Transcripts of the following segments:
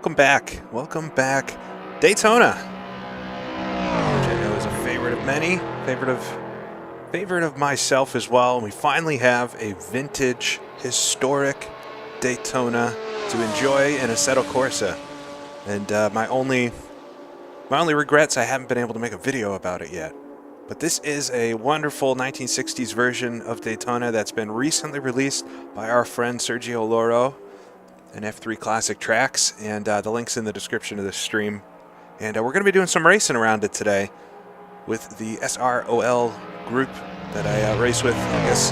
welcome back. Welcome back, Daytona, which I know is a favorite of many, favorite of myself as well. We finally have a vintage, historic Daytona to enjoy in Assetto Corsa. And my only regrets, I haven't been able to make a video about it yet. But this is a wonderful 1960s version of Daytona that's been recently released by our friend Sergio Loro and F3 Classic Tracks, and the link's in the description of this stream. And we're going to be doing some racing around it today with the SROL group that I race with, I guess,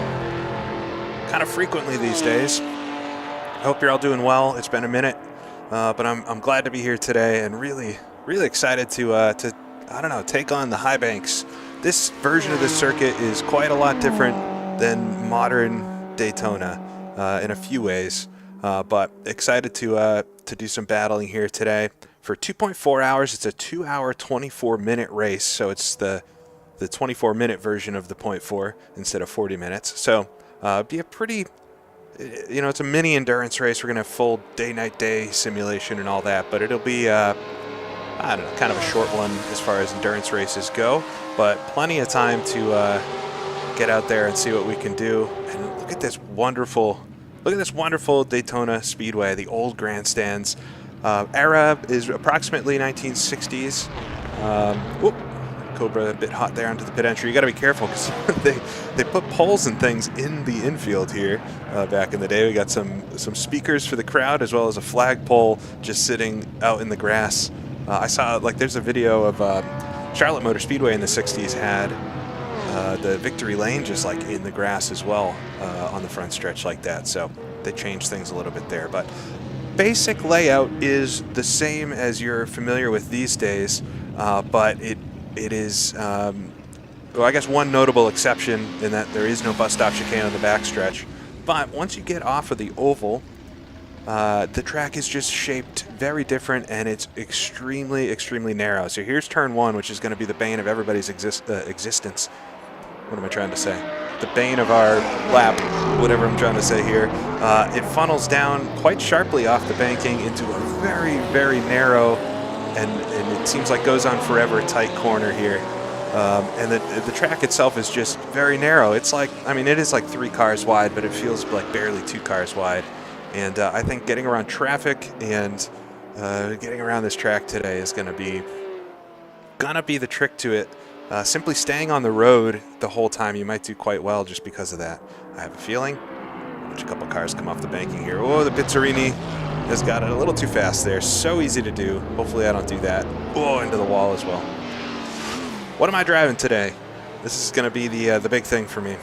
kind of frequently these days. I hope you're all doing well. It's been a minute, but I'm glad to be here today and really excited to I don't know, take on the high banks. This version of this circuit is quite a lot different than modern Daytona in a few ways. But excited to do some battling here today for 2.4 hours. It's a 2-hour, 24-minute race, so it's the 24-minute version of the 0.4 instead of 40 minutes. So be a pretty, it's a mini endurance race. We're gonna have full day-night-day simulation and all that, but it'll be I don't know, kind of a short one as far as endurance races go, but plenty of time to get out there and see what we can do. And look at this wonderful Daytona Speedway, the old grandstands. Era is approximately 1960s. Whoop, Cobra a bit hot there onto the pit entry. You got to be careful because they put poles and things in the infield here back in the day. We got some speakers for the crowd as well as a flagpole just sitting out in the grass. I saw, there's a video of Charlotte Motor Speedway in the 60s had the victory lane just in the grass as well on the front stretch like that. So they changed things a little bit there. But basic layout is the same as you're familiar with these days, but it is, well, I guess one notable exception in that there is no bus stop chicane on the backstretch. But once you get off of the oval, the track is just shaped very different, and it's extremely narrow. So here's turn one, which is going to be the bane of everybody's existence. What am I trying to say? The bane of our lap, whatever I'm trying to say here. It funnels down quite sharply off the banking into a very narrow, and it seems like goes on forever tight corner here. And the track itself is just very narrow. It's it is 3 cars wide, but it feels like barely 2 cars wide. And I think getting around traffic and getting around this track today is gonna be the trick to it. Simply staying on the road the whole time, you might do quite well just because of that. I have a feeling. Watch a couple cars come off the banking here. Oh, the Pizzarini has got it a little too fast there. So easy to do. Hopefully I don't do that. Oh, into the wall as well. What am I driving today? This is gonna be the big thing for me.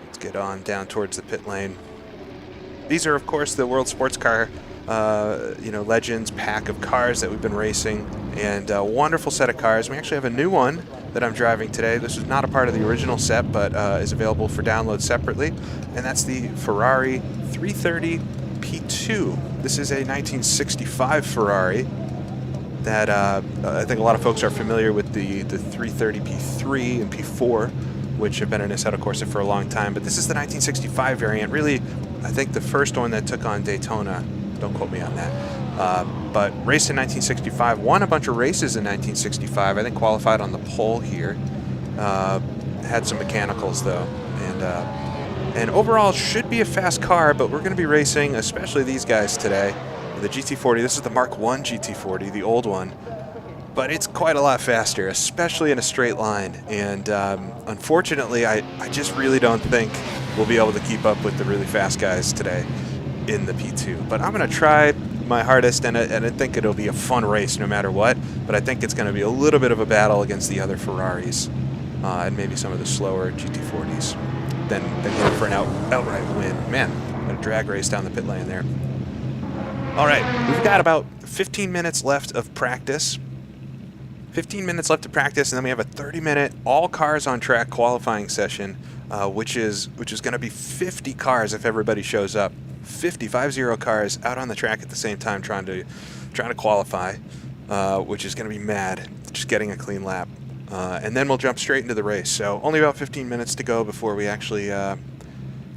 Let's get on down towards the pit lane. These are, of course, the World Sportscar, Legends pack of cars that we've been racing, and a wonderful set of cars. We actually have a new one that I'm driving today. This is not a part of the original set, but is available for download separately, and that's the Ferrari 330 P2. This is a 1965 Ferrari that I think a lot of folks are familiar with the 330 P3 and P4, which have been in Assetto Corsa for a long time, but this is the 1965 variant. Really, I think the first one that took on Daytona. Don't quote me on that. But raced in 1965, won a bunch of races in 1965. I think qualified on the pole here. Had some mechanicals though, and overall should be a fast car. But we're going to be racing, especially these guys today, the GT40. This is the Mark I GT40, the old one. But it's quite a lot faster, especially in a straight line. And unfortunately, I just really don't think we'll be able to keep up with the really fast guys today in the P2. But I'm going to try my hardest, and I think it'll be a fun race no matter what. But I think it's going to be a little bit of a battle against the other Ferraris and maybe some of the slower GT40s than going for an outright win. Man, I'm going to drag race down the pit lane there. All right, we've got about 15 minutes left of practice. 15 minutes left to practice, and then we have a 30-minute all cars on track qualifying session, which is going to be 50 cars if everybody shows up. 50 cars out on the track at the same time trying to qualify, which is going to be mad. Just getting a clean lap, and then we'll jump straight into the race. So only about 15 minutes to go before we actually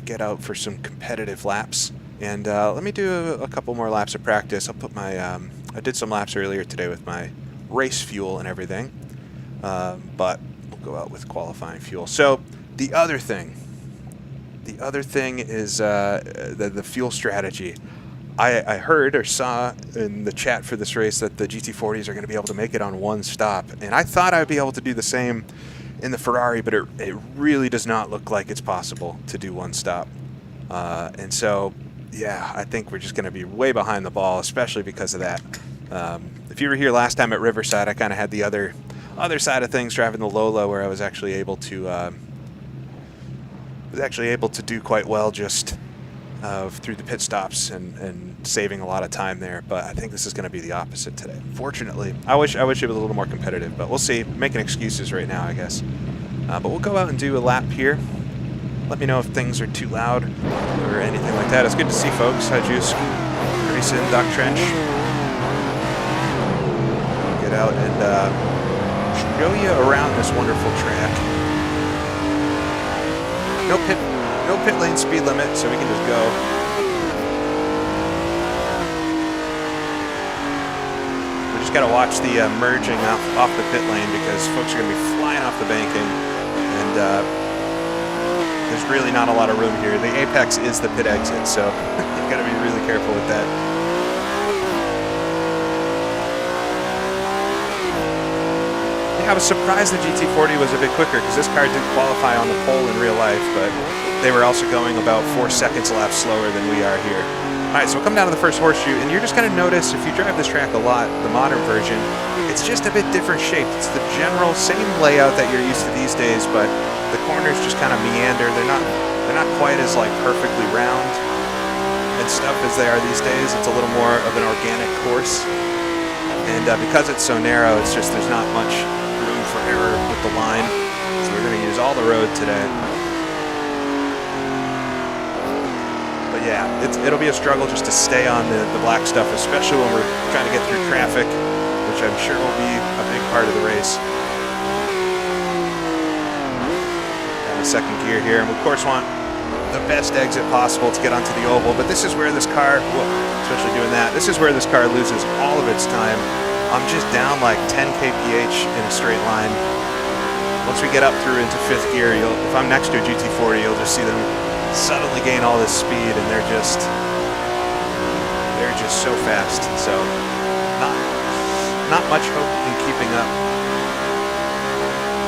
get out for some competitive laps. And let me do a couple more laps of practice. I'll put my, I did some laps earlier today with my race fuel and everything, but we'll go out with qualifying fuel. So the other thing is the fuel strategy. I heard or saw in the chat for this race that the GT40s are going to be able to make it on one stop, and I thought I'd be able to do the same in the Ferrari, but it really does not look like it's possible to do one stop. And so, yeah, I think we're just going to be way behind the ball, especially because of that. If you were here last time at Riverside, I kind of had the other side of things driving the Lola, where I was actually able to do quite well just through the pit stops and saving a lot of time there. But I think this is going to be the opposite today. Fortunately, I wish it was a little more competitive, but we'll see. Making excuses right now, I guess. But we'll go out and do a lap here. Let me know if things are too loud or anything like that. It's good to see folks. Hi, Juice. Grayson, Doc Trench. Get out and show you around this wonderful track. No pit lane speed limit, so we can just go. We just got to watch the merging off the pit lane, because folks are going to be flying off the banking, and there's really not a lot of room here. The apex is the pit exit, so you've got to be really careful with that. Yeah, I was surprised the GT40 was a bit quicker, because this car did qualify on the pole in real life, but they were also going about 4 seconds a lap slower than we are here. All right, so we'll come down to the first horseshoe, and you're just going to notice, if you drive this track a lot, the modern version, it's just a bit different shaped. It's the general same layout that you're used to these days, but the corners just kind of meander. They're not quite as like perfectly round and stuff as they are these days. It's a little more of an organic course, and because it's so narrow, it's just there's not much room for error with the line. So we're going to use all the road today. But yeah, it'll be a struggle just to stay on the black stuff, especially when we're trying to get through traffic, which I'm sure will be a big part of the race. Down to second gear here, and we of course want the best exit possible to get onto the oval, but this is where this car, well, especially doing that, this is where this car loses all of its time. I'm just down like 10 kph in a straight line. Once we get up through into fifth gear, if I'm next to a GT40, you'll just see them suddenly gain all this speed, and they're just so fast. So not much hope in keeping up.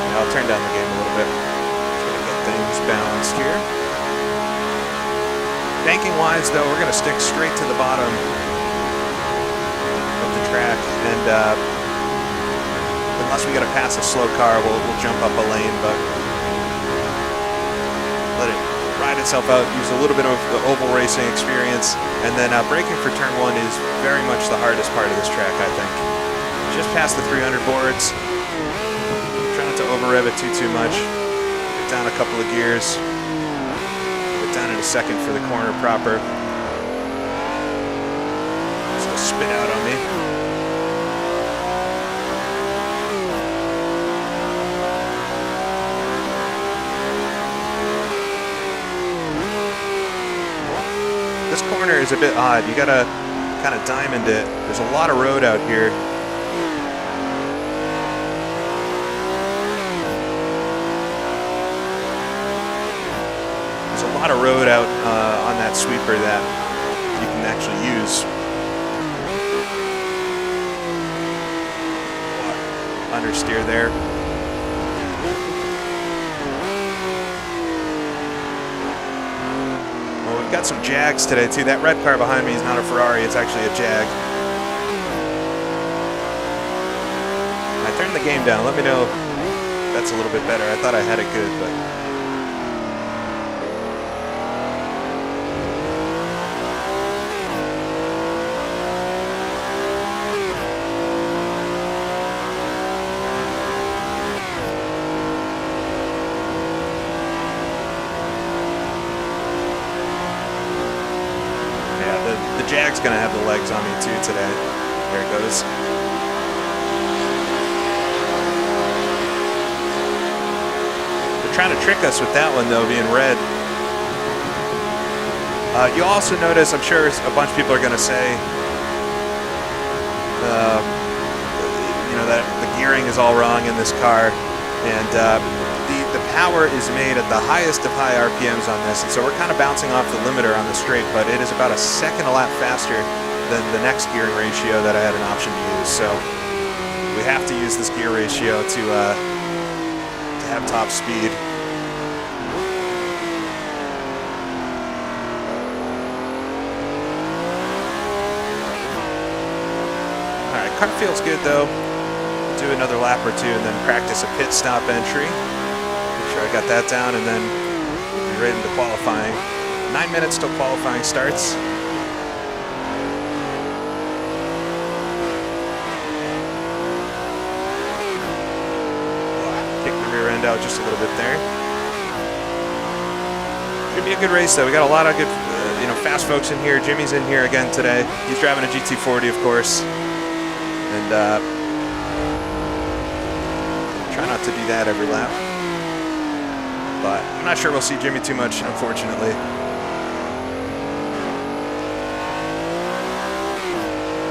Yeah, I'll turn down the game a little bit. Try to get things balanced here. Banking wise though, we're going to stick straight to the bottom of the track, and unless we got to pass a slow car, we'll jump up a lane, but let it ride itself out, use a little bit of the oval racing experience, and then braking for turn 1 is very much the hardest part of this track, I think. Just past the 300 boards. Try not to over rev it too much. Get down a couple of gears. Get down in a second for the corner proper. Just a spin out on me. This corner is a bit odd. You gotta kind of diamond it. There's a lot of road out here. There's a lot of road out on that sweeper that you can actually use. Understeer there. We've got some Jags today too. That red car behind me is not a Ferrari, it's actually a Jag. I turned the game down. Let me know if that's a little bit better. I thought I had it good, but Jag's gonna have the legs on me too today. There it goes. They're trying to trick us with that one though, being red. You'll also notice, I'm sure a bunch of people are going to say, that the gearing is all wrong in this car, and the power is made at the highest of high RPMs on this, and so we're kind of bouncing off the limiter on the straight, but it is about a second a lap faster than the next gearing ratio that I had an option to use. So we have to use this gear ratio to have top speed. All right, car feels good though. Do another lap or two and then practice a pit stop entry. Make sure I got that down, and then we'll be ready to qualifying. 9 minutes till qualifying starts. Kick the rear end out just a little bit there. Should be a good race though. We got a lot of good, fast folks in here. Jimmy's in here again today. He's driving a GT40, of course, and try not to do that every lap, but I'm not sure we'll see Jimmy too much, unfortunately.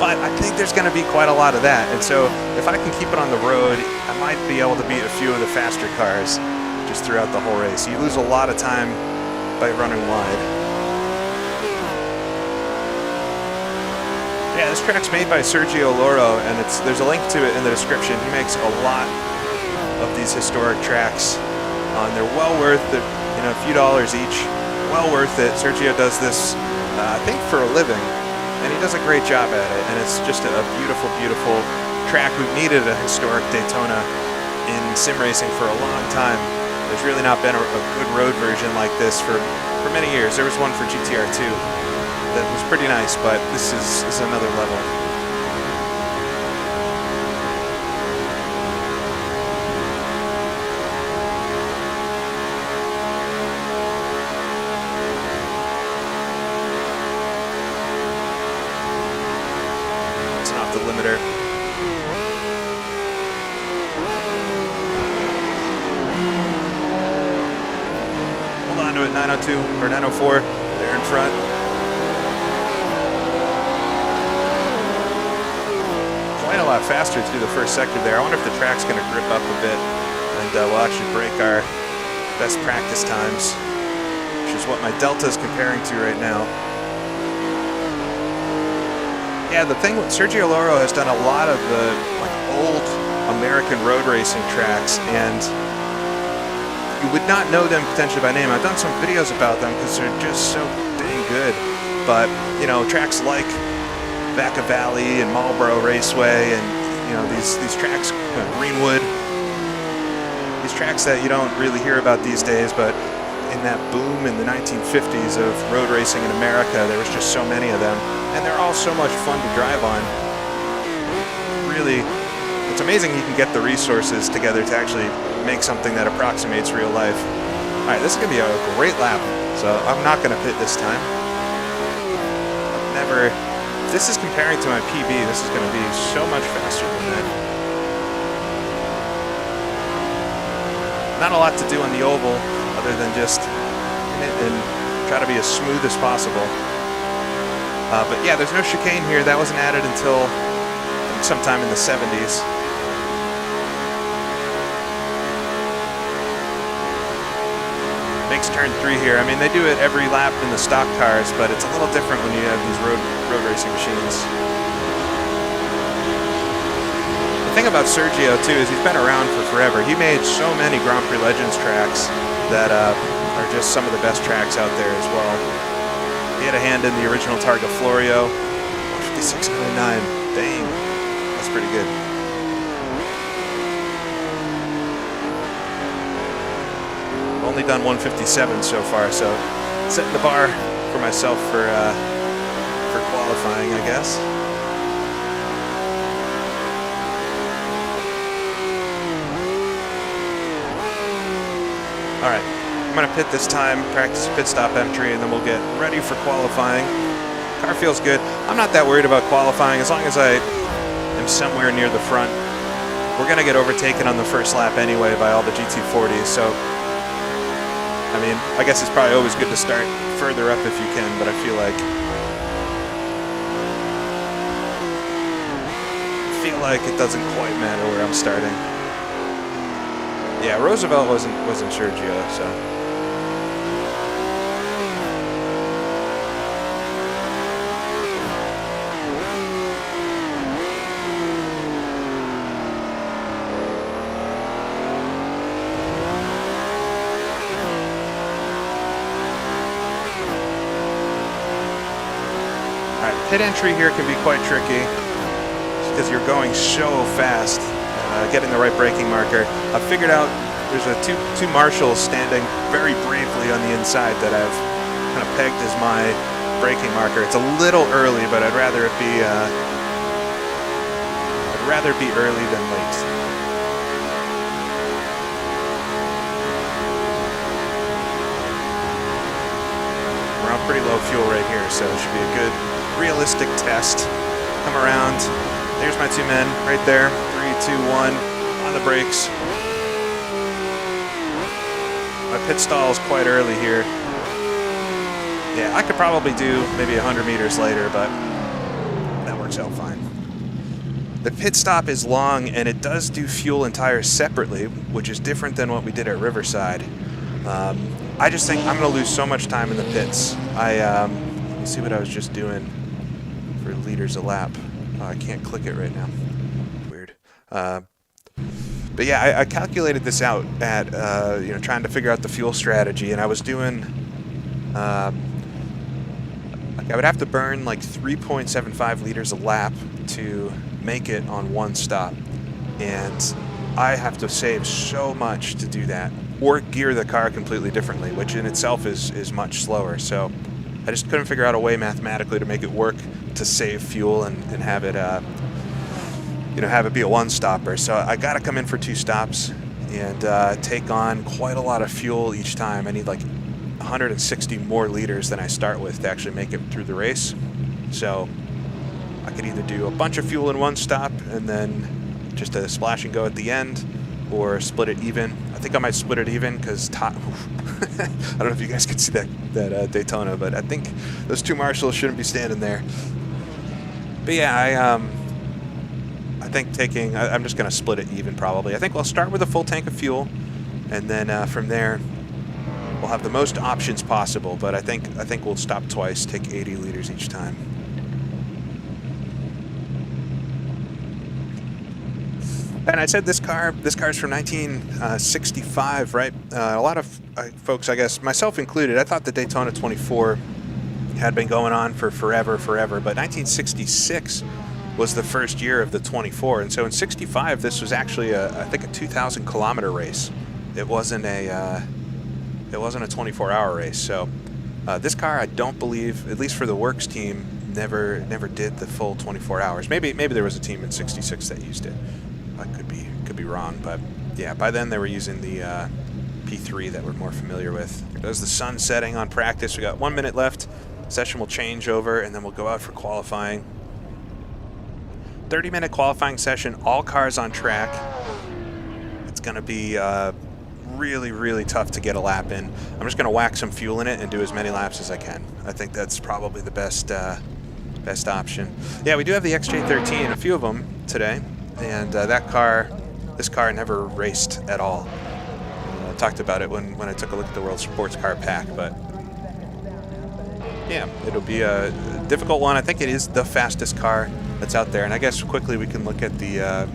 But I think there's going to be quite a lot of that, and so if I can keep it on the road, I might be able to beat a few of the faster cars just throughout the whole race. You lose a lot of time by running wide. Yeah, this track's made by Sergio Loro, and there's a link to it in the description. He makes a lot of these historic tracks, and they're well worth it, a few dollars each. Well worth it. Sergio does this, I think, for a living, and he does a great job at it, and it's just a beautiful, beautiful track. We've needed a historic Daytona in sim racing for a long time. There's really not been a good road version like this for many years. There was one for GTR2 that was pretty nice, but this is another level. The limiter. Hold on to it, 902 or 904 there in front. Quite a lot faster through the first sector there. I wonder if the track's going to grip up a bit, and we'll actually break our best practice times, which is what my Delta is comparing to right now. Yeah, the thing with Sergio Loro has done a lot of the old American road racing tracks, and you would not know them potentially by name. I've done some videos about them because they're just so dang good. But tracks like Vaca Valley and Marlboro Raceway, and these tracks, Greenwood, these tracks that you don't really hear about these days, but in that boom in the 1950s of road racing in America, there was just so many of them. And they're all so much fun to drive on. Really, it's amazing you can get the resources together to actually make something that approximates real life. All right, this is gonna be a great lap, so I'm not gonna pit this time. If this is comparing to my PB, this is gonna be so much faster than that. Not a lot to do on the oval, other than just hit and try to be as smooth as possible. But yeah, there's no chicane here. That wasn't added until sometime in the 70s. Makes turn 3 here. I mean, they do it every lap in the stock cars, but it's a little different when you have these road racing machines. The thing about Sergio, too, is he's been around for forever. He made so many Grand Prix Legends tracks that are just some of the best tracks out there as well. He had a hand in the original Targa Florio, 156.99. Dang, that's pretty good. I've only done 157 so far, so setting the bar for myself for qualifying, I guess. All right. I'm going to pit this time, practice pit stop entry, and then we'll get ready for qualifying. Car feels good. I'm not that worried about qualifying as long as I am somewhere near the front. We're going to get overtaken on the first lap anyway by all the GT40s, so I mean, I guess it's probably always good to start further up if you can, but I feel like it doesn't quite matter where I'm starting. Yeah, Roosevelt wasn't Sergio, so. Alright, pit entry here can be quite tricky because you're going so fast, getting the right braking marker. I've figured out there's two marshals standing very bravely on the inside that I've kind of pegged as my braking marker. It's a little early, but I'd rather it be early than late. We're on pretty low fuel right here, so it should be a good, realistic test. Come around. There's my two men right there. 3, 2, 1 on the brakes. My pit stall is quite early here. Yeah, I could probably do maybe 100 meters later, but that works out fine. The pit stop is long, and it does do fuel and tires separately, which is different than what we did at Riverside. I just think I'm going to lose so much time in the pits. Let me see what I was just doing for liters a lap. Oh, I can't click it right now. Weird. But yeah, I calculated this out at trying to figure out the fuel strategy, and I was doing. I would have to burn like 3.75 liters a lap to make it on one stop, and I have to save so much to do that, or gear the car completely differently, which in itself is much slower. So I just couldn't figure out a way mathematically to make it work to save fuel and have it have it be a one-stopper. So I got to come in for 2 stops and take on quite a lot of fuel each time. I need like 160 more liters than I start with to actually make it through the race. So I could either do a bunch of fuel in one stop and then just a splash and go at the end, or split it even. I think I might split it even because I don't know if you guys could see that Daytona, but I think those 2 marshals shouldn't be standing there. But yeah, I think I'm just going to split it even probably. I think I'll start with a full tank of fuel, and then from there we'll have the most options possible. But I think we'll stop twice, take 80 liters each time. And I said this car's from 1965, right? A lot of folks, I guess, myself included, I thought the Daytona 2.4 had been going on for forever, but 1966 was the first year of the 24, and so in 65 this was actually I think a 2,000 kilometer race. It wasn't a 24-hour race. So this car, I don't believe, at least for the works team, never did the full 24 hours. Maybe there was a team in 66 that used it. I could be wrong, but yeah, by then they were using the P3 that we're more familiar with. There's the sun setting on practice. We got 1 minute left. Session will change over, and then we'll go out for qualifying. 30-minute qualifying session, all cars on track. It's going to be really, really tough to get a lap in. I'm just going to whack some fuel in it and do as many laps as I can. I think that's probably the best option. Yeah, we do have the XJ13, a few of them today, and this car never raced at all. I talked about it when I took a look at the World Sports Car Pack, but yeah, it'll be a difficult one. I think it is the fastest car that's out there, and I guess quickly we can look at the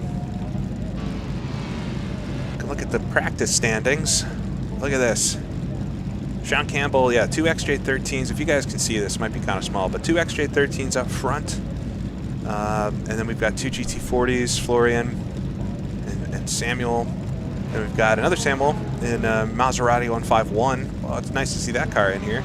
practice standings. Look at this. Sean Campbell, yeah, 2 XJ13s. If you guys can see this, it might be kind of small, but 2 XJ13s up front, and then we've got 2 GT40s, Florian and Samuel, and we've got another Samuel in Maserati 151. Well, it's nice to see that car in here.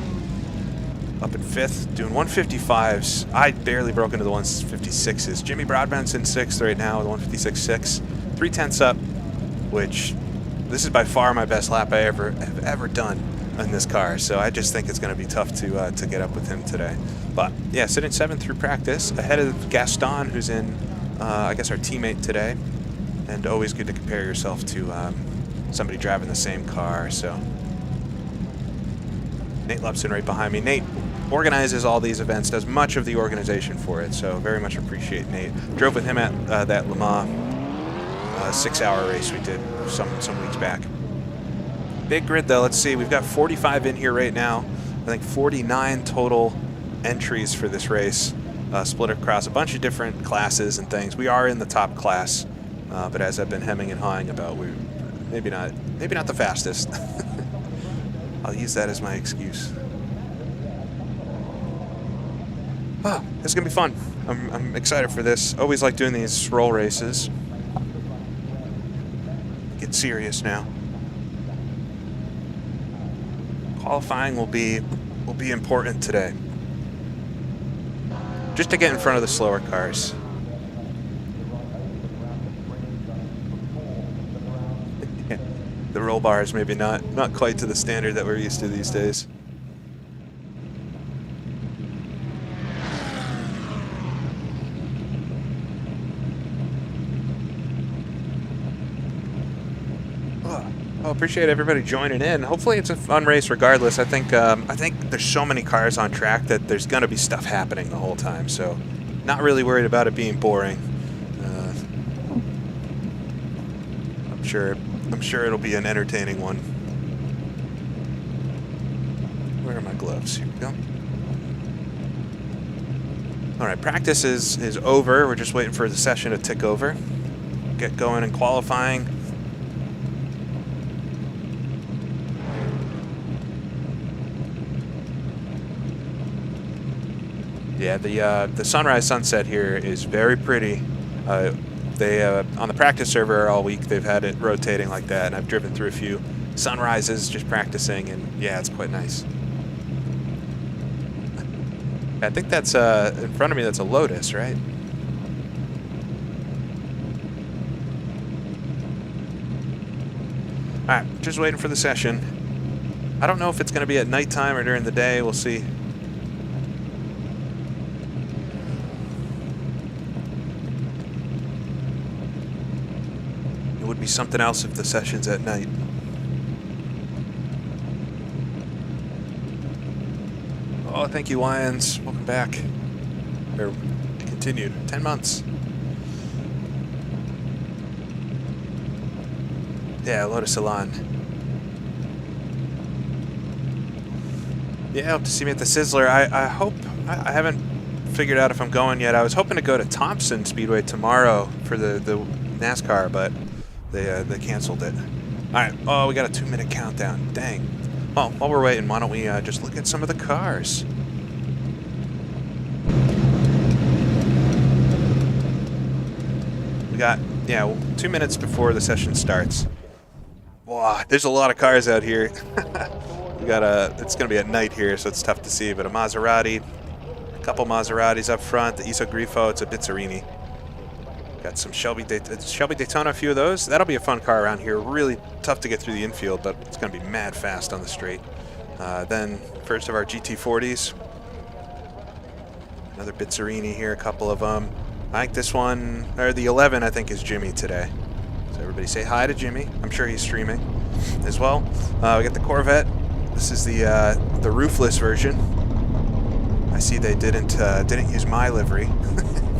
Up in 5th, doing 155s. I barely broke into the 156s. Jimmy Broadbent's in 6th right now with 156.6. 3/10 up, which this is by far my best lap I have ever done in this car. So I just think it's going to be tough to get up with him today. But yeah, sitting 7th through practice, ahead of Gaston, who's in, I guess, our teammate today. And always good to compare yourself to somebody driving the same car. So Nate Lepson right behind me. Nate organizes all these events, does much of the organization for it, so very much appreciate Nate. Drove with him at that Le Mans 6-hour race we did some weeks back. Big grid though, let's see, we've got 45 in here right now. I think 49 total entries for this race, split across a bunch of different classes and things. We are in the top class, but as I've been hemming and hawing about, we're maybe not the fastest. I'll use that as my excuse. Oh, this is gonna be fun. I'm excited for this. Always like doing these SROL races. Get serious now. Qualifying will be important today. Just to get in front of the slower cars. The roll bars maybe not quite to the standard that we're used to these days. Well, appreciate everybody joining in. Hopefully it's a fun race regardless. I think there's so many cars on track that there's gonna be stuff happening the whole time, so not really worried about it being boring. I'm sure it'll be an entertaining one. Where are my gloves? Here we go. All right, practice is over. We're just waiting for the session to tick over. Get going in qualifying. Yeah, the sunrise sunset here is very pretty. They on the practice server all week they've had it rotating like that, and I've driven through a few sunrises just practicing, and yeah, it's quite nice. I think that's in front of me. That's a Lotus, right? All right, just waiting for the session. I don't know if it's going to be at nighttime or during the day. We'll see. It would be something else if the session's at night. Oh, thank you, Wyans. Welcome back. Or continued. 10 months. Yeah, Lotus Elan. Yeah, hope to see me at the Sizzler. I hope, I haven't figured out if I'm going yet. I was hoping to go to Thompson Speedway tomorrow for the NASCAR, but they canceled it. All right. Oh, we got a 2-minute countdown. Dang. Well, while we're waiting, why don't we just look at some of the cars? We got, yeah, 2 minutes before the session starts. Wow, there's a lot of cars out here. We got it's going to be at night here, so it's tough to see, but a Maserati, a couple Maseratis up front, the Isogrifo, it's a Bizzarini. Got some Shelby Daytona, a few of those. That'll be a fun car around here. Really tough to get through the infield, but it's going to be mad fast on the straight. Then first of our GT40s. Another Bizzarini here, a couple of them. I think this one, or the 11, I think is Jimmy today. So everybody say hi to Jimmy. I'm sure he's streaming as well. We got the Corvette. This is the roofless version. I see they didn't use my livery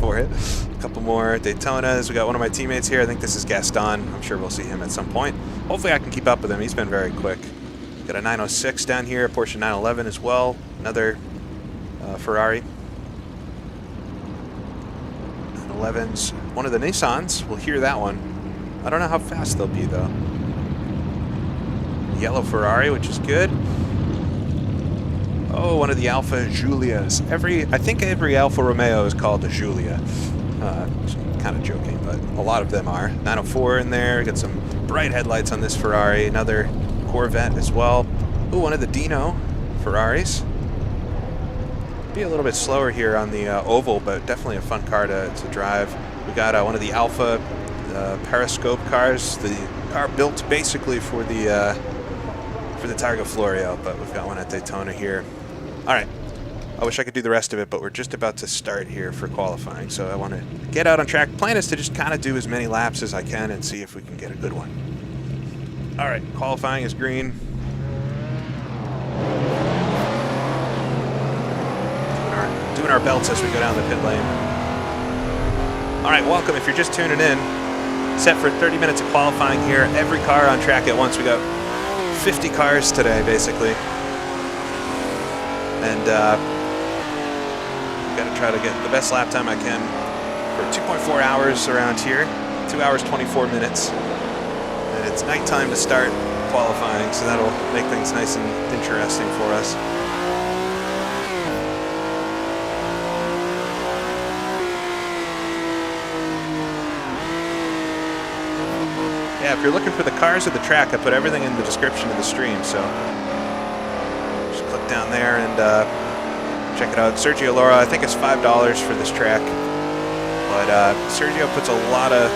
for it. A couple more Daytonas. We got one of my teammates here. I think this is Gaston. I'm sure we'll see him at some point. Hopefully I can keep up with him. He's been very quick. Got a 906 down here, a Porsche 911 as well. Another Ferrari. 911s. One of the Nissans. We'll hear that one. I don't know how fast they'll be though. Yellow Ferrari, which is good. Oh, one of the Alfa Giulias. I think every Alfa Romeo is called a Giulia. Kind of joking, but a lot of them are. 904 in there. Got some bright headlights on this Ferrari. Another Corvette as well. Ooh, one of the Dino Ferraris. Be a little bit slower here on the oval, but definitely a fun car to drive. We got one of the Alfa Periscope cars. The car built basically for the Targa Florio, but we've got one at Daytona here. All right. I wish I could do the rest of it, but we're just about to start here for qualifying, so I want to get out on track. Plan is to just kind of do as many laps as I can and see if we can get a good one. All right, qualifying is green. moving our belts as we go down the pit lane. All right, welcome if you're just tuning in. Set for 30 minutes of qualifying here. Every car on track at once. We got 50 cars today, basically. And we've got to try to get the best lap time I can for 2.4 hours around here. 2 hours, 24 minutes. And it's nighttime to start qualifying, so that'll make things nice and interesting for us. Yeah, if you're looking for the cars or the track, I put everything in the description of the stream, so just click down there and check it out. Sergio Loro, I think it's $5 for this track, but Sergio puts a lot of,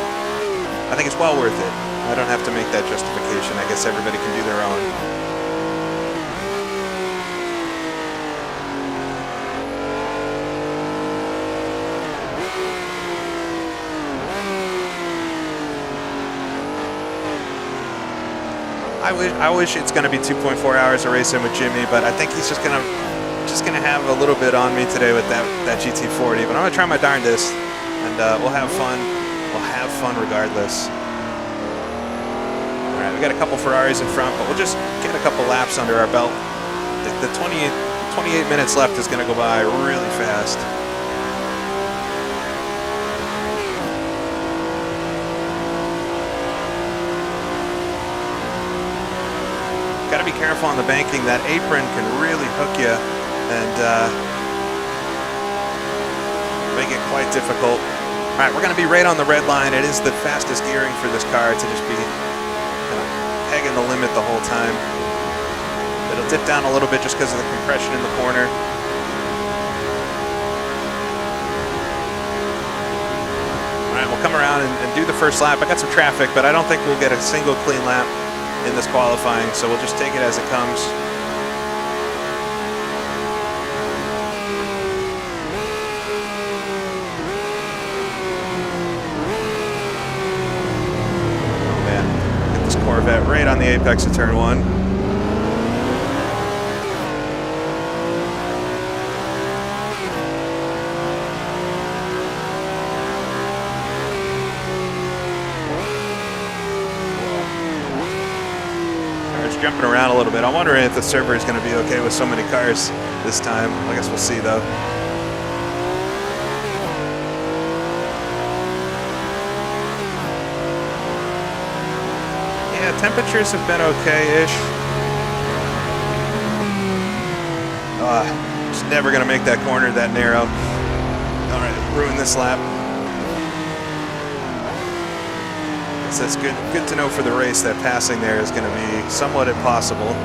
I think it's well worth it. I don't have to make that justification. I guess everybody can do their own. I wish it's going to be 2.4 hours of racing with Jimmy, but I think he's just gonna have a little bit on me today with that GT40. But I'm gonna try my darndest, and we'll have fun. We'll have fun regardless. All right, we got a couple Ferraris in front, but we'll just get a couple laps under our belt. The 28 minutes left is going to go by really fast. Got to be careful on the banking. That apron can really hook you and make it quite difficult. All right, we're going to be right on the red line. It is the fastest gearing for this car to just be pegging the limit the whole time. It'll dip down a little bit just because of the compression in the corner. All right, we'll come around and do the first lap. I got some traffic, but I don't think we'll get a single clean lap in this qualifying, so we'll just take it as it comes. Oh man, get this Corvette right on the apex of turn 1. Jumping around a little bit. I'm wondering if the server is going to be okay with so many cars this time. I guess we'll see though. Yeah, temperatures have been okay-ish. Just never going to make that corner that narrow. All right, ruin this lap. So it's good to know for the race that passing there is going to be somewhat impossible.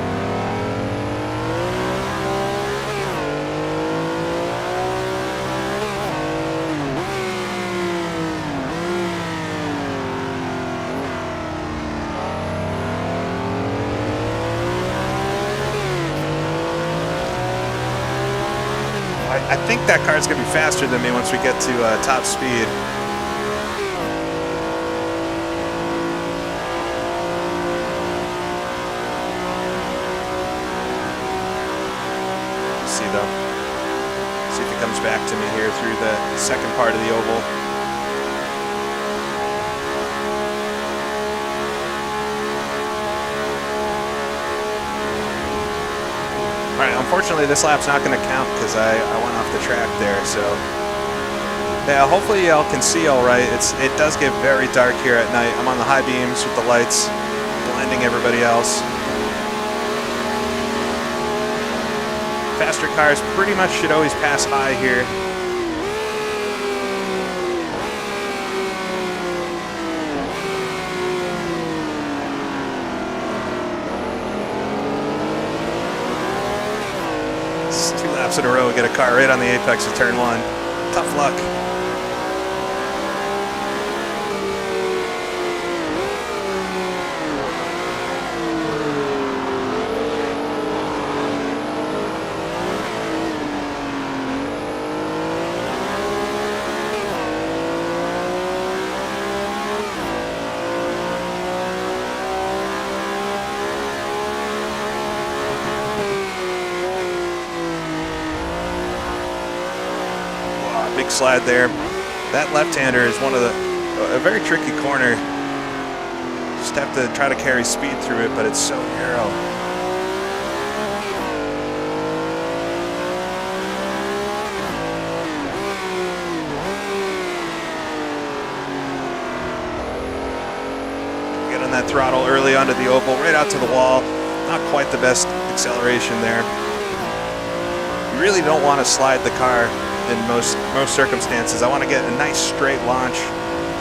I think that car's going to be faster than me once we get to top speed. See if it comes back to me here through the second part of the oval. All right, unfortunately this lap's not going to count because I went off the track there, so yeah, hopefully y'all can see all right. It does get very dark here at night. I'm on the high beams with the lights blinding everybody else. Faster cars pretty much should always pass high here. It's 2 laps in a row, get a car right on the apex of turn 1. Tough luck. slide there. That left-hander is a very tricky corner. Just have to try to carry speed through it, but it's so narrow. Get on that throttle early onto the oval, right out to the wall. Not quite the best acceleration there. You really don't want to slide the car in most circumstances. I want to get a nice straight launch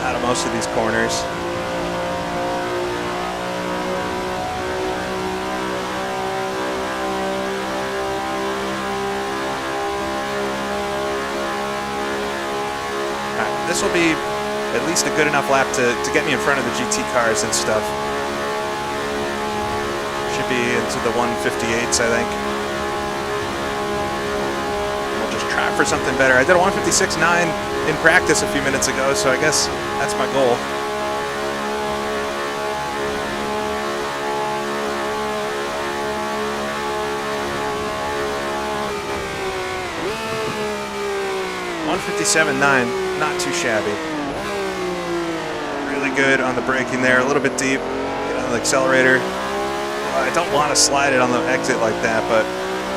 out of most of these corners. All right, this will be at least a good enough lap to get me in front of the GT cars and stuff. Should be into the 158s, I think. Try for something better. I did a 156.9 in practice a few minutes ago, so I guess that's my goal. .157.9, not too shabby. Really good on the braking there, a little bit deep. Get on the accelerator. I don't want to slide it on the exit like that, but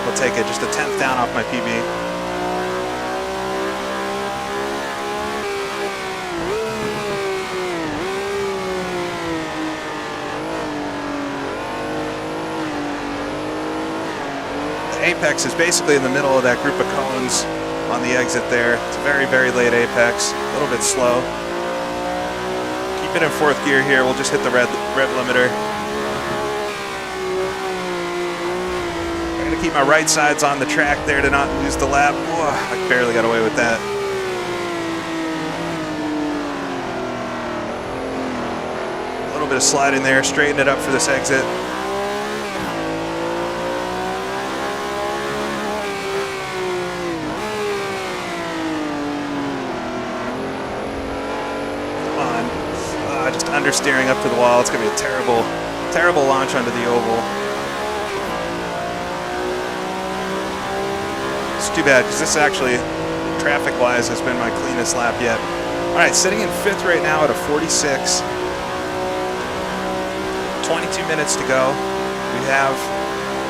we'll take it. Just a 10th down off my PB. Apex is basically in the middle of that group of cones on the exit there. It's a very, very late apex, a little bit slow. Keep it in 4th gear here. We'll just hit the rev limiter. I'm gonna keep my right sides on the track there to not lose the lap. Oh, I barely got away with that. A little bit of sliding there, straighten it up for this exit. Just understeering up to the wall. It's going to be a terrible, terrible launch onto the oval. It's too bad because this actually, traffic-wise, has been my cleanest lap yet. All right, sitting in 5th right now at a 46. 22 minutes to go. We have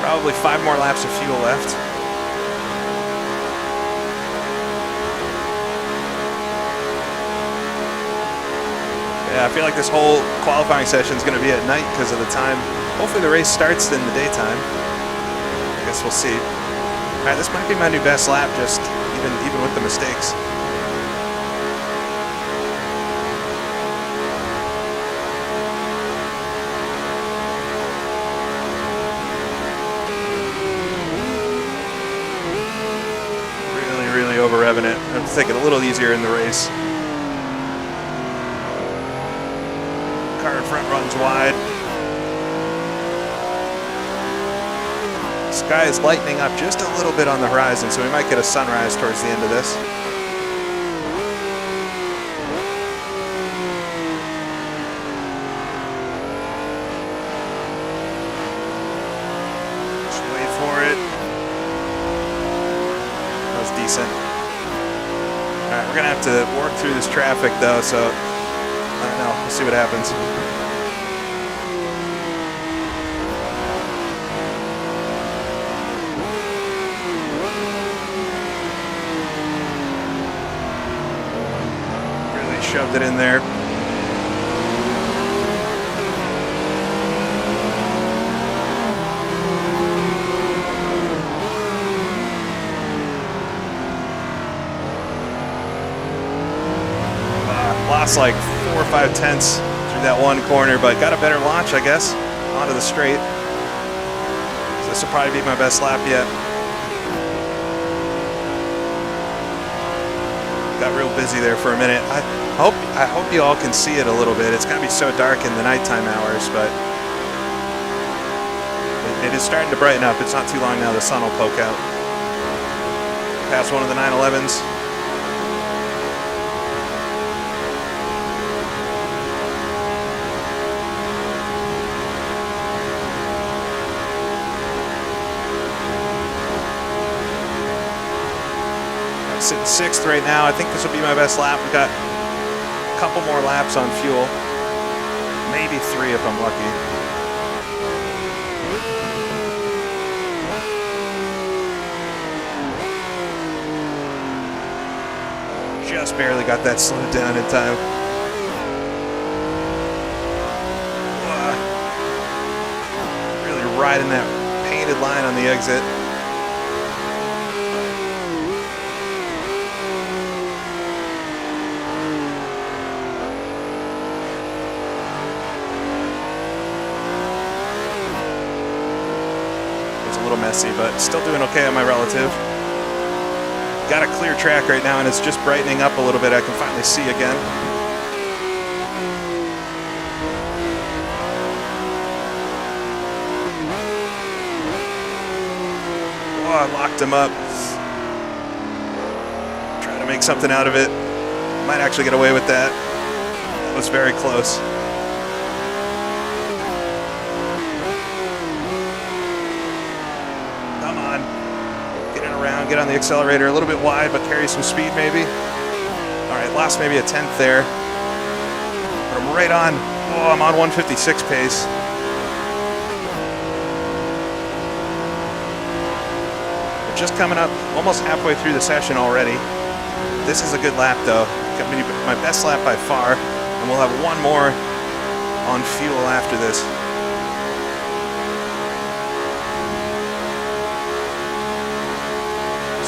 probably 5 more laps of fuel left. Yeah, I feel like this whole qualifying session is going to be at night because of the time. Hopefully the race starts in the daytime. I guess we'll see. All right, this might be my new best lap, just even with the mistakes. Really over revving it. I have to take it a little easier in the race. Car in front runs wide. Sky is lightening up just a little bit on the horizon, so we might get a sunrise towards the end of this. Just wait for it. That was decent. All right, we're gonna have to work through this traffic though, so I don't know. We'll see what happens. Really shoved it in there. Lost like 4 or 5 tenths through that one corner, but got a better launch, I guess, onto the straight. So this will probably be my best lap yet. Got real busy there for a minute. I hope you all can see it a little bit. It's gonna be so dark in the nighttime hours, but it is starting to brighten up. It's not too long now. The sun will poke out. Past one of the 911s. sitting 6th right now. I think this will be my best lap. We've got a couple more laps on fuel. Maybe 3 if I'm lucky. Just barely got that slowed down in time. Really riding that painted line on the exit. Messy, but still doing okay on my relative. Got a clear track right now, and it's just brightening up a little bit. I can finally see again. Oh, I locked him up. Trying to make something out of it. Might actually get away with that. That was very close. Get on the accelerator a little bit wide, but carry some speed maybe. All right, lost maybe a 10th there. But I'm right on. Oh, I'm on 156 pace. We're just coming up, almost halfway through the session already. This is a good lap though. Got me my best lap by far, and we'll have one more on fuel after this.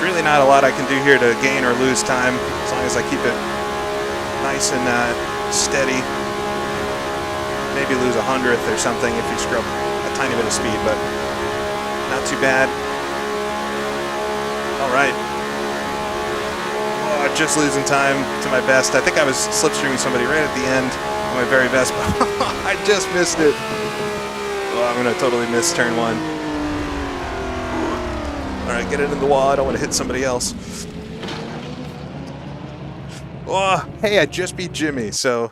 Really not a lot I can do here to gain or lose time, as long as I keep it nice and steady. Maybe lose 100th or something if you screw up a tiny bit of speed, but not too bad. All right. Oh, just losing time to my best. I think I was slipstreaming somebody right at the end on my very best, but I just missed it. Oh, I'm going to totally miss turn 1. All right, get it in the wall. I don't want to hit somebody else. Oh, hey, I just beat Jimmy, so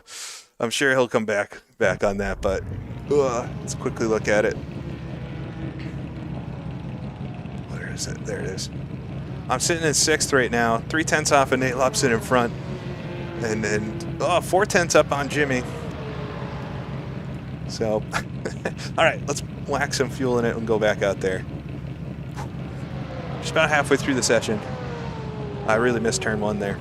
I'm sure he'll come back on that, but let's quickly look at it. Where is it? There it is. I'm sitting in 6th right now, 3/10 off of Nate Lupson in front, and then 4/10 up on Jimmy. So, all right, let's whack some fuel in it and go back out there. Just about halfway through the session. I really missed turn 1 there.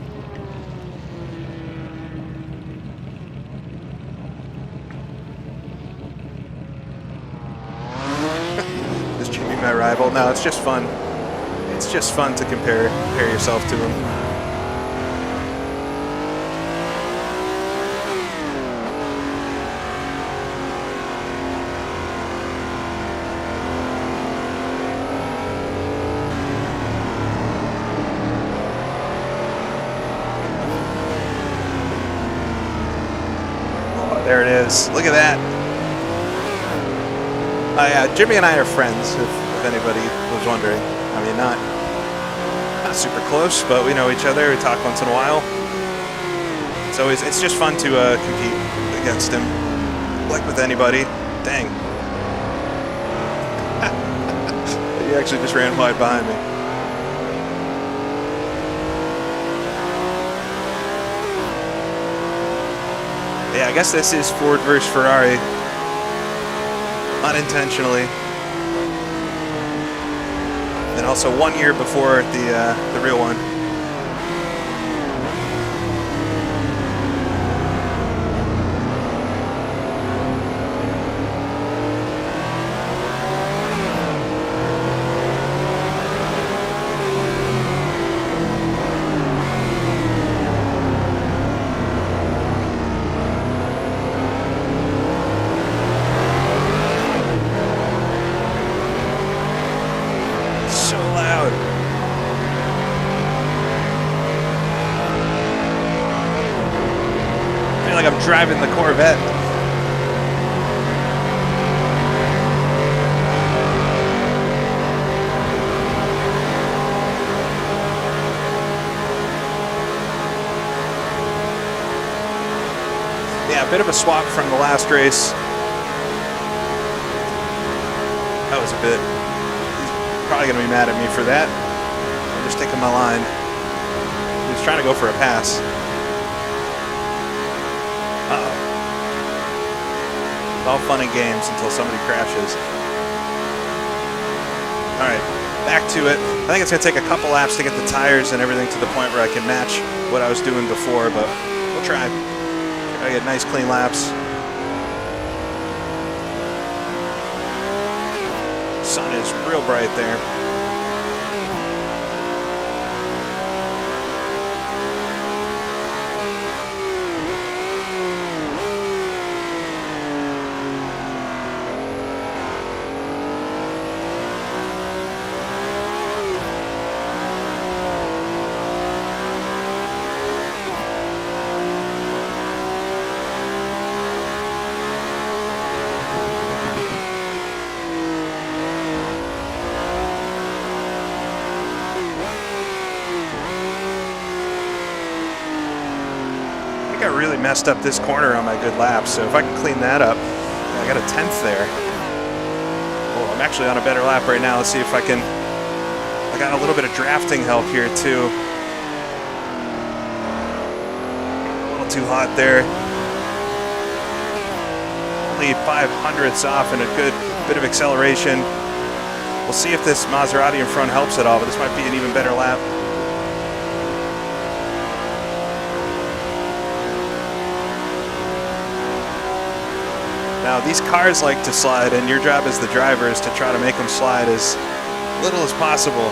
Is Jimmy my rival? No, it's just fun. It's just fun to compare yourself to him. There it is. Look at that. Jimmy and I are friends, if anybody was wondering. I mean, not super close, but we know each other. We talk once in a while. It's just fun to compete against him, like with anybody. Dang. He actually just ran wide behind me. Yeah, I guess this is Ford versus Ferrari, unintentionally, and also 1 year before the real one. I'm driving the Corvette. Yeah, a bit of a swap from the last race. That was a bit. He's probably going to be mad at me for that. I'm just taking my line. trying to go for a pass. Uh-oh. It's all fun and games until somebody crashes. All right, back to it. I think it's going to take a couple laps to get the tires and everything to the point where I can match what I was doing before, but we'll try. I get nice clean laps. Sun is real bright there. I really messed up this corner on my good lap, so if I can clean that up, I got a 10th there. Oh, I'm actually on a better lap right now. Let's see if I can. I got a little bit of drafting help here too. A little too hot there. Only 5/100ths off and a good bit of acceleration. We'll see if this Maserati in front helps at all, but this might be an even better lap. Now, these cars like to slide, and your job as the driver is to try to make them slide as little as possible.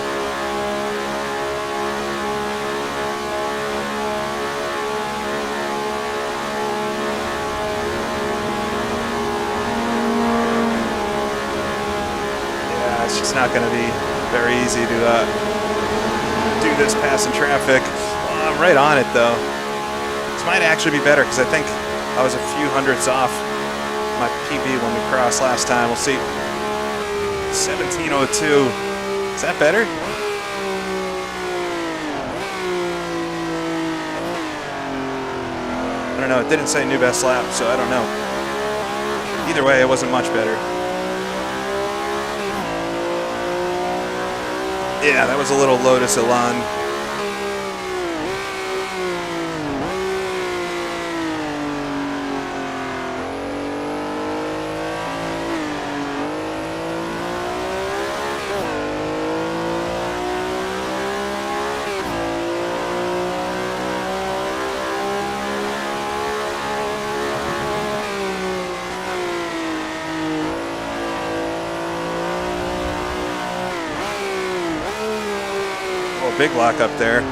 Yeah, it's just not going to be very easy to do this passing traffic. Well, I'm right on it, though. This might actually be better, because I think I was a few hundredths off my PB when we crossed last time. We'll see. 17:02. Is that better? I don't know. It didn't say new best lap, so I don't know. Either way, it wasn't much better. Yeah, that was a little Lotus Elan. Big lock up there.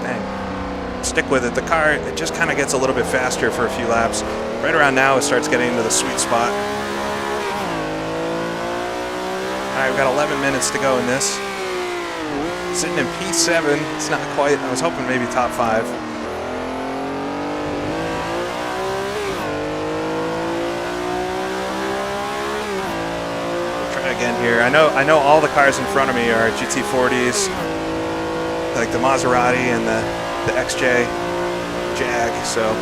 Dang. Stick with it. The car, it just kind of gets a little bit faster for a few laps. Right around now, it starts getting into the sweet spot. All right, we've got 11 minutes to go in this. Sitting in P7. It's not quite. I was hoping maybe top 5. We'll try again here. I know all the cars in front of me are GT40s. Like the Maserati and the XJ Jag, so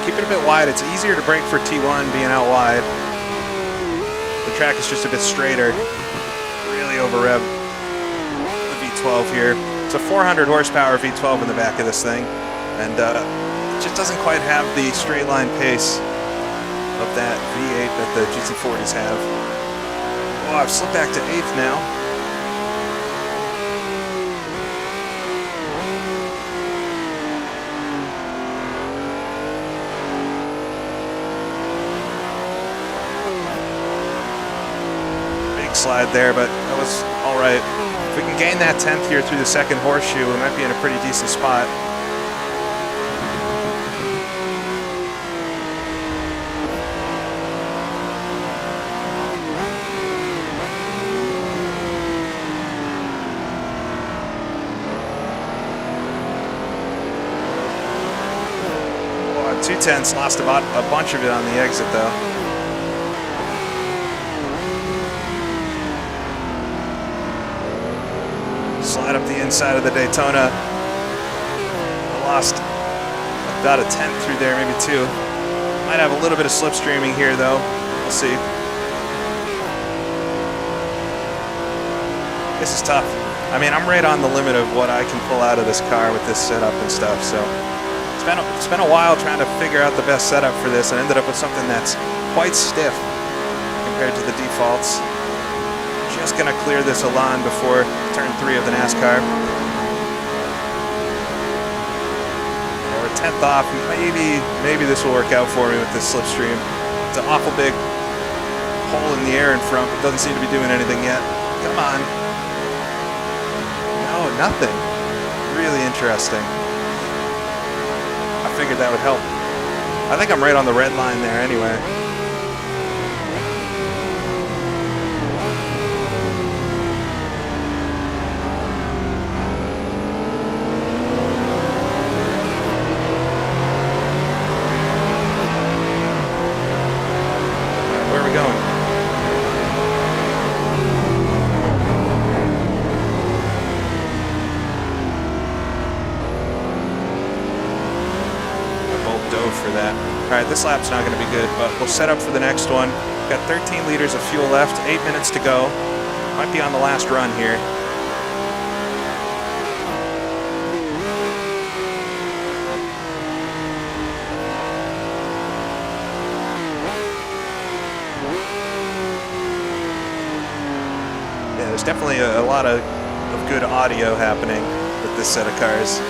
keep it a bit wide. It's easier to brake for T1 being out wide. The track is just a bit straighter. Really over rev the V12 here. It's a 400 horsepower V12 in the back of this thing, and it just doesn't quite have the straight line pace of that V8 that the GT40s have. Oh, I've slipped back to 8th now. Slide there, but that was all right. If we can gain that 10th here through the second horseshoe, we might be in a pretty decent spot. tenths. Lost about a bunch of it on the exit, though. Slide up the inside of the Daytona. I lost about a tenth through there, maybe 2. Might have a little bit of slipstreaming here, though. We'll see. This is tough. I mean, I'm right on the limit of what I can pull out of this car with this setup and stuff, so it's been a while trying to figure out the best setup for this, and ended up with something that's quite stiff compared to the defaults. Just gonna clear this Elan before turn 3 of the NASCAR. We're a tenth off. Maybe this will work out for me with this slipstream. It's an awful big hole in the air in front, but doesn't seem to be doing anything yet. Come on. No, nothing. Really interesting. I figured that would help. I think I'm right on the red line there anyway. For that. All right, this lap's not going to be good, but we'll set up for the next one. Got 13 liters of fuel left, 8 minutes to go. Might be on the last run here. Yeah, there's definitely a lot of good audio happening with this set of cars.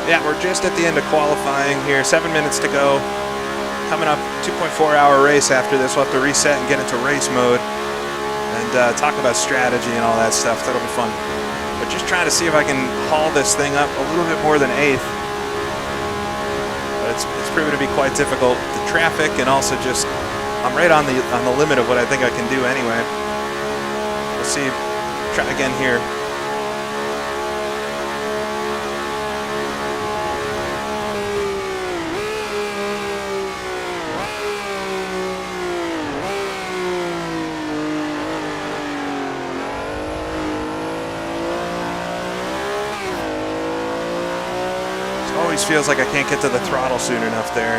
Yeah, we're just at the end of qualifying here. 7 minutes to go. Coming up, 2.4-hour race after this. We'll have to reset and get into race mode and talk about strategy and all that stuff. That'll be fun. But just trying to see if I can haul this thing up a little bit more than 8th. But it's proving to be quite difficult. The traffic and also just I'm right on the limit of what I think I can do anyway. We'll see. Try again here. Always feels like I can't get to the throttle soon enough there.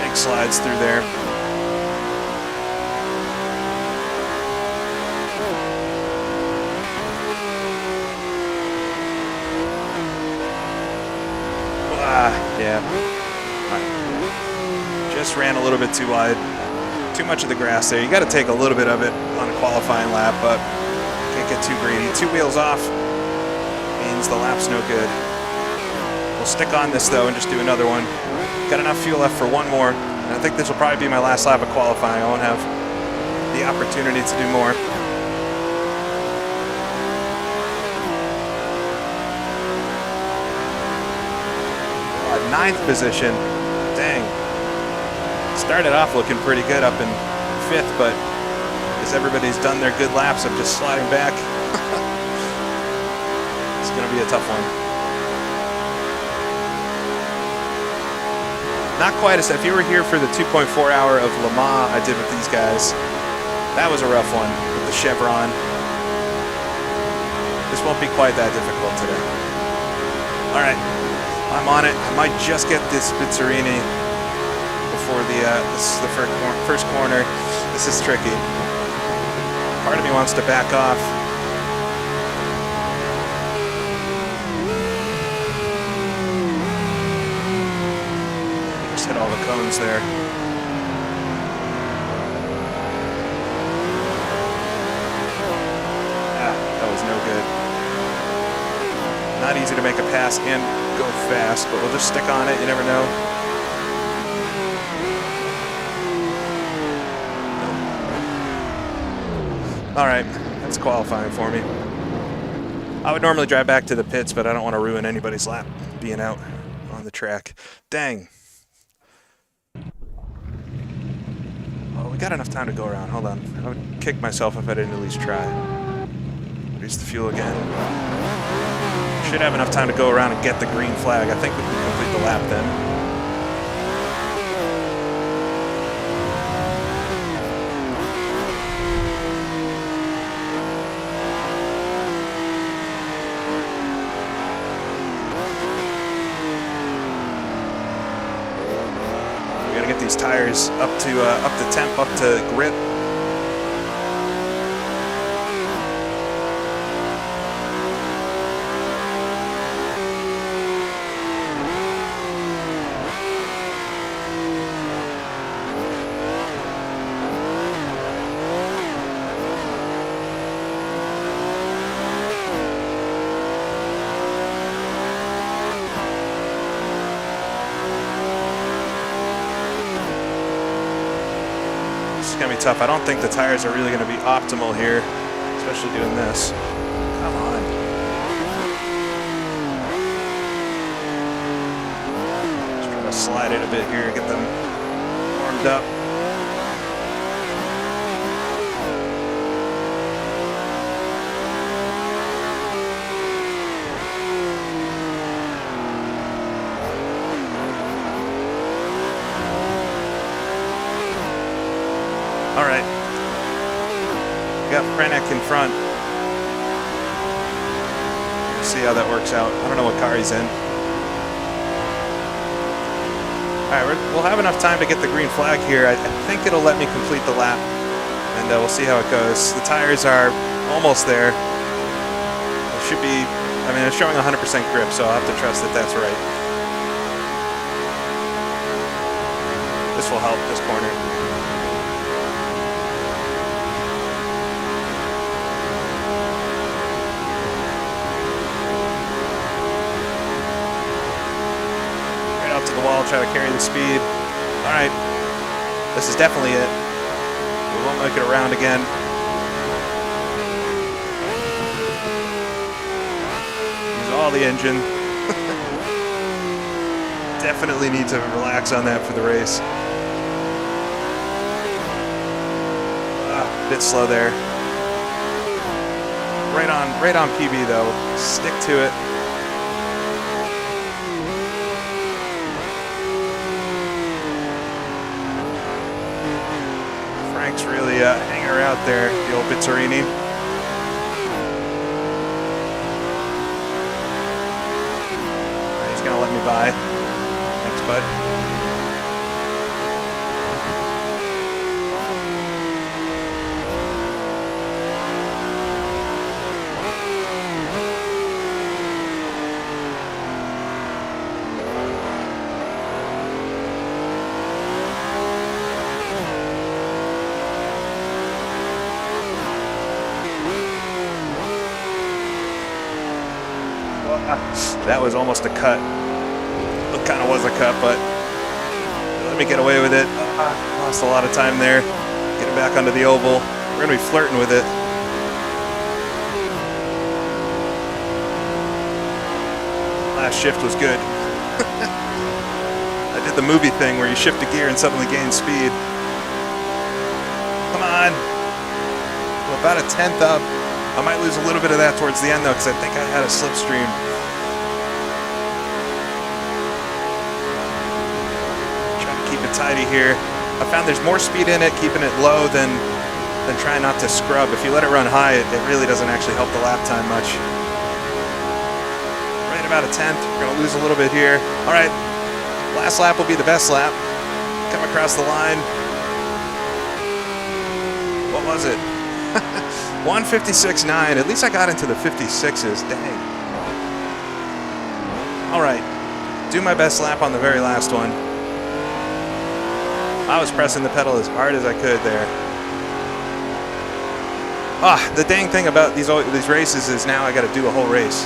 Big slides through there. Yeah. Right. Just ran a little bit too wide. Too much of the grass there. You got to take a little bit of it on a qualifying lap, but can't get too greedy. 2 wheels off means the lap's no good. We'll stick on this though and just do another one. Got enough fuel left for one more, and I think this will probably be my last lap of qualifying. I won't have the opportunity to do more. 9th position. Dang. Started off looking pretty good up in 5th, but as everybody's done their good laps, I'm just sliding back. It's going to be a tough one. Not quite as if you were here for the 2.4 hour of Le Mans I did with these guys. That was a rough one with the chevron. This won't be quite that difficult today. All right. I'm on it. I might just get this Bizzarini before this is the first corner. This is tricky. Part of me wants to back off. all the cones there. Ah, that was no good. Not easy to make a pass and go fast, but we'll just stick on it. You never know. All right, that's qualifying for me. I would normally drive back to the pits, but I don't want to ruin anybody's lap being out on the track. Dang. Oh, we got enough time to go around. Hold on. I would kick myself if I didn't at least try. Reduce the fuel again. Should have enough time to go around and get the green flag. I think we can complete the lap then. Get these tires up to temp, up to grip. Gonna be tough. I don't think the tires are really gonna be optimal here, especially doing this. Come on. Just trying to slide it a bit here, get them warmed up. All right, got Frenek in front. Let's see how that works out. I don't know what car he's in. All right, we'll have enough time to get the green flag here. I think it'll let me complete the lap, and we'll see how it goes. The tires are almost there. It should be, I mean, it's showing 100% grip, so I'll have to trust that that's right. This will help, this corner. To the wall, try to carry the speed. All right, this is definitely it. We won't make it around again. Use all the engine. Definitely need to relax on that for the race. A bit slow there. Right on PB though. Stick to it. Frank's really hanging her out there, the old Bizzarini. He's gonna let me by. Thanks, bud. That was almost a cut. It kind of was a cut, but let me get away with it. Lost a lot of time there. Get it back onto the oval. We're going to be flirting with it. Last shift was good. I did the movie thing where you shift a gear and suddenly gain speed. Come on. Well, about a tenth up. I might lose a little bit of that towards the end, though, because I think I had a slipstream. Trying to keep it tidy here. I found there's more speed in it, keeping it low than trying not to scrub. If you let it run high, it really doesn't actually help the lap time much. Right about a tenth. We're going to lose a little bit here. All right, last lap will be the best lap. Come across the line. What was it? 156.9. At least I got into the 56s. Dang. All right. Do my best lap on the very last one. I was pressing the pedal as hard as I could there. The dang thing about these races is now I got to do a whole race.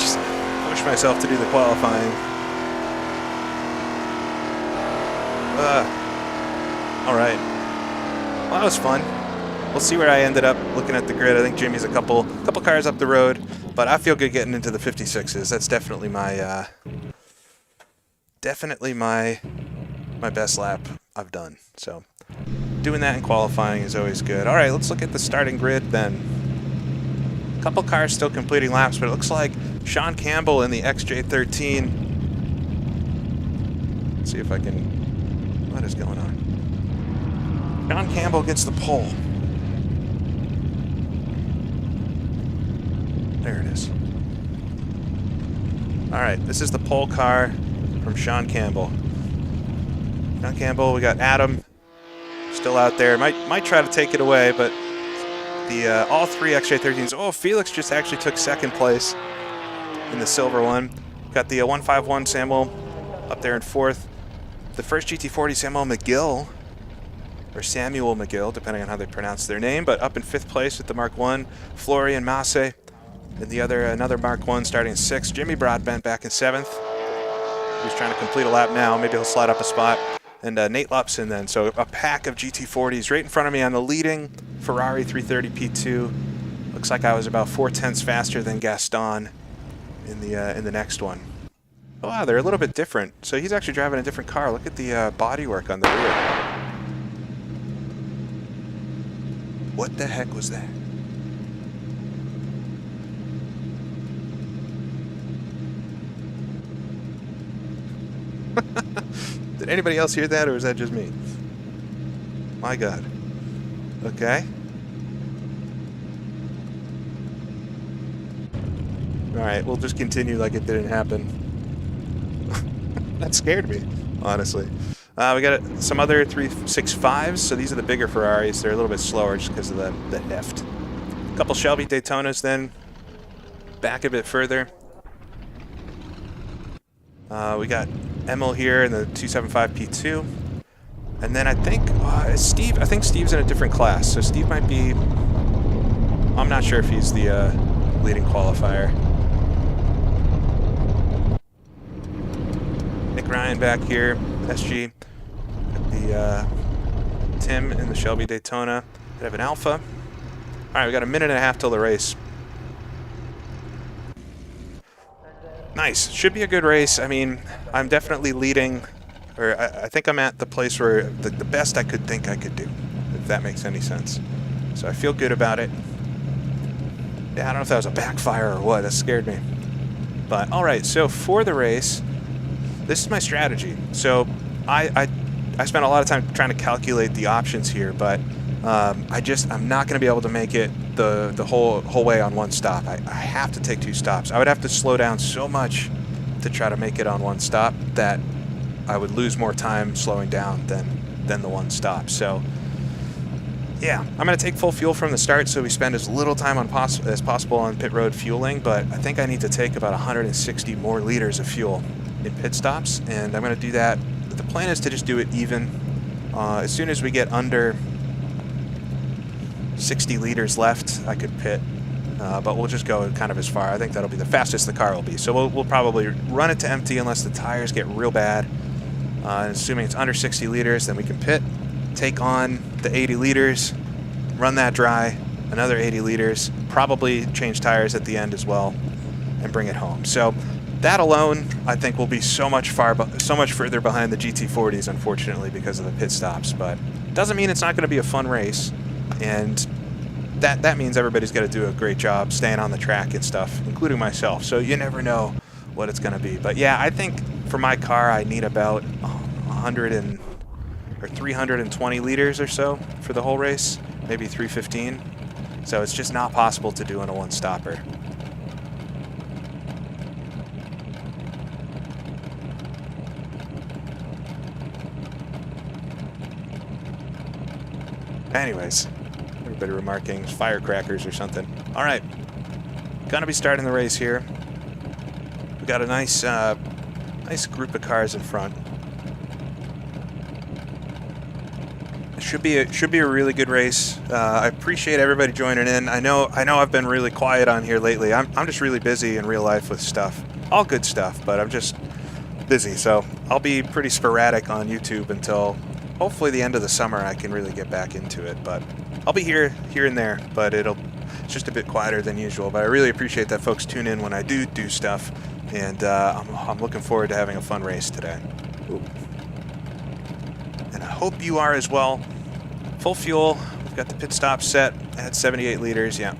Just push myself to do the qualifying. All right. Well, that was fun. We'll see where I ended up looking at the grid. I think Jimmy's a couple cars up the road, but I feel good getting into the 56s. That's definitely my best lap I've done. So doing that in qualifying is always good. All right, let's look at the starting grid then. A couple cars still completing laps, but it looks like Sean Campbell in the XJ13. Let's see if I can... What is going on? Sean Campbell gets the pole. There it is. All right, this is the pole car from Sean Campbell. Sean Campbell, we got Adam still out there. Might try to take it away, but the all three XJ13s. Oh, Felix just actually took second place in the silver one. Got the 151 Samuel up there in fourth. The first GT40 Samuel McGill, or Samuel McGill, depending on how they pronounce their name, but up in fifth place with the Mark 1. Florian Masse, and the another Mark 1 starting in sixth. Jimmy Broadbent back in seventh. He's trying to complete a lap now. Maybe he'll slide up a spot. And Nate Lupson then. So a pack of GT40s right in front of me on the leading Ferrari 330 P2. Looks like I was about 4/10 faster than Gaston in the next one. Oh, wow, they're a little bit different. So he's actually driving a different car. Look at the bodywork on the rear. What the heck was that? Did anybody else hear that, or is that just me? My God. Okay. All right, we'll just continue like it didn't happen. That scared me, honestly. We got some other 365s, so these are the bigger Ferraris. They're a little bit slower just because of the heft. A couple Shelby Daytonas then. Back a bit further. We got Emil here in the 275 P2. And then I think Steve, I think Steve's in a different class. So Steve might be, I'm not sure if he's the leading qualifier. Nick Ryan back here, SG. The Tim in the Shelby Daytona. They have an Alpha. All right, we got a minute and a half till the race. Nice. Should be a good race. I mean, I'm definitely leading, or I think I'm at the place where the best I could think I could do, if that makes any sense. So I feel good about it. Yeah, I don't know if that was a backfire or what. That scared me. But all right, so for the race, this is my strategy. So I spent a lot of time trying to calculate the options here, but I'm not going to be able to make it the whole way on one stop. I have to take two stops. I would have to slow down so much to try to make it on one stop that I would lose more time slowing down than the one stop. So yeah, I'm going to take full fuel from the start so we spend as little time as possible on pit road fueling, but I think I need to take about 160 more liters of fuel in pit stops, and I'm going to do that. The plan is to just do it even. As soon as we get under 60 liters left, I could pit, but we'll just go kind of as far. I think that'll be the fastest the car will be. So we'll probably run it to empty unless the tires get real bad. And assuming it's under 60 liters, then we can pit, take on the 80 liters, run that dry, another 80 liters, probably change tires at the end as well, and bring it home. So that alone, I think, will be so much further behind the GT40s, unfortunately, because of the pit stops. But it doesn't mean it's not going to be a fun race. And that means everybody's got to do a great job staying on the track and stuff, including myself. So you never know what it's going to be. But yeah, I think for my car, I need about 320 liters or so for the whole race, maybe 315. So it's just not possible to do in a one-stopper. Anyways. Everybody remarking firecrackers or something. All right, gonna be starting the race here. We got a nice group of cars in front. Should be a really good race. I appreciate everybody joining in. I know I've been really quiet on here lately. I'm just really busy in real life with stuff, all good stuff, but I'm just busy. So I'll be pretty sporadic on YouTube until hopefully the end of the summer. I can really get back into it, but I'll be here and there. But it's just a bit quieter than usual. But I really appreciate that folks tune in when I do stuff, and I'm looking forward to having a fun race today. Ooh. And I hope you are as well. Full fuel. We've got the pit stop set at 78 liters. Yeah,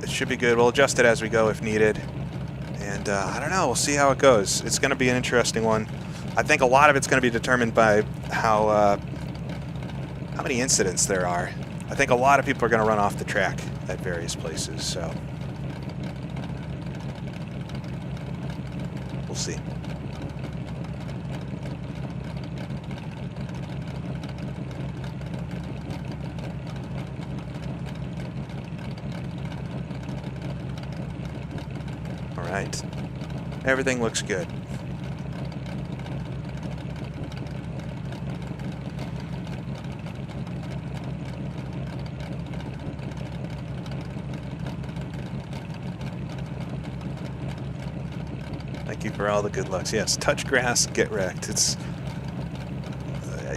it should be good. We'll adjust it as we go if needed. And I don't know. We'll see how it goes. It's going to be an interesting one. I think a lot of it's going to be determined by how many incidents there are. I think a lot of people are going to run off the track at various places. So we'll see. Right. Everything looks good. Thank you for all the good lucks. Yes, touch grass, get wrecked. It's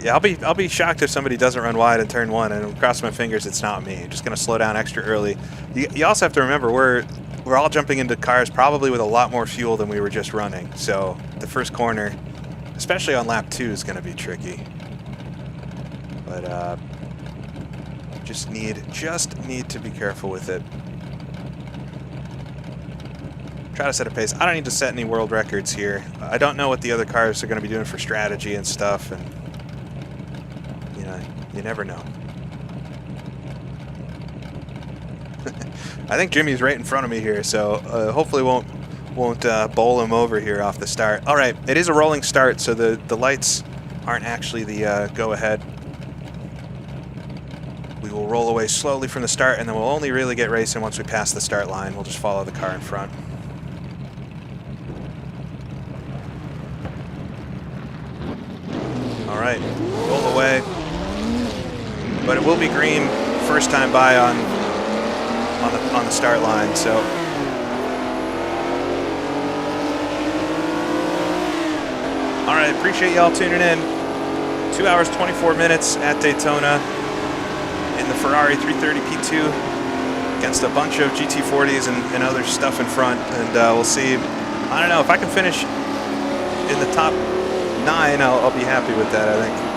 yeah, I'll be shocked if somebody doesn't run wide in turn 1, and cross my fingers it's not me. I'm just going to slow down extra early. You also have to remember we're all jumping into cars probably with a lot more fuel than we were just running. So the first corner, especially on lap 2, is going to be tricky. But just need to be careful with it. Try to set a pace. I don't need to set any world records here. I don't know what the other cars are going to be doing for strategy and stuff, and you know, you never know. I think Jimmy's right in front of me here, so hopefully won't bowl him over here off the start. All right, it is a rolling start, so the lights aren't actually the go-ahead. We will roll away slowly from the start, and then we'll only really get racing once we pass the start line. We'll just follow the car in front. All right, roll away. But it will be green first time by on the start line, so all right, appreciate y'all tuning in. 2 hours 24 minutes at Daytona in the Ferrari 330 P2 against a bunch of GT40s and other stuff in front, and we'll see. I don't know if I can finish in the top 9. I'll be happy with that, I think.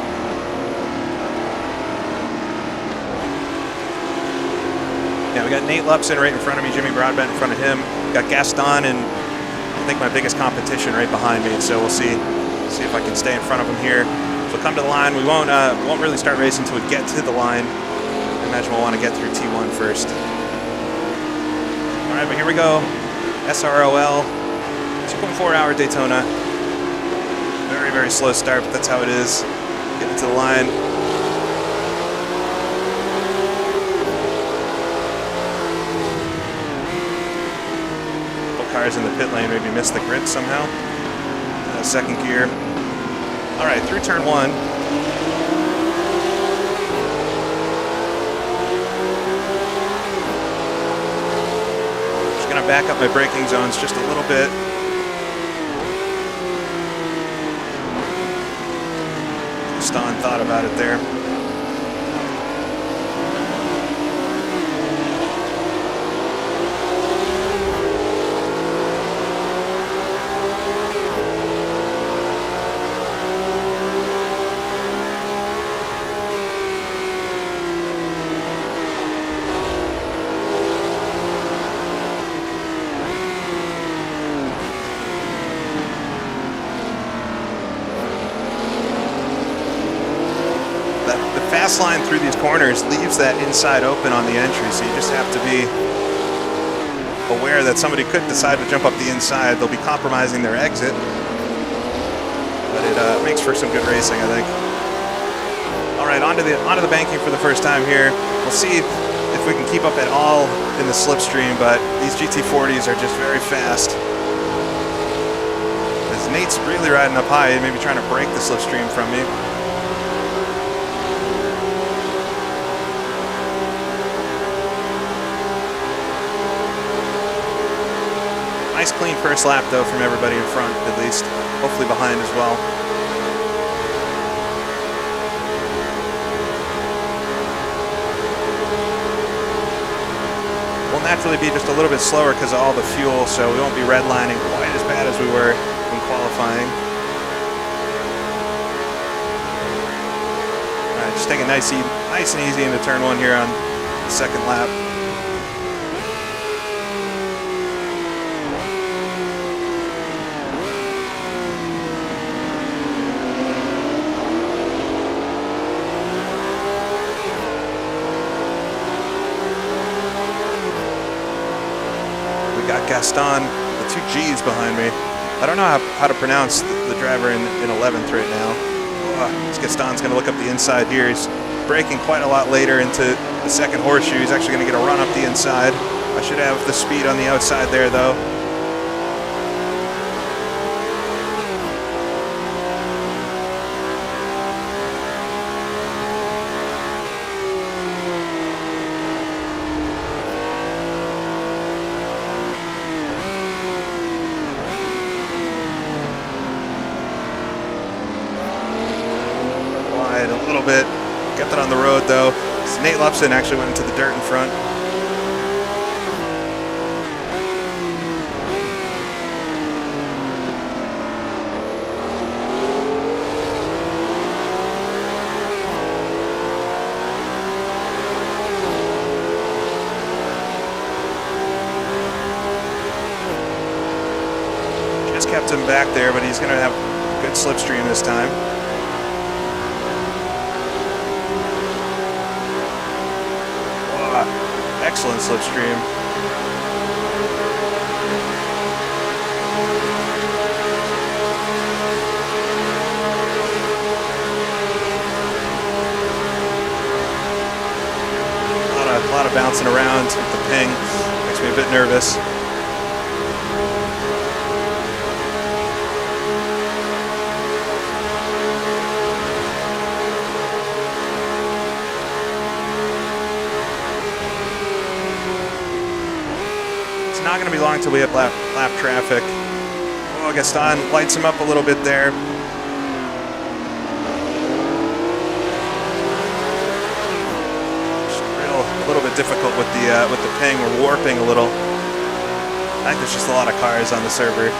Yeah, we got Nate Lupson right in front of me, Jimmy Broadbent in front of him. Got Gaston and I think my biggest competition right behind me. So we'll see if I can stay in front of him here. So come to the line. We won't really start racing until we get to the line. I imagine we'll want to get through T1 first. All right, but here we go. SROL, 2.4 hour Daytona. Very, very slow start, but that's how it is. Getting to the line. Cars in the pit lane maybe missed the grid somehow. Second gear. All right, through turn 1. Just gonna back up my braking zones just a little bit. Stan thought about it there. Line through these corners leaves that inside open on the entry, so you just have to be aware that somebody could decide to jump up the inside. They'll be compromising their exit, but it makes for some good racing, I think. All right, onto the banking for the first time here. We'll see if we can keep up at all in the slipstream, but these GT40s are just very fast. As Nate's really riding up high, maybe trying to break the slipstream from me. Nice clean first lap though from everybody in front, at least. Hopefully behind as well. We'll naturally be just a little bit slower because of all the fuel, so we won't be redlining quite as bad as we were in qualifying. All right, just taking nice and easy into turn one here on the second lap. Got Gaston, the two G's behind me. I don't know how to pronounce the driver in 11th right now. Gaston's going to look up the inside here. He's braking quite a lot later into the second horseshoe. He's actually going to get a run up the inside. I should have the speed on the outside there, though. A little bit, kept it on the road though. So Nate Lupson actually went into the dirt in front. Just kept him back there, but he's going to have a good slipstream this time. Excellent slipstream. A lot of bouncing around with the ping. Makes me a bit nervous. Not going to be long until we hit lap traffic. Oh, Gaston lights him up a little bit there. Just a little bit difficult with the ping. We're warping a little. I think there's just a lot of cars on the server.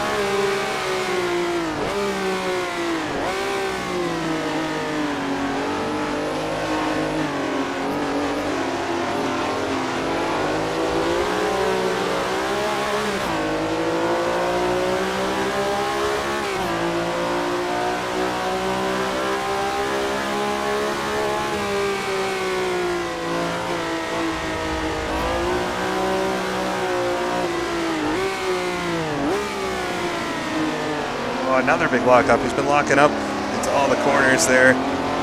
Another big lockup. He's been locking up into all the corners there.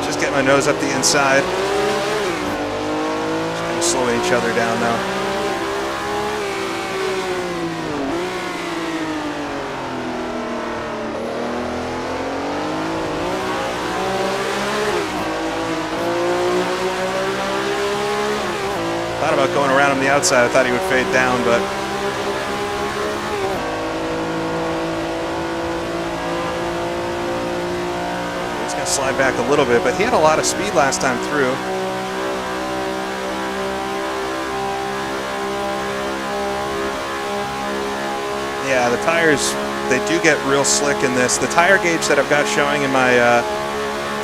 Just get my nose up the inside. Just kind of slowing each other down now. Thought about going around him the outside. I thought he would fade down, but slide back a little bit, but he had a lot of speed last time through. Yeah, the tires, they do get real slick in this. The tire gauge that I've got showing in my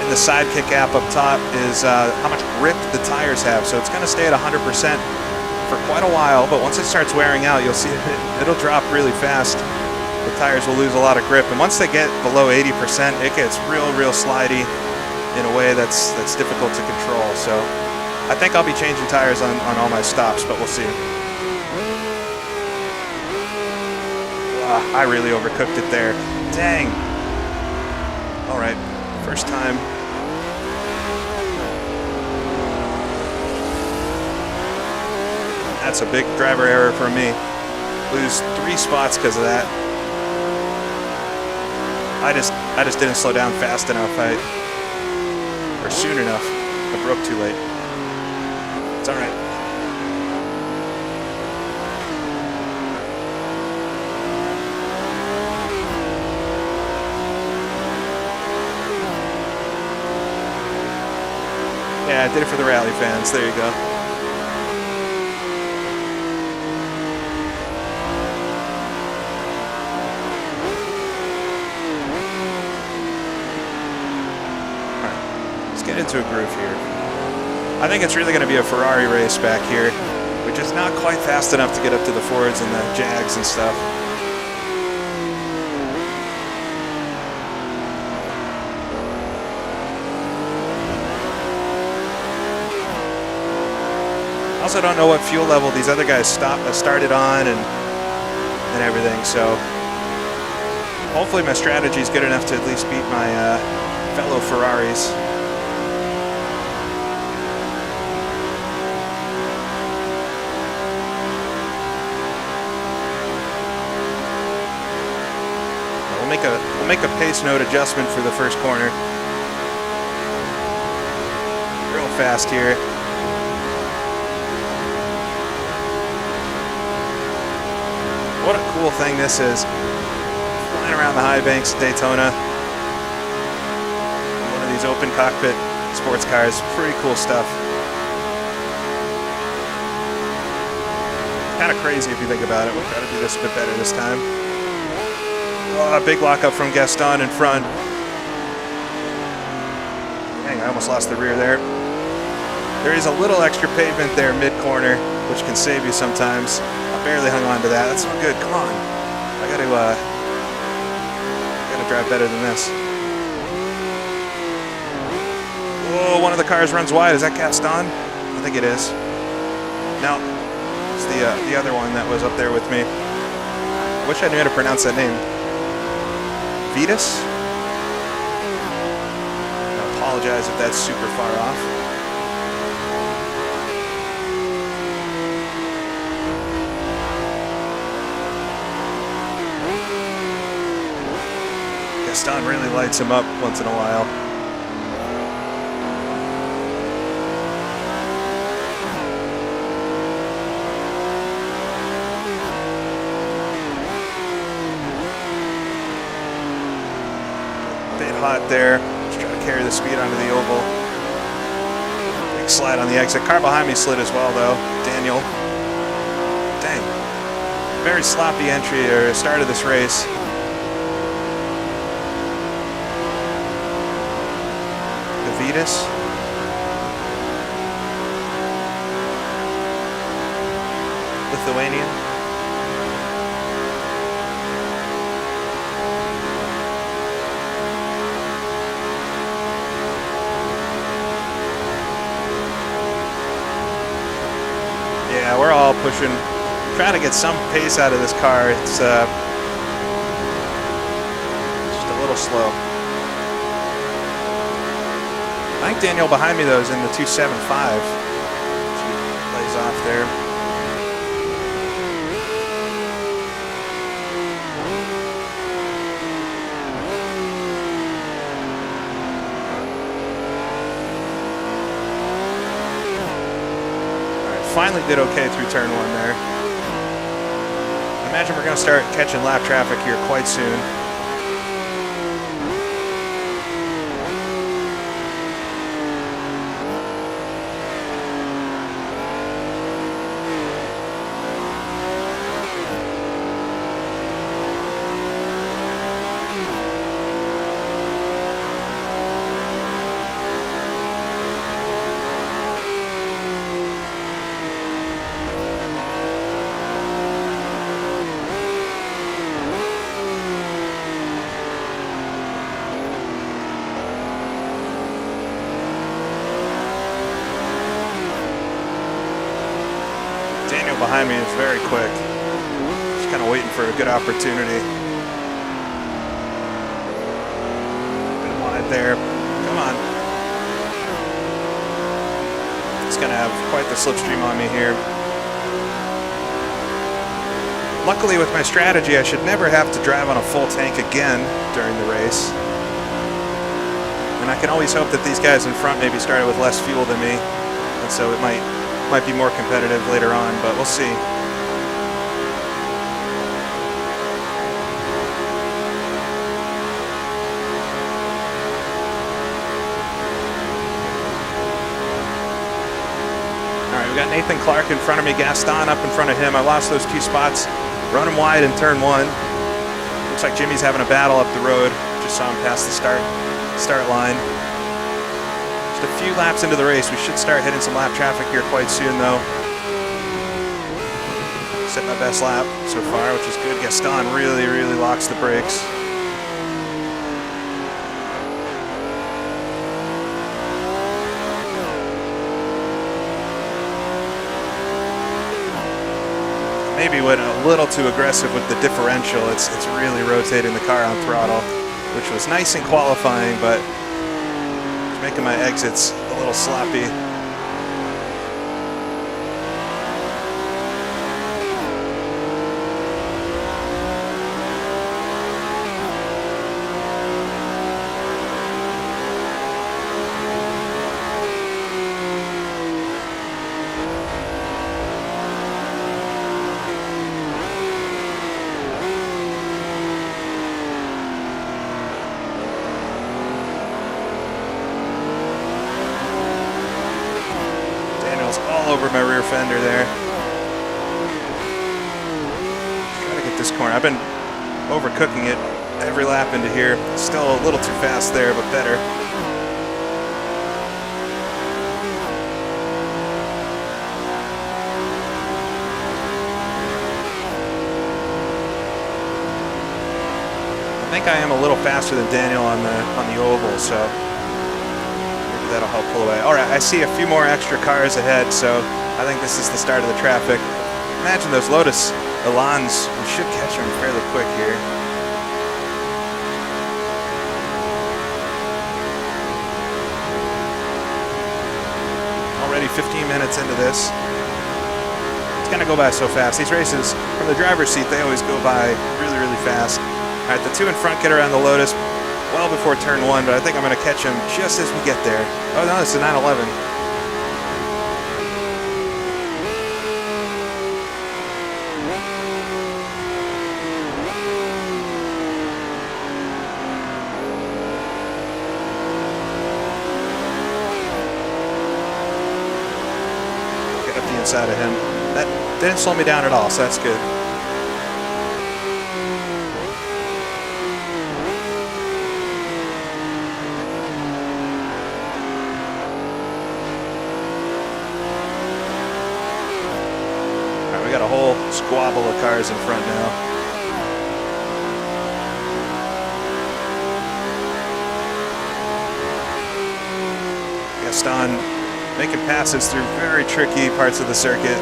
in the Sidekick app up top is how much grip the tires have. So it's going to stay at 100% for quite a while, but once it starts wearing out, you'll see it'll drop really fast. The tires will lose a lot of grip, and once they get below 80%, it gets real slidey in a way that's difficult to control. So I think I'll be changing tires on all my stops, but we'll see. I really overcooked it there. Dang. All right, first time. That's a big driver error for me. Lose 3 spots because of that. I just didn't slow down fast enough, or soon enough. I broke too late. It's all right. I did it for the rally fans. There you go. Get into a groove here. I think it's really going to be a Ferrari race back here. We're just not quite fast enough to get up to the Fords and the Jags and stuff. I also don't know what fuel level these other guys started on and everything, so hopefully my strategy is good enough to at least beat my fellow Ferraris. We'll make a pace note adjustment for the first corner. Real fast here. What a cool thing this is. Flying around the high banks of Daytona. One of these open cockpit sports cars. Pretty cool stuff. Kind of crazy if you think about it. We'll try to do this a bit better this time. Oh, a big lockup from Gaston in front. Dang, I almost lost the rear there. There is a little extra pavement there mid-corner, which can save you sometimes. I barely hung on to that. That's not good. Come on. I gotta drive better than this. Whoa, one of the cars runs wide. Is that Gaston? I think it is. No, it's the other one that was up there with me. I wish I knew how to pronounce that name. Vitas? I apologize if that's super far off. Gaston really lights him up once in a while. Hot there. Just trying to carry the speed onto the oval. Big slide on the exit. Car behind me slid as well, though. Daniel. Dang. Very sloppy entry or start of this race. The Vitas. Lithuanian. Yeah, we're all pushing, trying to get some pace out of this car. It's just a little slow. I think Daniel behind me, though, is in the 2.75. Lays off there. Finally did okay through turn one there. I imagine we're going to start catching lap traffic here quite soon. Daniel behind me is very quick. Just kind of waiting for a good opportunity. Bit wide there. Come on. It's going to have quite the slipstream on me here. Luckily, with my strategy, I should never have to drive on a full tank again during the race. And I can always hope that these guys in front maybe started with less fuel than me. And so it might be more competitive later on, but we'll see. We got Nathan Clark in front of me, Gaston up in front of him. I lost those 2 spots. Running wide in turn 1. Looks like Jimmy's having a battle up the road. Just saw him pass the start line. Just a few laps into the race. We should start hitting some lap traffic here quite soon, though. Set my best lap so far, which is good. Gaston really, really locks the brakes. Maybe went a little too aggressive with the differential. It's really rotating the car on throttle, which was nice in qualifying, but it's making my exits a little sloppy. All over my rear fender there. Try to get this corner. I've been overcooking it every lap into here. Still a little too fast there, but better. I think I am a little faster than Daniel on the oval, so that'll help pull away. All right, I see a few more extra cars ahead, so I think this is the start of the traffic. Imagine those Lotus Elans. We should catch them fairly quick here. Already 15 minutes into this. It's gonna go by so fast. These races, from the driver's seat, they always go by really, really fast. All right, the 2 in front get around the Lotus well before turn 1, but I think I'm going to catch him just as we get there. Oh no, it's a 911. Get up the inside of him. That didn't slow me down at all, so that's good. Got a whole squabble of cars in front now. Gaston making passes through very tricky parts of the circuit.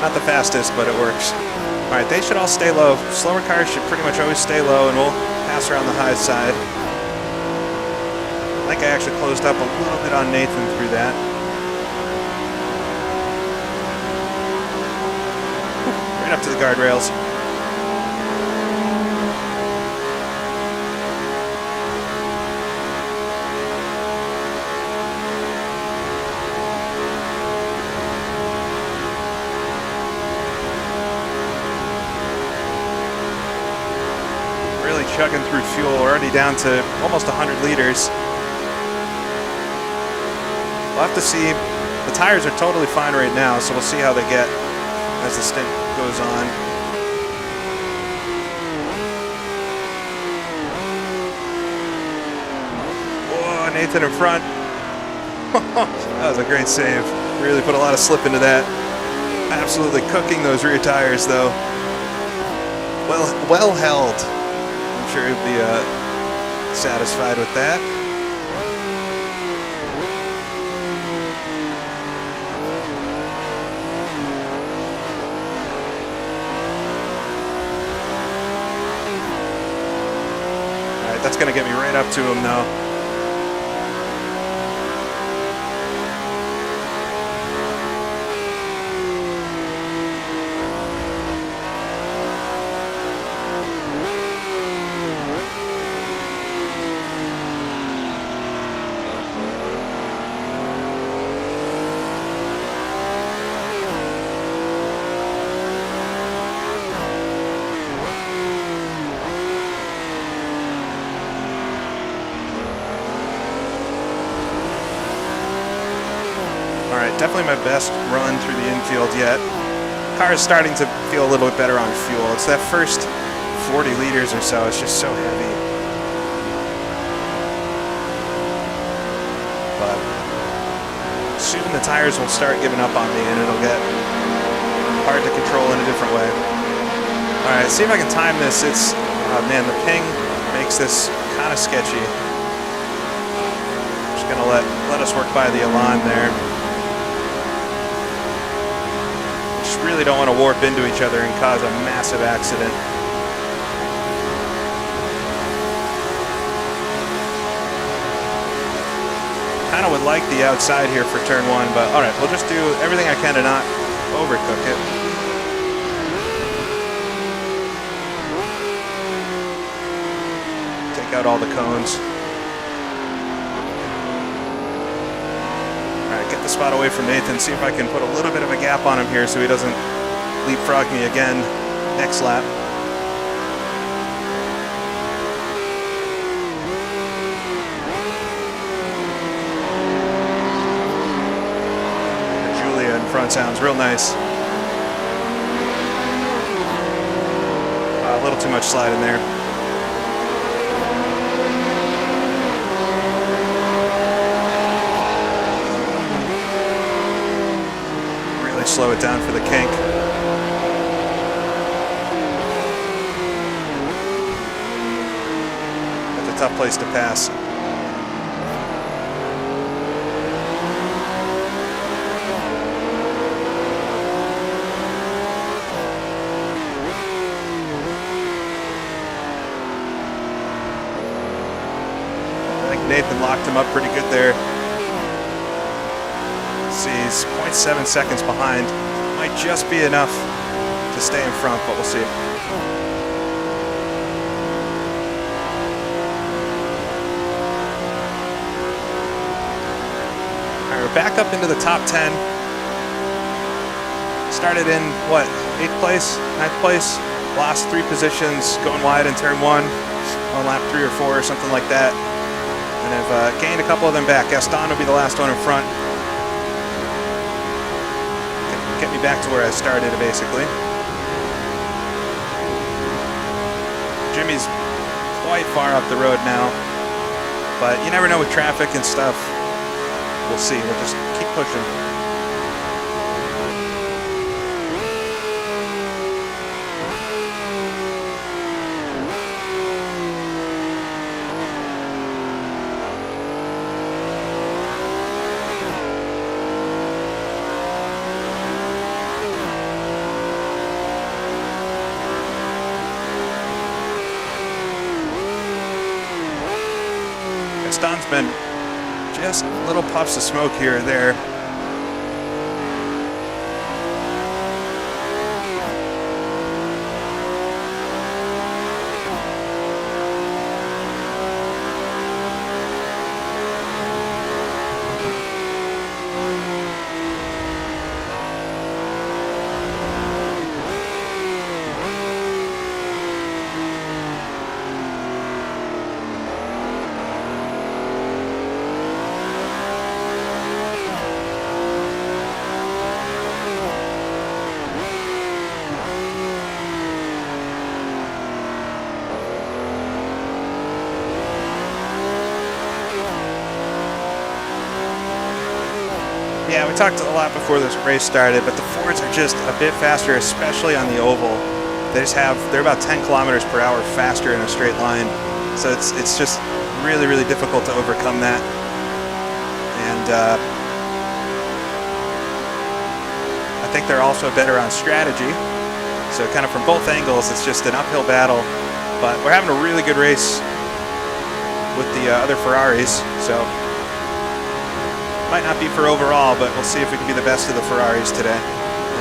Not the fastest, but it works. All right, they should all stay low. Slower cars should pretty much always stay low, and we'll pass around the high side. I think I actually closed up a little bit on Nathan through that. Right up to the guardrails. Chugging through fuel, already down to almost 100 liters. We'll have to see. The tires are totally fine right now, so we'll see how they get as the stint goes on. Whoa, Nathan in front. That was a great save. Really put a lot of slip into that. Absolutely cooking those rear tires, though. Well held. I'm sure he'll be satisfied with that. All right, that's going to get me right up to him now. definitely my best run through the infield yet. Car is starting to feel a little bit better on fuel. It's that first 40 liters or so, it's just so heavy. But soon the tires will start giving up on me and it'll get hard to control in a different way. All right, see if I can time this. It's, man, the ping makes this kind of sketchy. Just gonna let us work by the alarm there. Just really don't want to warp into each other and cause a massive accident. Kind of would like the outside here for turn one, but all right, we'll just do everything I can to not overcook it. Take out all the cones. All right, get the spot away from Nathan, see if I can put a little bit of a gap on him here so he doesn't leapfrog me again next lap. Front sounds real nice. A little too much slide in there. Really slow it down for the kink. That's a tough place to pass. Nathan locked him up pretty good there. Let's see, he's 0.7 seconds behind. Might just be enough to stay in front, but we'll see. All right, we're back up into the top 10. Started in, what, 8th place, 9th place? Lost 3 positions going wide in turn 1 on lap 3 or 4 or something like that. And I've gained a couple of them back. Gaston will be the last one in front. Get me back to where I started, basically. Jimmy's quite far up the road now. But you never know with traffic and stuff. We'll see. We'll just keep pushing. Gaston's been just little puffs of smoke here or there. Yeah, we talked a lot before this race started, but the Fords are just a bit faster, especially on the oval. They're about 10 kilometers per hour faster in a straight line. So it's just really, really difficult to overcome that. And I think they're also better on strategy. So kind of from both angles, it's just an uphill battle. But we're having a really good race with the other Ferraris. So might not be for overall, but we'll see if we can be the best of the Ferraris today.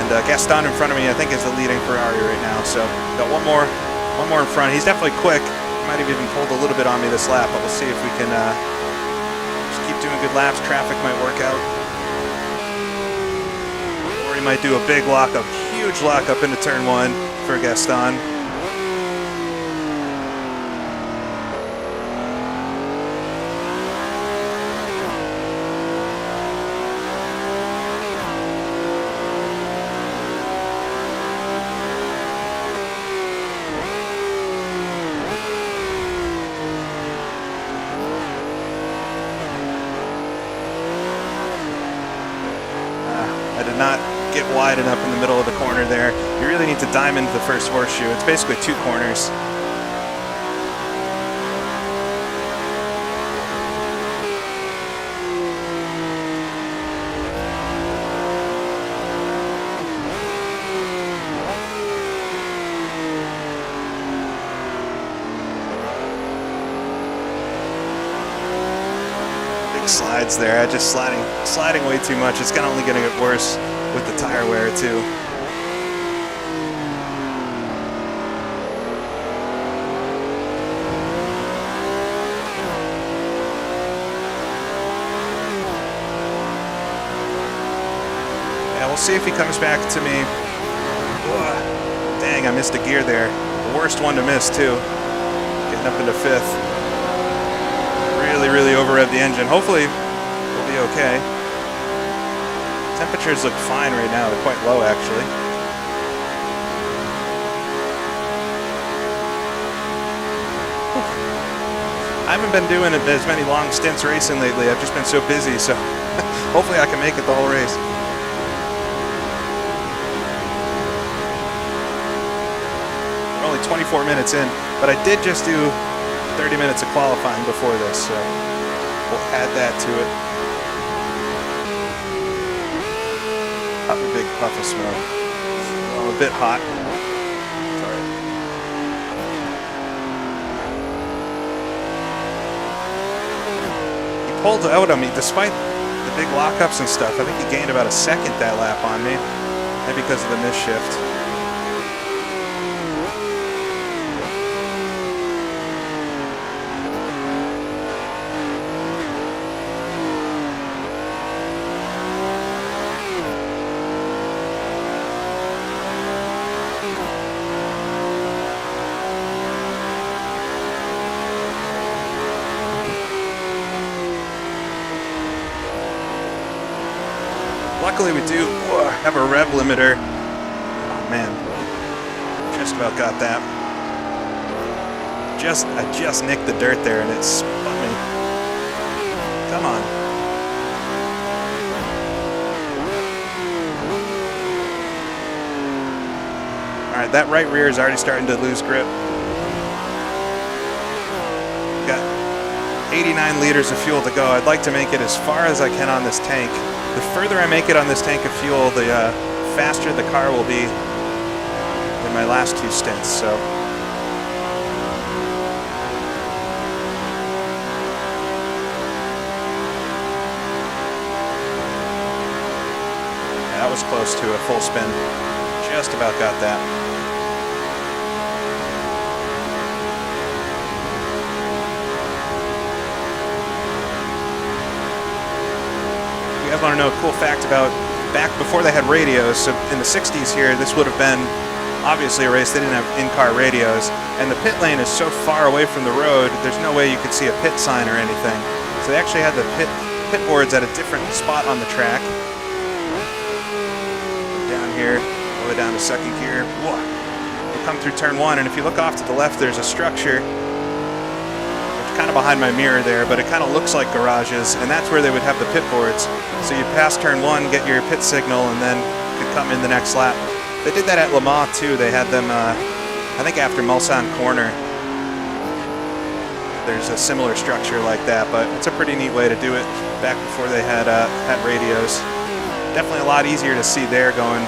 And Gaston in front of me, I think, is the leading Ferrari right now. So got one more in front. He's definitely quick. Might have even pulled a little bit on me this lap, but we'll see if we can just keep doing good laps. Traffic might work out. Or he might do a big lockup, huge lockup into turn 1 for Gaston. to diamond the first horseshoe. It's basically 2 corners. Slides there. I just sliding way too much. It's only going to get worse with the tire wear too. Yeah, we'll see if he comes back to me. Ugh. Dang, I missed a gear there. The worst one to miss too. Getting up into 5th. Really over-rev the engine. Hopefully we'll be okay. Temperatures look fine right now. They're quite low actually. I haven't been doing as many long stints racing lately. I've just been so busy, so hopefully I can make it the whole race. We're only 24 minutes in, but I did just do 30 minutes of qualifying before this, so we'll add that to it. Up a big puff of smoke. Oh, a bit hot. Sorry. He pulled out on me despite the big lockups and stuff. I think he gained about a second that lap on me, maybe because of the miss shift. Luckily we do have a rev limiter. Oh man, just about got that. I just nicked the dirt there and it spun me. Come on. All right, that right rear is already starting to lose grip. Got 89 liters of fuel to go. I'd like to make it as far as I can on this tank. The further I make it on this tank of fuel, the faster the car will be in my last 2 stints. So yeah, that was close to a full spin. Just about got that. You guys want to know a cool fact about back before they had radios? So in the 60s here, this would have been obviously a race. They didn't have in-car radios, and the pit lane is so far away from the road, there's no way you could see a pit sign or anything. So they actually had the pit boards at a different spot on the track. Down here, all the way down to 2nd gear. Whoa. We'll come through turn 1, and if you look off to the left, there's a structure kind of behind my mirror there, but it kind of looks like garages, and that's where they would have the pit boards. So you pass turn 1, get your pit signal, and then could come in the next lap. They did that at Le Mans too. They had them, I think after Mulsanne Corner, there's a similar structure like that, but it's a pretty neat way to do it back before they had radios. Definitely a lot easier to see there going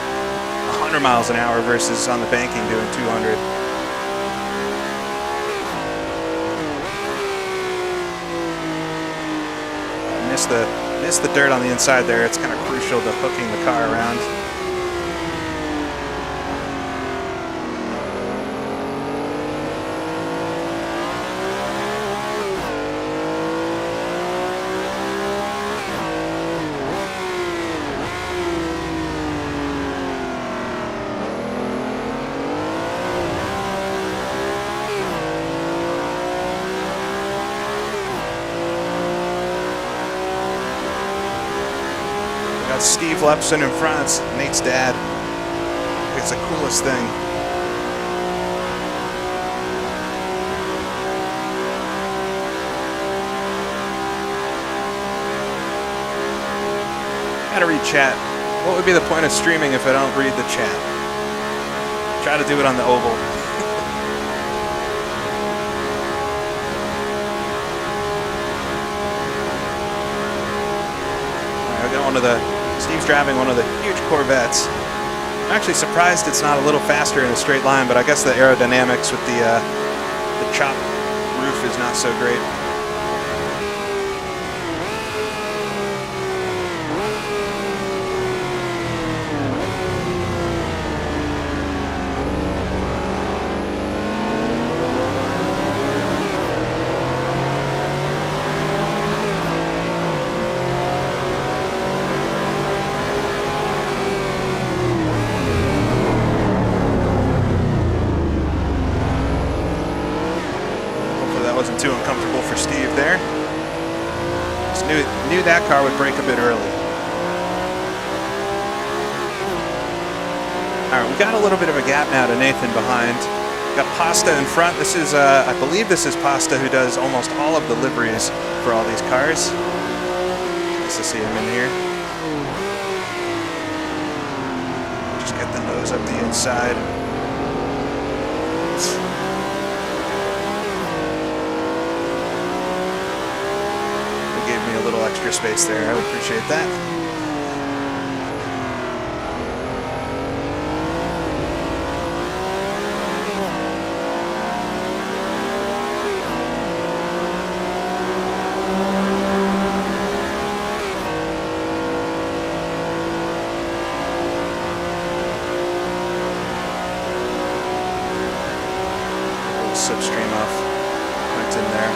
100 miles an hour versus on the banking doing 200. Miss the dirt on the inside there. It's kind of crucial to hooking the car around. Steve Lepson in front. It's Nate's dad. It's the coolest thing. Gotta read chat. What would be the point of streaming if I don't read the chat? Try to do it on the oval. I got Steve's driving one of the huge Corvettes. I'm actually surprised it's not a little faster in a straight line, but I guess the aerodynamics with the chop roof is not so great. Wasn't too uncomfortable for Steve there. Just knew that car would break a bit early. All right, we got a little bit of a gap now to Nathan behind. Got Pasta in front. This is, I believe this is Pasta who does almost all of the liveries for all these cars. Nice to see him in here. Just get the nose up the inside. A little extra space there. I would appreciate that. A little slipstream off Quentin there.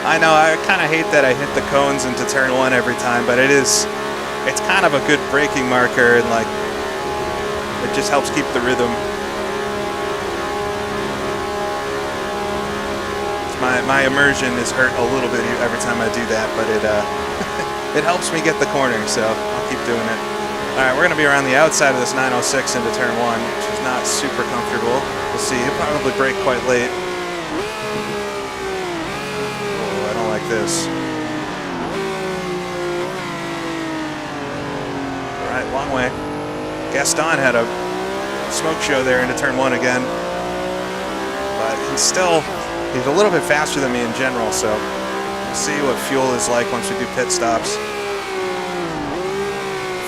I know, I kind of hate that I hit the cones into turn one every time, but it's kind of a good braking marker, and like, it just helps keep the rhythm. My immersion is hurt a little bit every time I do that, but it helps me get the corner, so I'll keep doing it. All right, we're going to be around the outside of this 906 into turn one, which is not super comfortable. We'll see, he'll probably brake quite late. This. All right, long way. Gaston had a smoke show there into turn one again, but he's a little bit faster than me in general, so we'll see what fuel is like once we do pit stops.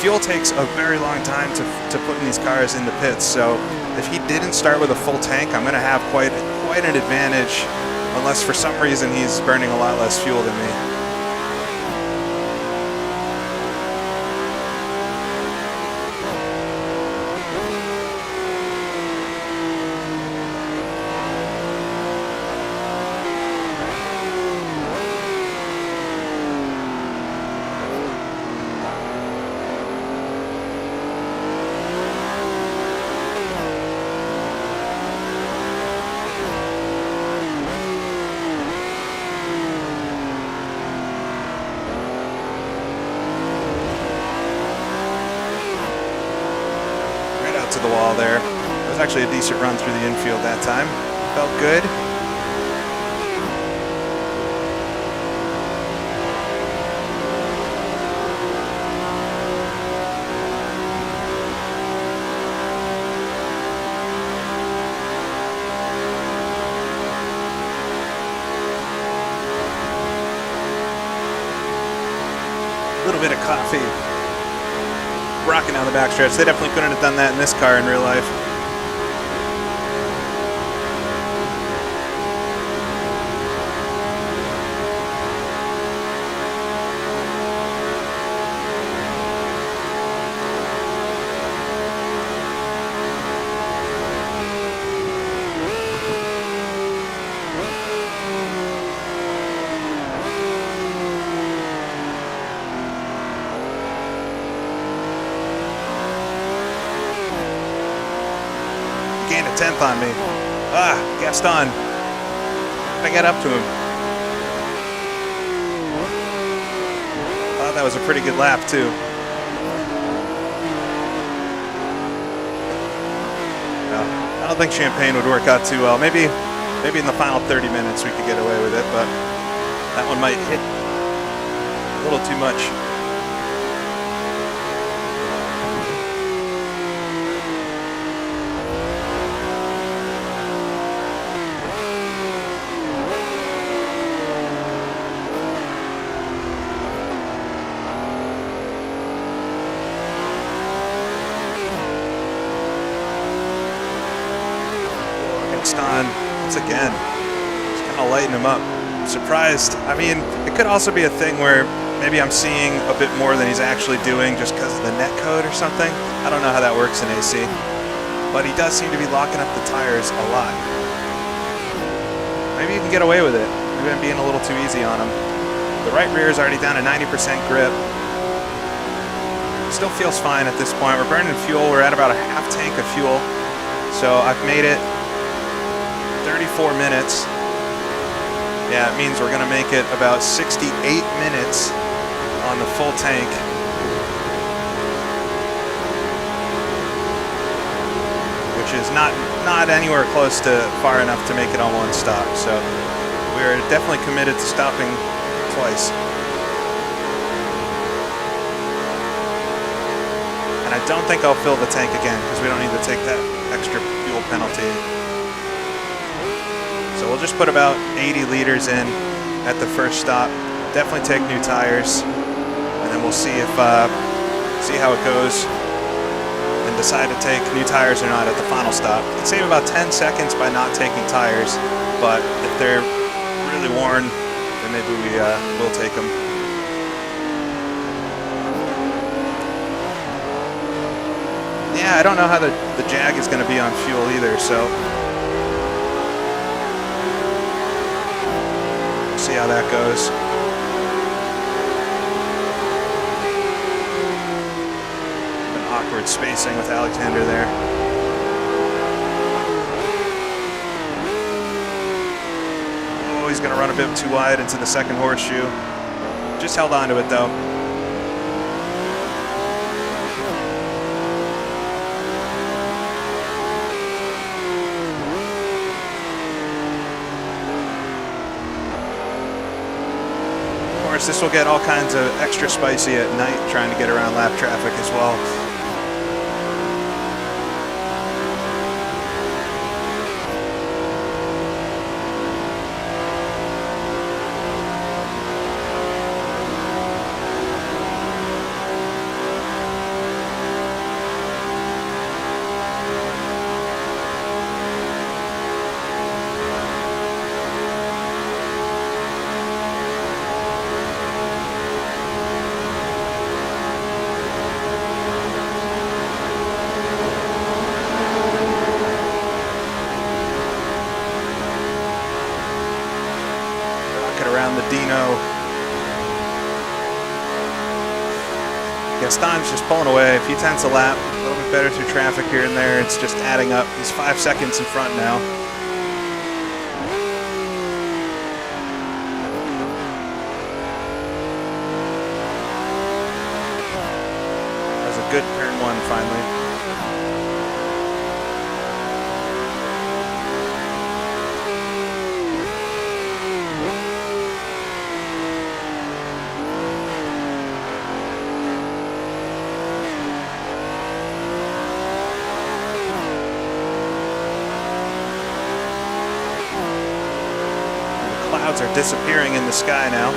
Fuel takes a very long time to put in these cars in the pits, so if he didn't start with a full tank, I'm going to have quite an advantage. Unless for some reason he's burning a lot less fuel than me. To the wall there. It was actually a decent run through the infield that time. Felt good. A little bit of coffee. Rocking down the backstretch. They definitely couldn't have done that in this car in real life. Gained a 10th on me. Gaston. I got up to him. Thought that was a pretty good lap too. No, I don't think Champagne would work out too well. Maybe in the final 30 minutes we could get away with it, but that one might hit a little too much. Gaston, once again, just kind of lighting him up. I'm surprised. I mean, it could also be a thing where maybe I'm seeing a bit more than he's actually doing just because of the net code or something. I don't know how that works in AC. But he does seem to be locking up the tires a lot. Maybe you can get away with it. Maybe I'm being a little too easy on him. The right rear is already down to 90% grip. Still feels fine at this point. We're burning fuel. We're at about a half tank of fuel. So I've made it 34 minutes. Yeah, it means we're going to make it about 68 minutes on the full tank. Which is not anywhere close to far enough to make it on one stop. So we're definitely committed to stopping twice. And I don't think I'll fill the tank again because we don't need to take that extra fuel penalty. So we'll just put about 80 liters in at the first stop. Definitely take new tires, and then we'll see if see how it goes, and decide to take new tires or not at the final stop. You can save about 10 seconds by not taking tires, but if they're really worn, then maybe we will take them. Yeah, I don't know how the Jag is going to be on fuel either, so we'll see how that goes. An awkward spacing with Alexander there. Oh, he's going to run a bit too wide into the second horseshoe. Just held on to it though. This will get all kinds of extra spicy at night trying to get around lap traffic as well. Around the Dino. Gaston's just pulling away, a few tenths a lap, a little bit better through traffic here and there. It's just adding up. He's 5 seconds in front now. That was a good turn one finally. Clouds are disappearing in the sky now.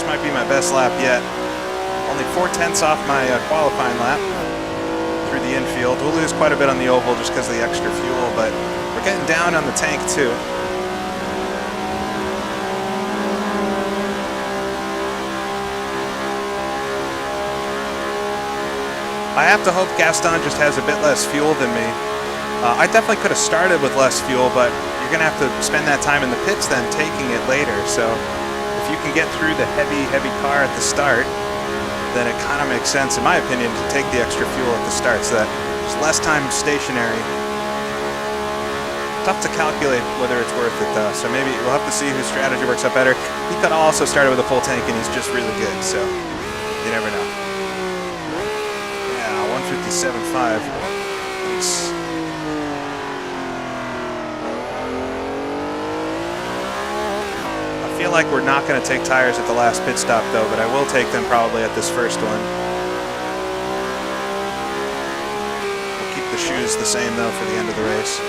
Might be my best lap yet. Only 4/10 off my qualifying lap through the infield. We'll lose quite a bit on the oval just because of the extra fuel, but we're getting down on the tank too. I have to hope Gaston just has a bit less fuel than me. I definitely could have started with less fuel, but you're going to have to spend that time in the pits then taking it later, so if you can get through the heavy car at the start, then it kind of makes sense, in my opinion, to take the extra fuel at the start so that there's less time stationary. Tough to calculate whether it's worth it though, so maybe we'll have to see whose strategy works out better. He could have also started with a full tank and he's just really good, so you never know. Yeah, 157.5. Nice. like we're not going to take tires at the last pit stop though, but I will take them probably at this first one. We'll keep the shoes the same though for the end of the race.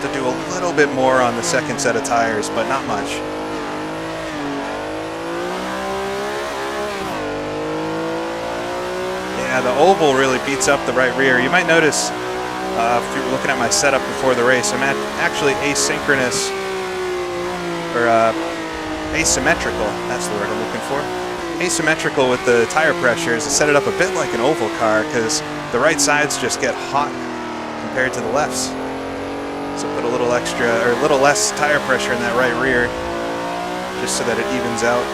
To do a little bit more on the second set of tires, but not much. Yeah, the oval really beats up the right rear. You might notice if you were looking at my setup before the race, I'm actually asynchronous, or asymmetrical, that's the word I'm looking for. Asymmetrical with the tire pressures. I set it up a bit like an oval car because the right sides just get hot compared to the lefts. So put a little extra, or a little less tire pressure in that right rear, just so that it evens out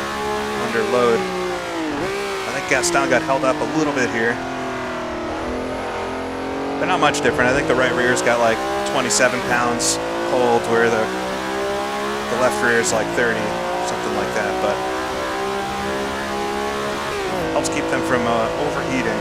under load. I think Gaston got held up a little bit here. But not much different. I think the right rear's got like 27 pounds hold, where the left rear is like 30, something like that. But helps keep them from overheating.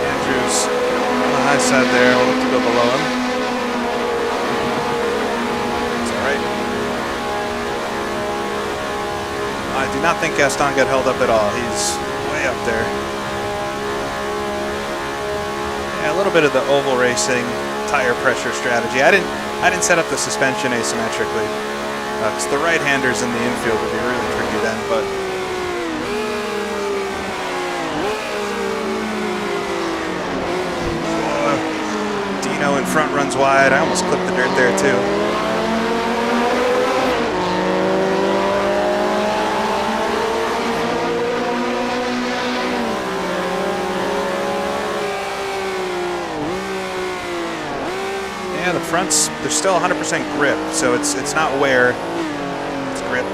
Andrews on the high side there. We'll look to go below him. I do not think Gaston got held up at all. He's way up there. Yeah, a little bit of the oval racing tire pressure strategy. I didn't set up the suspension asymmetrically because the right-handers in the infield would be really tricky then. But Dino in front runs wide. I almost clipped the dirt there too. Yeah, the fronts, they're still 100% grip, so it's not wear, it's grip.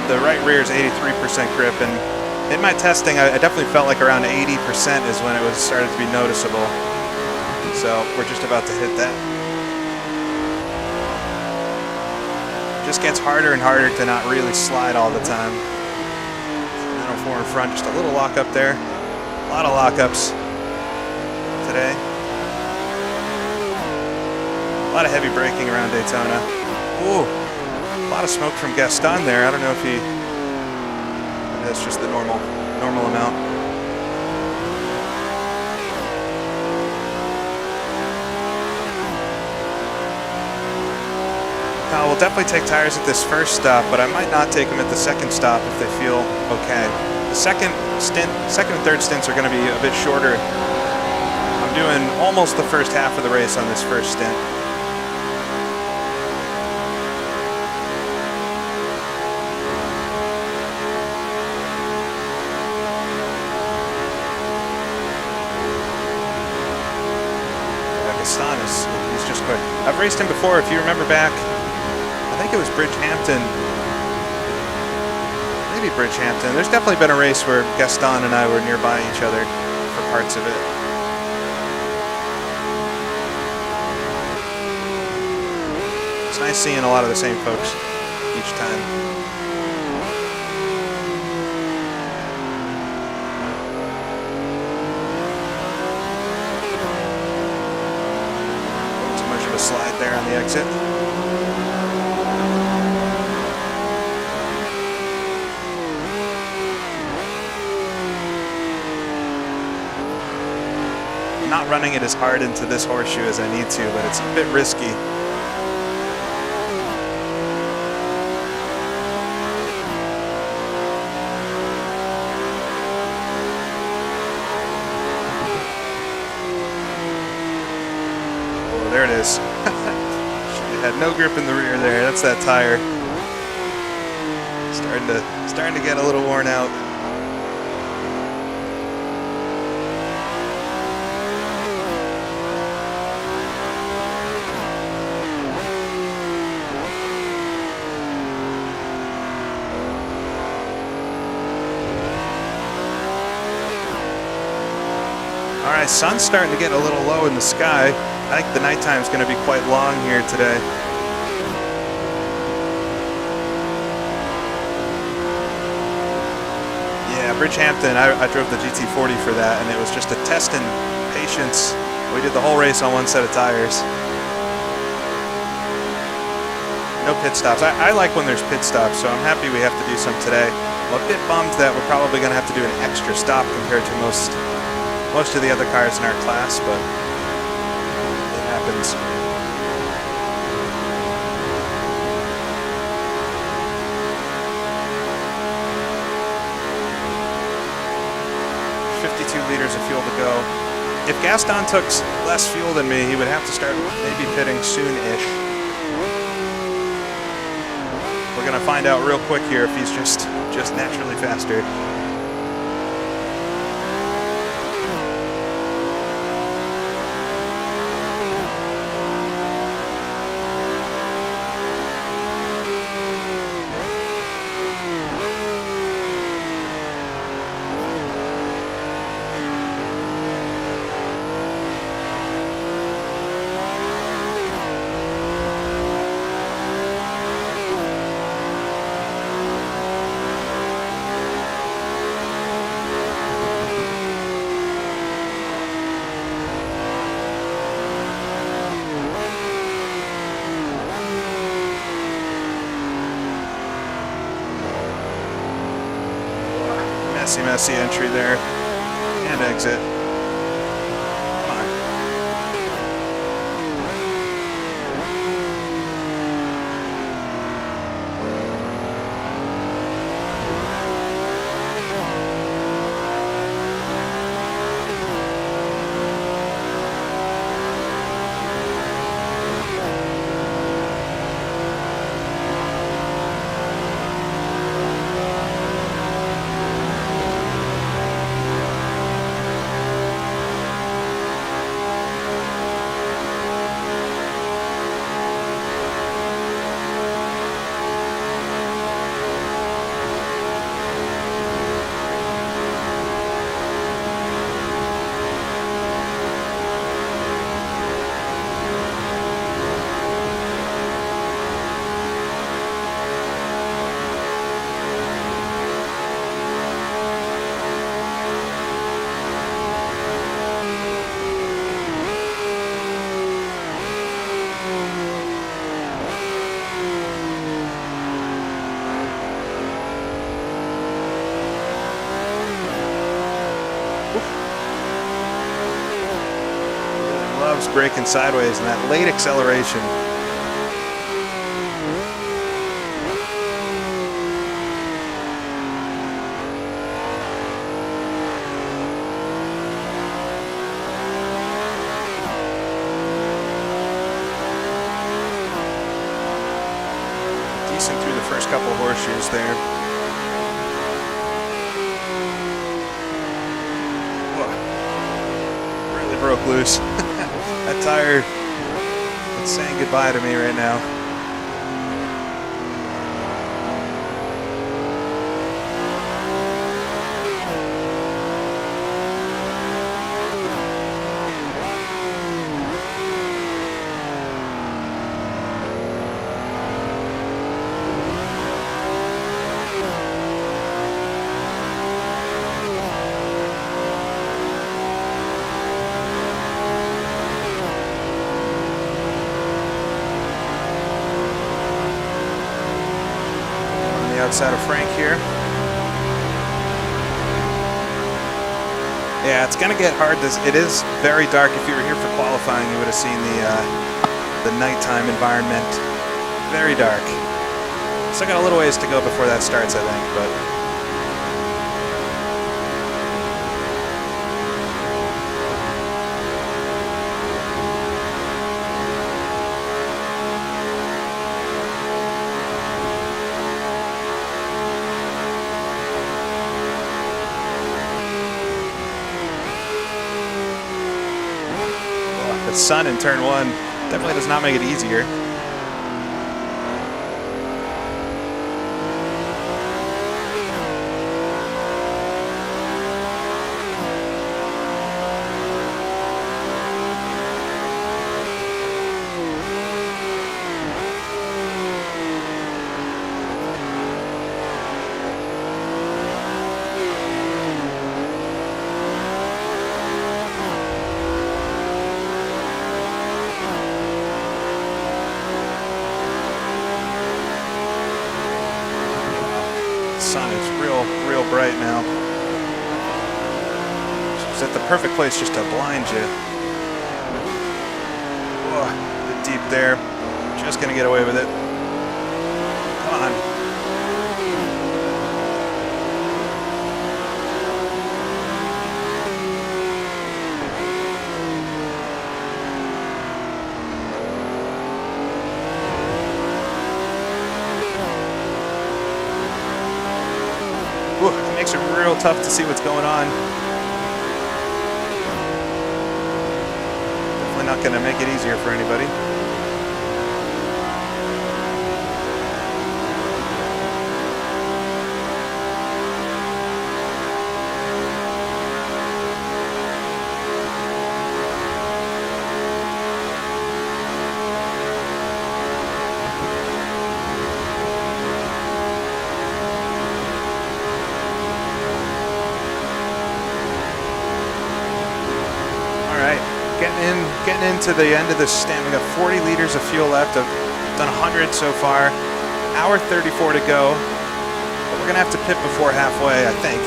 The right rear is 83% grip, and in my testing, I definitely felt like around 80% is when it was started to be noticeable. So we're just about to hit that. Just gets harder and harder to not really slide all the time. 904 in front, just a little lock up there. A lot of lockups today. A lot of heavy braking around Daytona. Ooh, a lot of smoke from Gaston there. I don't know if that's just the normal amount. Now we'll definitely take tires at this first stop, but I might not take them at the second stop if they feel okay. The second and third stints are going to be a bit shorter. I'm doing almost the first half of the race on this first stint. Gaston he's just quick. I've raced him before, if you remember back. I think it was Bridgehampton. Maybe Bridgehampton. There's definitely been a race where Gaston and I were nearby each other for parts of it. It's nice seeing a lot of the same folks each time. Too much of a slide there on the exit. Not running it as hard into this horseshoe as I need to, but it's a bit risky. Oh, there it is. She had no grip in the rear there. That's that tire. Starting to get a little worn out. All right, sun's starting to get a little low in the sky. I think the nighttime is going to be quite long here today. Bridgehampton, I drove the GT40 for that, and it was just a test in patience. We did the whole race on one set of tires. No pit stops. I like when there's pit stops, so I'm happy we have to do some today. I'm a bit bummed that we're probably going to have to do an extra stop compared to most of the other cars in our class, but it happens. Liters of fuel to go. If Gaston took less fuel than me, he would have to start maybe pitting soon-ish. We're gonna find out real quick here if he's just naturally faster. Messy entry there, and exit. Come on. Braking sideways and that late acceleration. Decent through the first couple horseshoes there. Whoa. Really broke loose. That tire is saying goodbye to me right now. Outside of Frank here. Yeah, it's gonna get hard. It is very dark. If you were here for qualifying, you would have seen the nighttime environment. Very dark. Still got a little ways to go before that starts, I think, but the sun in turn one definitely does not make it easier. It's real bright now. It's at the perfect place just to blind you. Whoa, a bit deep there. Just gonna get away with it. Come on. Ooh, it makes it real tough to see what's going on. Definitely not going to make it easier for anybody. Getting into the end of this stand. We got 40 liters of fuel left. I've done 100 so far. Hour 34 to go. But we're gonna have to pit before halfway, I think.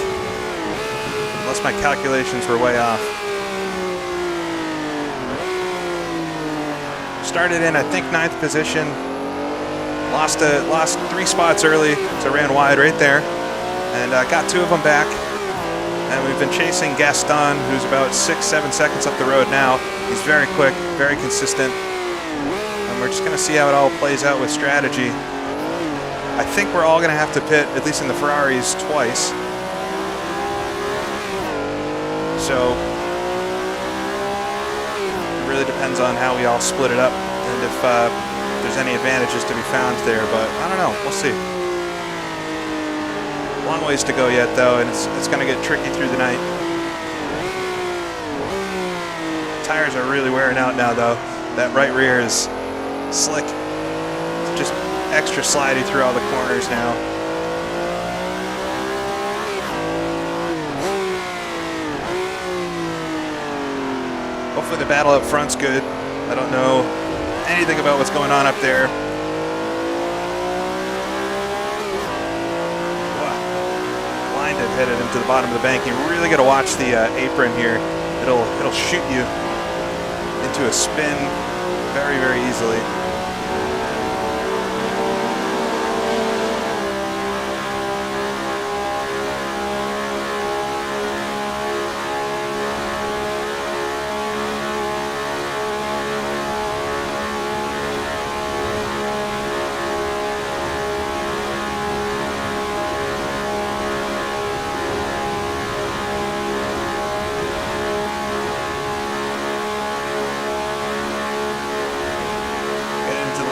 Unless my calculations were way off. Started in, I think, 9th position. Lost 3 spots early, so I ran wide right there. And got 2 of them back. And we've been chasing Gaston, who's about 6-7 seconds up the road now. He's very quick, very consistent. And we're just going to see how it all plays out with strategy. I think we're all going to have to pit, at least in the Ferraris, twice. So it really depends on how we all split it up and if there's any advantages to be found there. But I don't know. We'll see. Long ways to go yet, though, and it's going to get tricky through the night. Tires are really wearing out now, though. That right rear is slick. It's just extra slidey through all the corners now. Hopefully the battle up front's good. I don't know anything about what's going on up there. Headed into the bottom of the bank. You really got to watch the apron here. It'll shoot you into a spin very, very easily.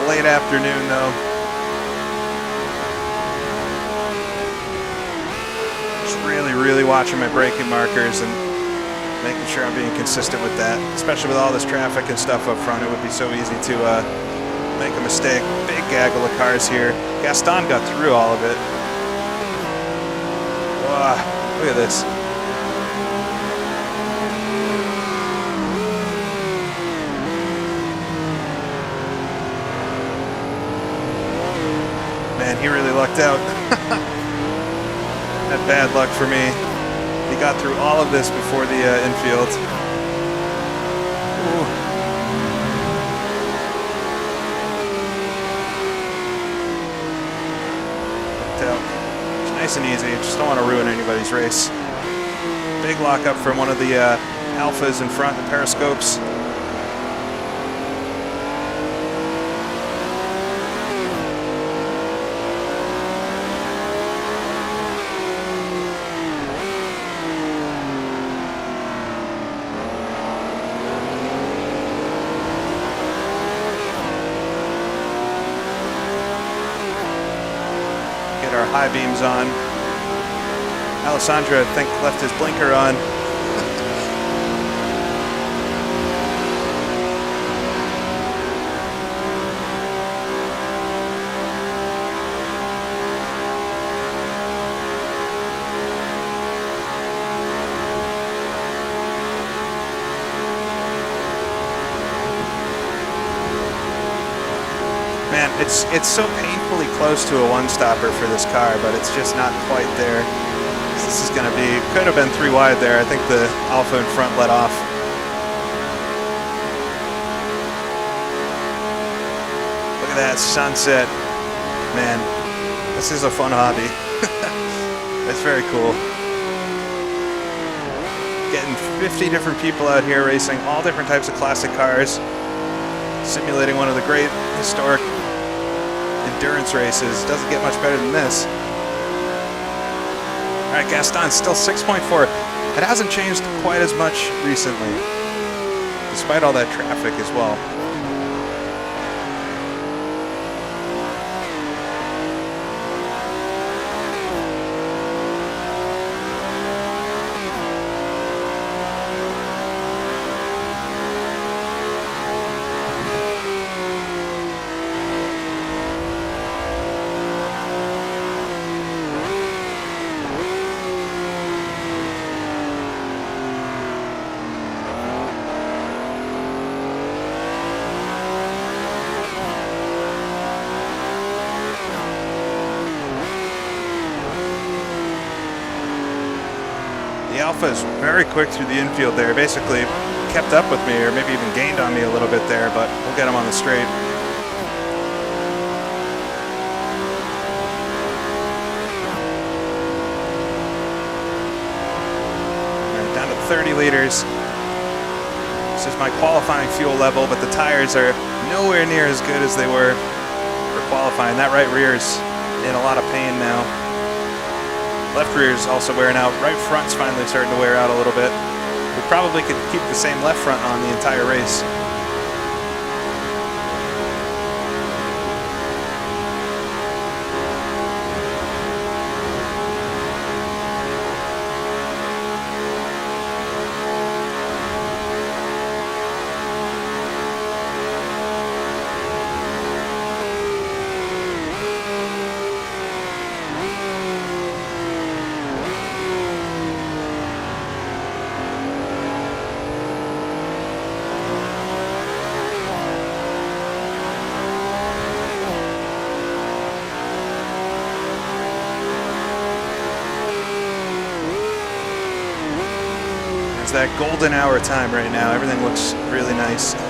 Late afternoon, though. Just really watching my braking markers and making sure I'm being consistent with that, especially with all this traffic and stuff up front. It would be so easy to make a mistake. Big gaggle of cars here. Gaston got through all of it. Wow, look at this. Man, he really lucked out. Had bad luck for me. He got through all of this before the infield. Ooh. Lucked out. It's nice and easy. Just don't want to ruin anybody's race. Big lockup from one of the alphas in front, the periscopes. Our high beams on. Alessandro, I think, left his blinker on. Man, it's so painful awfully close to a one-stopper for this car, but it's just not quite there. This is going to be, could have been 3 wide there. I think the Alfa in front let off. Look at that sunset. Man, this is a fun hobby. It's very cool. Getting 50 different people out here racing all different types of classic cars, simulating one of the great historic endurance races. Doesn't get much better than this. All right, Gaston, still 6.4. It hasn't changed quite as much recently, despite all that traffic as well. The Alfa is very quick through the infield there. Basically kept up with me, or maybe even gained on me a little bit there, but we'll get him on the straight. Right, down to 30 liters. This is my qualifying fuel level, but the tires are nowhere near as good as they were for qualifying. That right rear is in a lot of pain now. Left rear is also wearing out. Right front's finally starting to wear out a little bit. We probably could keep the same left front on the entire race. That golden hour time right now. Everything looks really nice. Look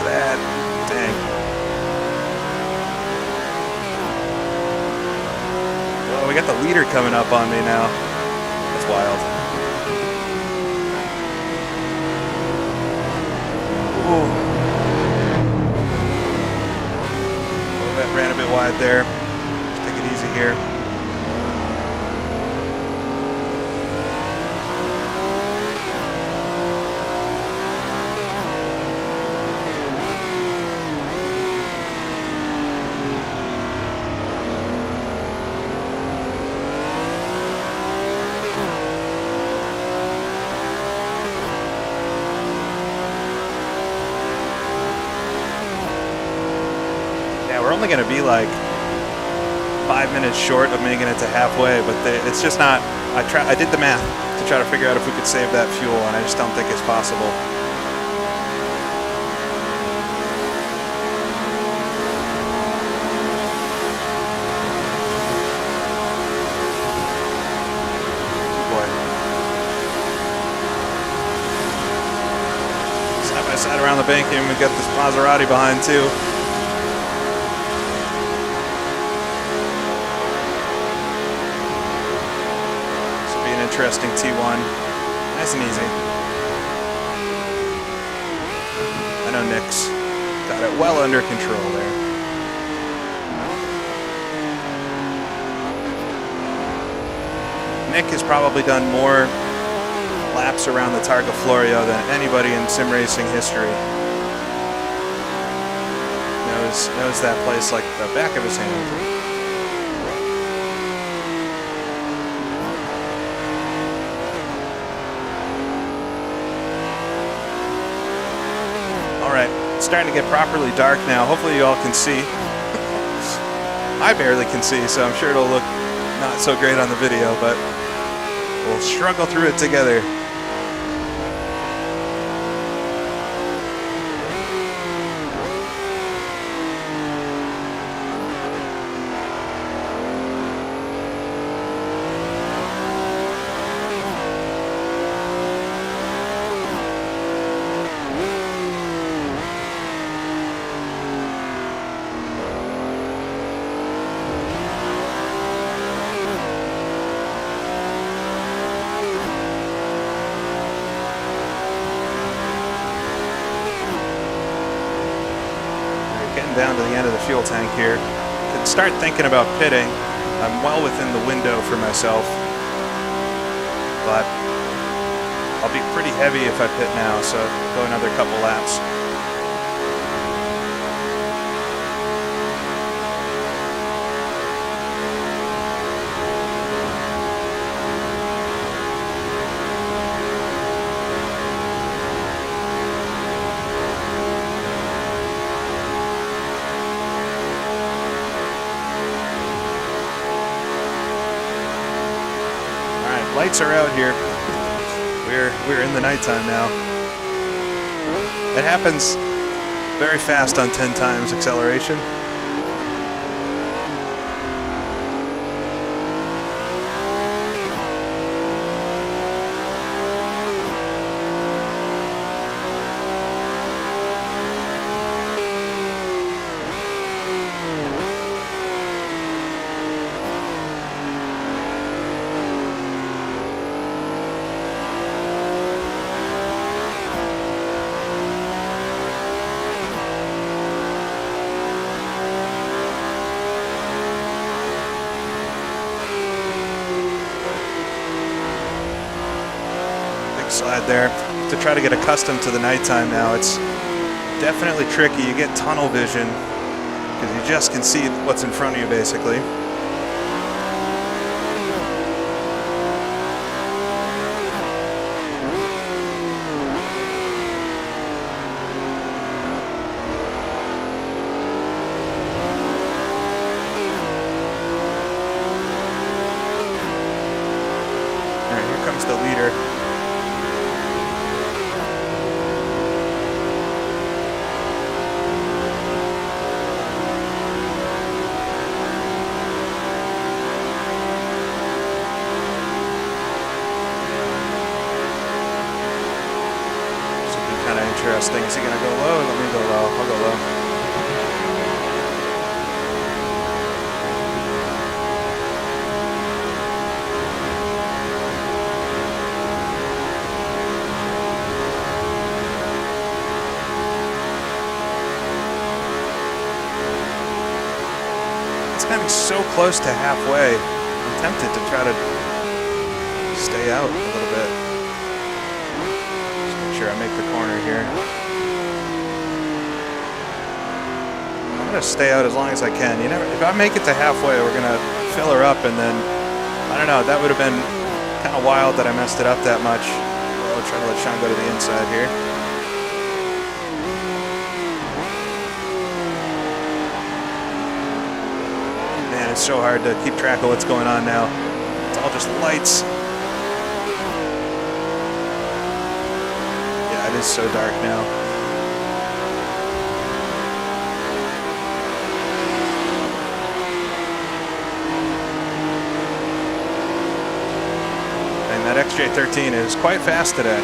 at that. Dang. Well, we got the leader coming up on me now. That's wild. Ooh. Oh, that ran a bit wide there. Just take it easy here. We're only going to be like 5 minutes short of making it to halfway, but it's just not. I did the math to try to figure out if we could save that fuel, and I just don't think it's possible. Boy. Side by side around the bank, and we've got this Maserati behind too. Interesting T1, nice and easy. I know Nick's got it well under control there. Nick has probably done more laps around the Targa Florio than anybody in sim racing history. Knows that place like the back of his hand. It's starting to get properly dark now. Hopefully you all can see. I barely can see, so I'm sure it'll look not so great on the video, but we'll struggle through it together. getting down to the end of the fuel tank here. Can start thinking about pitting. I'm well within the window for myself, but I'll be pretty heavy if I pit now, so go another couple laps. Lights are out here. We're in the nighttime now. It happens very fast on 10 times acceleration. Slide there to try to get accustomed to the nighttime now. It's definitely tricky. You get tunnel vision because you just can see what's in front of you basically. All right, here comes the leader. Interesting. Is he going to go low? Let me go low. I'll go low. It's going to be so close to halfway. I'm tempted to try to stay out a little bit. I make the corner here. I'm gonna stay out as long as I can. You never, if I make it to halfway, we're gonna fill her up, and then I don't know. That would have been kind of wild that I messed it up that much. I'll try to let Sean go to the inside here. Man, it's so hard to keep track of what's going on now. It's all just lights. It is so dark now. And that XJ13 is quite fast today.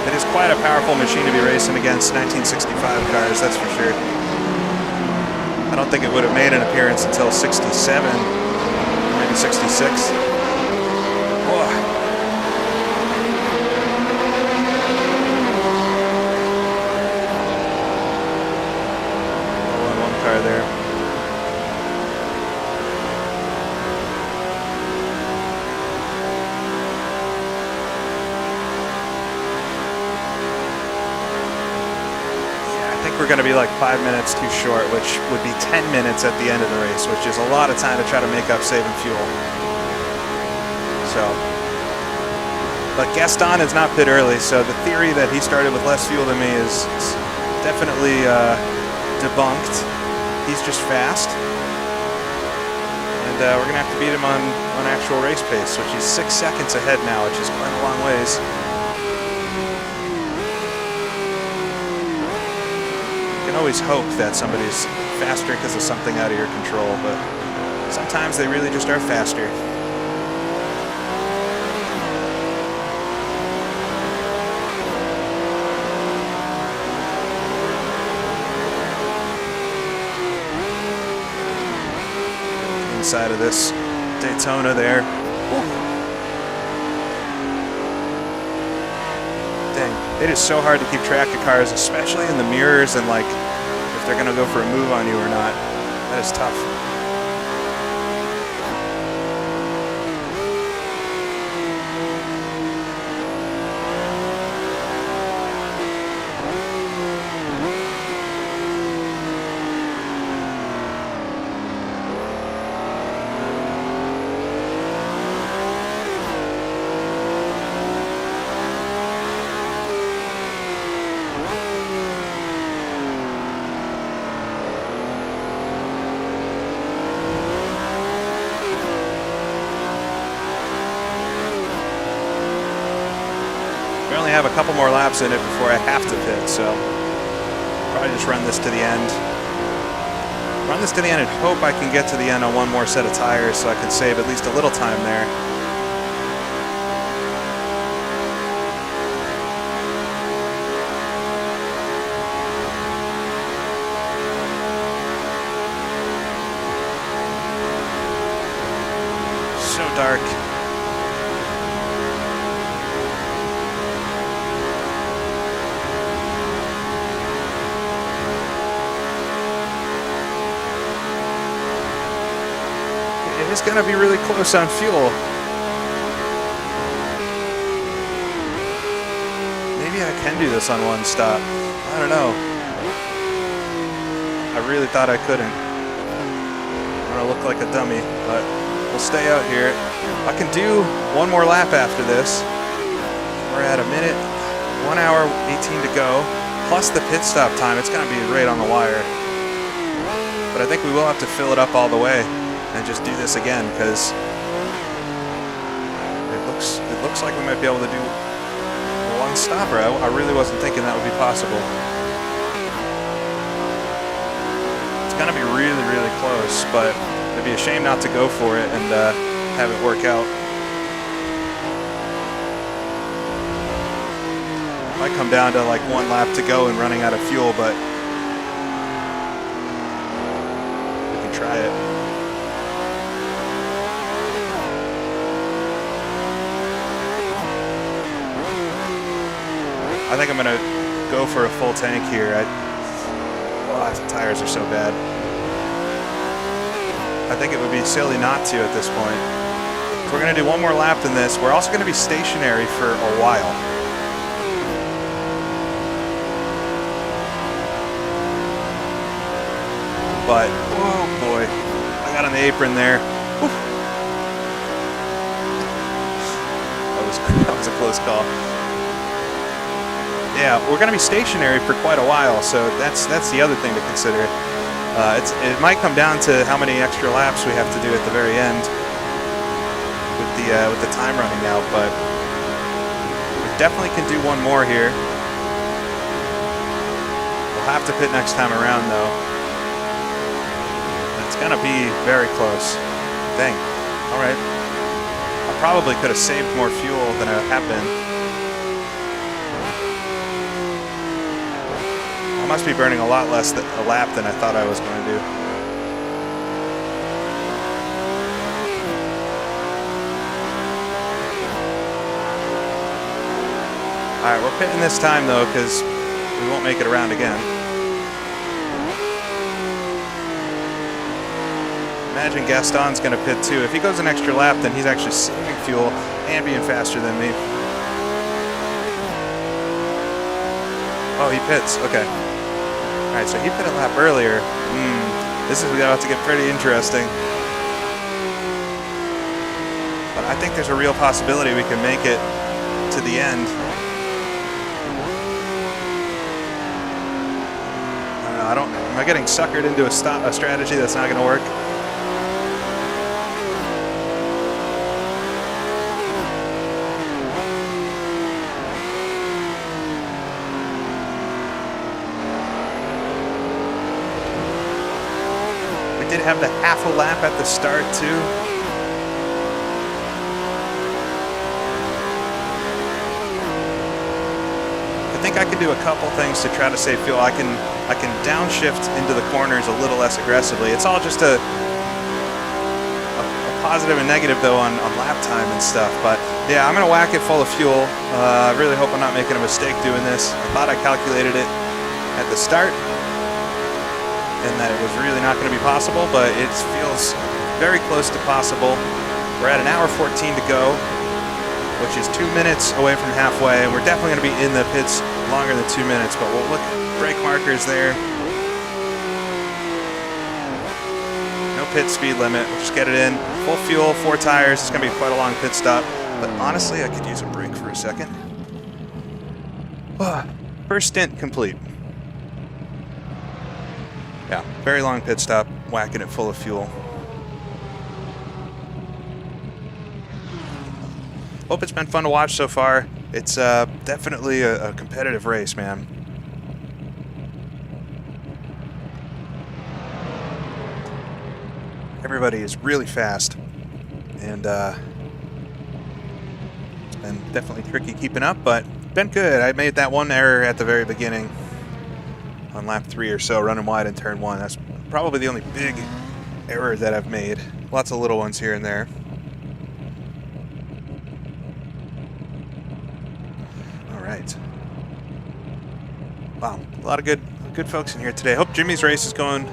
It is quite a powerful machine to be racing against 1965 cars, that's for sure. I don't think it would have made an appearance until 67, maybe 66. Whoa. One car there. We're going to be like 5 minutes too short, which would be 10 minutes at the end of the race, which is a lot of time to try to make up saving fuel. So, but Gaston is not pit early, so the theory that he started with less fuel than me is definitely debunked. He's just fast, and we're going to have to beat him on actual race pace, which is 6 seconds ahead now, which is quite a long ways. Always hope that somebody's faster because of something out of your control, but sometimes they really just are faster. Inside of this Daytona there. Woo. Dang, it is so hard to keep track of cars, especially in the mirrors and like if they're gonna go for a move on you or not. That is tough. We only have a couple more laps in it before I have to pit, so probably just run this to the end. Run this to the end and hope I can get to the end on one more set of tires so I can save at least a little time there. So dark. It's going to be really close on fuel. Maybe I can do this on one stop. I don't know. I really thought I couldn't. I'm going to look like a dummy, but we'll stay out here. I can do one more lap after this. We're at a minute, 1 hour, 18 to go, plus the pit stop time. It's going to be right on the wire. But I think we will have to fill it up all the way and just do this again, because it looks like we might be able to do one stopper. I really wasn't thinking that would be possible. It's gonna be really, really close, but it'd be a shame not to go for it and have it work out. Might come down to like one lap to go and running out of fuel, but we can try it. I think I'm going to go for a full tank here. The tires are so bad. I think it would be silly not to at this point. So we're going to do one more lap than this. We're also going to be stationary for a while. But, oh boy, I got on the apron there. Whew. That was a close call. Yeah, we're going to be stationary for quite a while, so that's the other thing to consider. It might come down to how many extra laps we have to do at the very end with the time running out, but we definitely can do one more here. We'll have to pit next time around, though. It's going to be very close. Dang. All right. I probably could have saved more fuel than I have been. I must be burning a lot less a lap than I thought I was going to do. All right, we're pitting this time though, because we won't make it around again. Imagine Gaston's going to pit too. If he goes an extra lap, then he's actually saving fuel and being faster than me. Oh, he pits. Okay. All right, so he pit a lap earlier. This is about to get pretty interesting. But I think there's a real possibility we can make it to the end. I don't know. Am I getting suckered into a strategy that's not going to work? Did have the half a lap at the start too. I think I can do a couple things to try to save fuel. I can downshift into the corners a little less aggressively. It's all just a positive and negative though on lap time and stuff. But yeah, I'm gonna whack it full of fuel. I really hope I'm not making a mistake doing this. I thought I calculated it at the start and that it was really not going to be possible, but it feels very close to possible. We're at 1:14 to go, which is 2 minutes away from halfway, and we're definitely going to be in the pits longer than 2 minutes, but we'll look at brake markers there. No pit speed limit, we'll just get it in. Full fuel, 4 tires, it's going to be quite a long pit stop, but honestly, I could use a break for a second. First stint complete. Yeah, very long pit stop, whacking it full of fuel. Hope it's been fun to watch so far. It's definitely a competitive race, man. Everybody is really fast, and it's been definitely tricky keeping up, but been good. I made that one error at the very beginning on lap 3 or so, running wide in turn 1. That's probably the only big error that I've made. Lots of little ones here and there. All right. Wow, a lot of good folks in here today. Hope Jimmy's race is going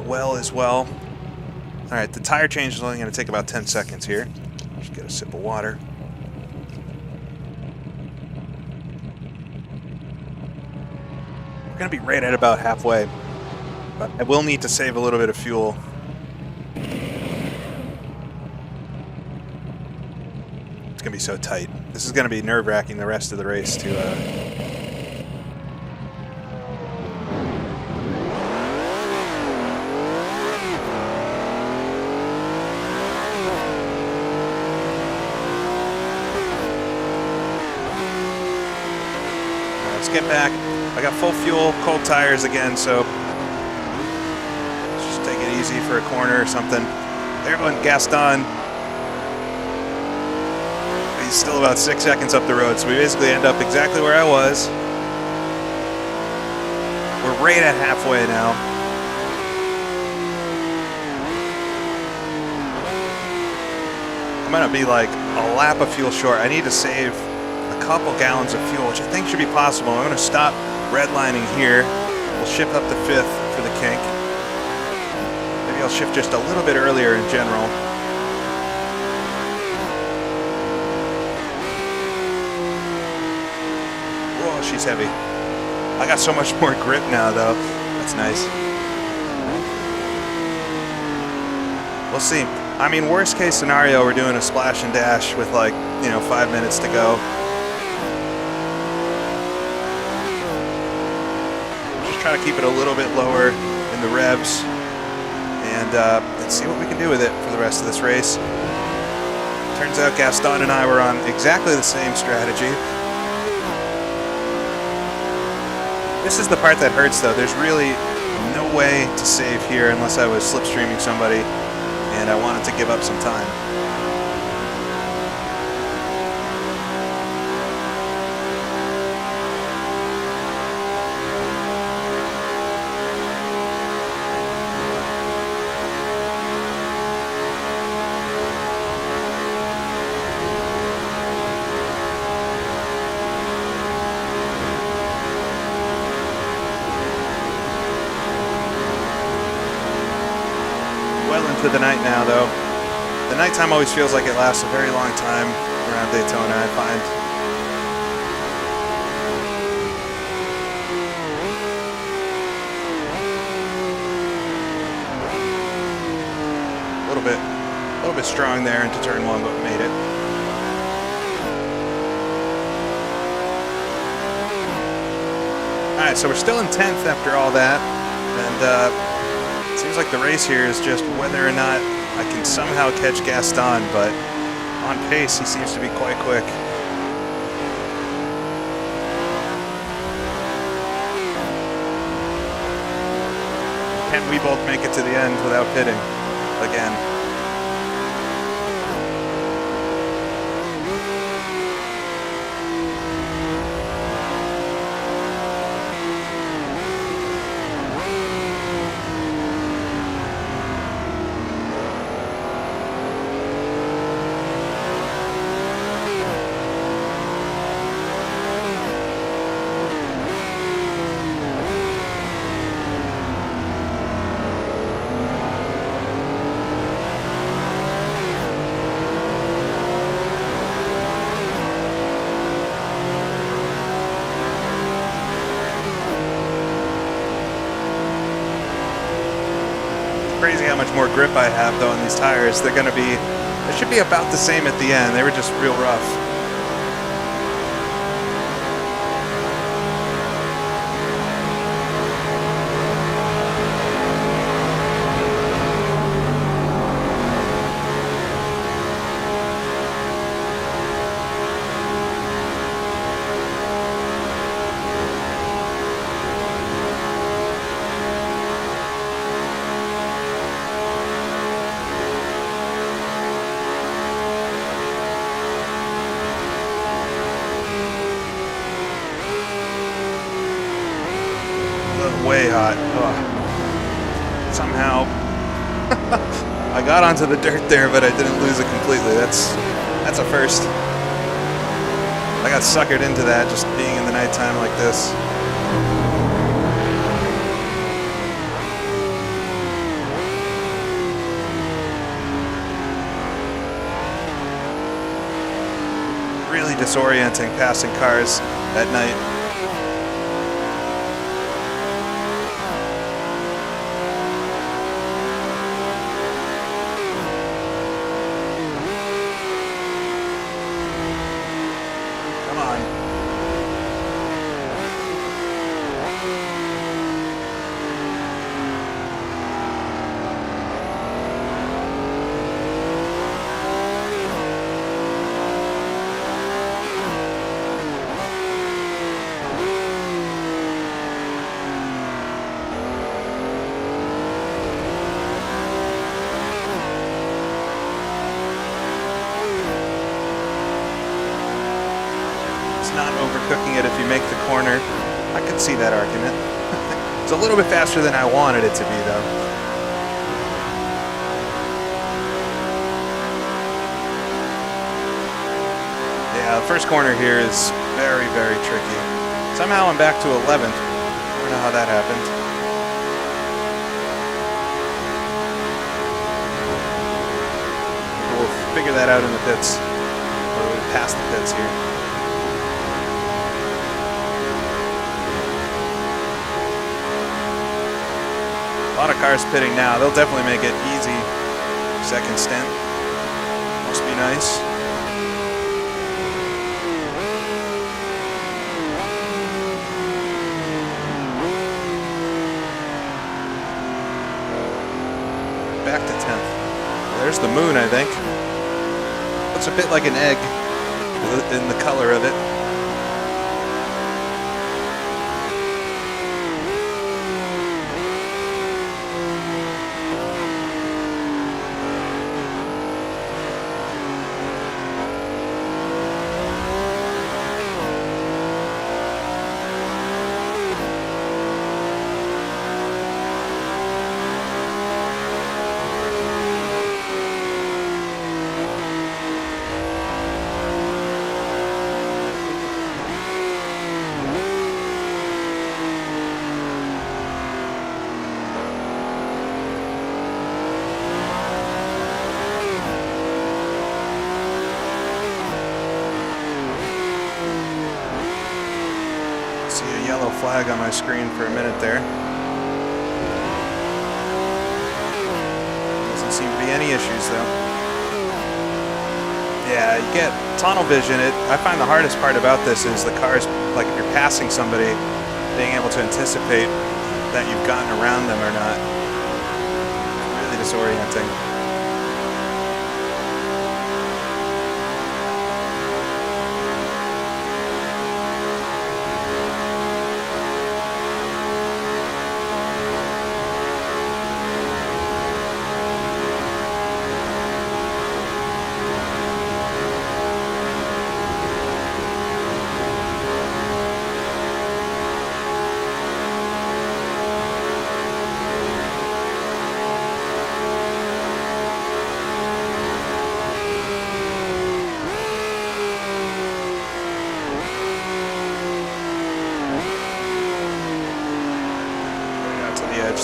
well as well. All right, the tire change is only going to take about 10 seconds here. Just get a sip of water. Going to be right at about halfway, but I will need to save a little bit of fuel. It's going to be so tight. This is going to be nerve-wracking the rest of the race to let's get back. I got full fuel, cold tires again, so let's just take it easy for a corner or something. There went Gaston. He's still about 6 seconds up the road, so we basically end up exactly where I was. We're right at halfway now. I'm gonna be like a lap of fuel short. I need to save a couple gallons of fuel, which I think should be possible. I'm gonna stop redlining here. We'll shift up to 5th for the kink. Maybe I'll shift just a little bit earlier in general. Whoa, she's heavy. I got so much more grip now, though. That's nice. We'll see. I mean, worst case scenario, we're doing a splash and dash with 5 minutes to go. Try to keep it a little bit lower in the revs, and let's see what we can do with it for the rest of this race. Turns out Gaston and I were on exactly the same strategy. This is the part that hurts, though. There's really no way to save here unless I was slipstreaming somebody and I wanted to give up some time. To the night now, though. The nighttime always feels like it lasts a very long time around Daytona, I find. A little bit strong there into turn 1, but made it. All right, so we're still in 10th after all that, and seems like the race here is just whether or not I can somehow catch Gaston, but on pace he seems to be quite quick. Can we both make it to the end without pitting again? much more grip I have, though, on these tires. They're going to be, they should be about the same at the end. They were just real rough. Way hot. Ugh. Somehow I got onto the dirt there, but I didn't lose it completely. That's a first. I got suckered into that just being in the nighttime like this. Really disorienting passing cars at night. Not overcooking it if you make the corner. I could see that argument. It's a little bit faster than I wanted it to be, though. Yeah, the first corner here is very, very tricky. Somehow I'm back to 11th. I don't know how that happened. We'll figure that out in the pits. Or past the pits here. A lot of cars pitting now. They'll definitely make it easy. Second stint. Must be nice. Back to 10th. There's the moon, I think. Looks a bit like an egg in the color of it. Flag on my screen for a minute there. Doesn't seem to be any issues though. Yeah, you get tunnel vision. I find the hardest part about this is the cars, like if you're passing somebody, being able to anticipate that you've gotten around them or not. Really disorienting.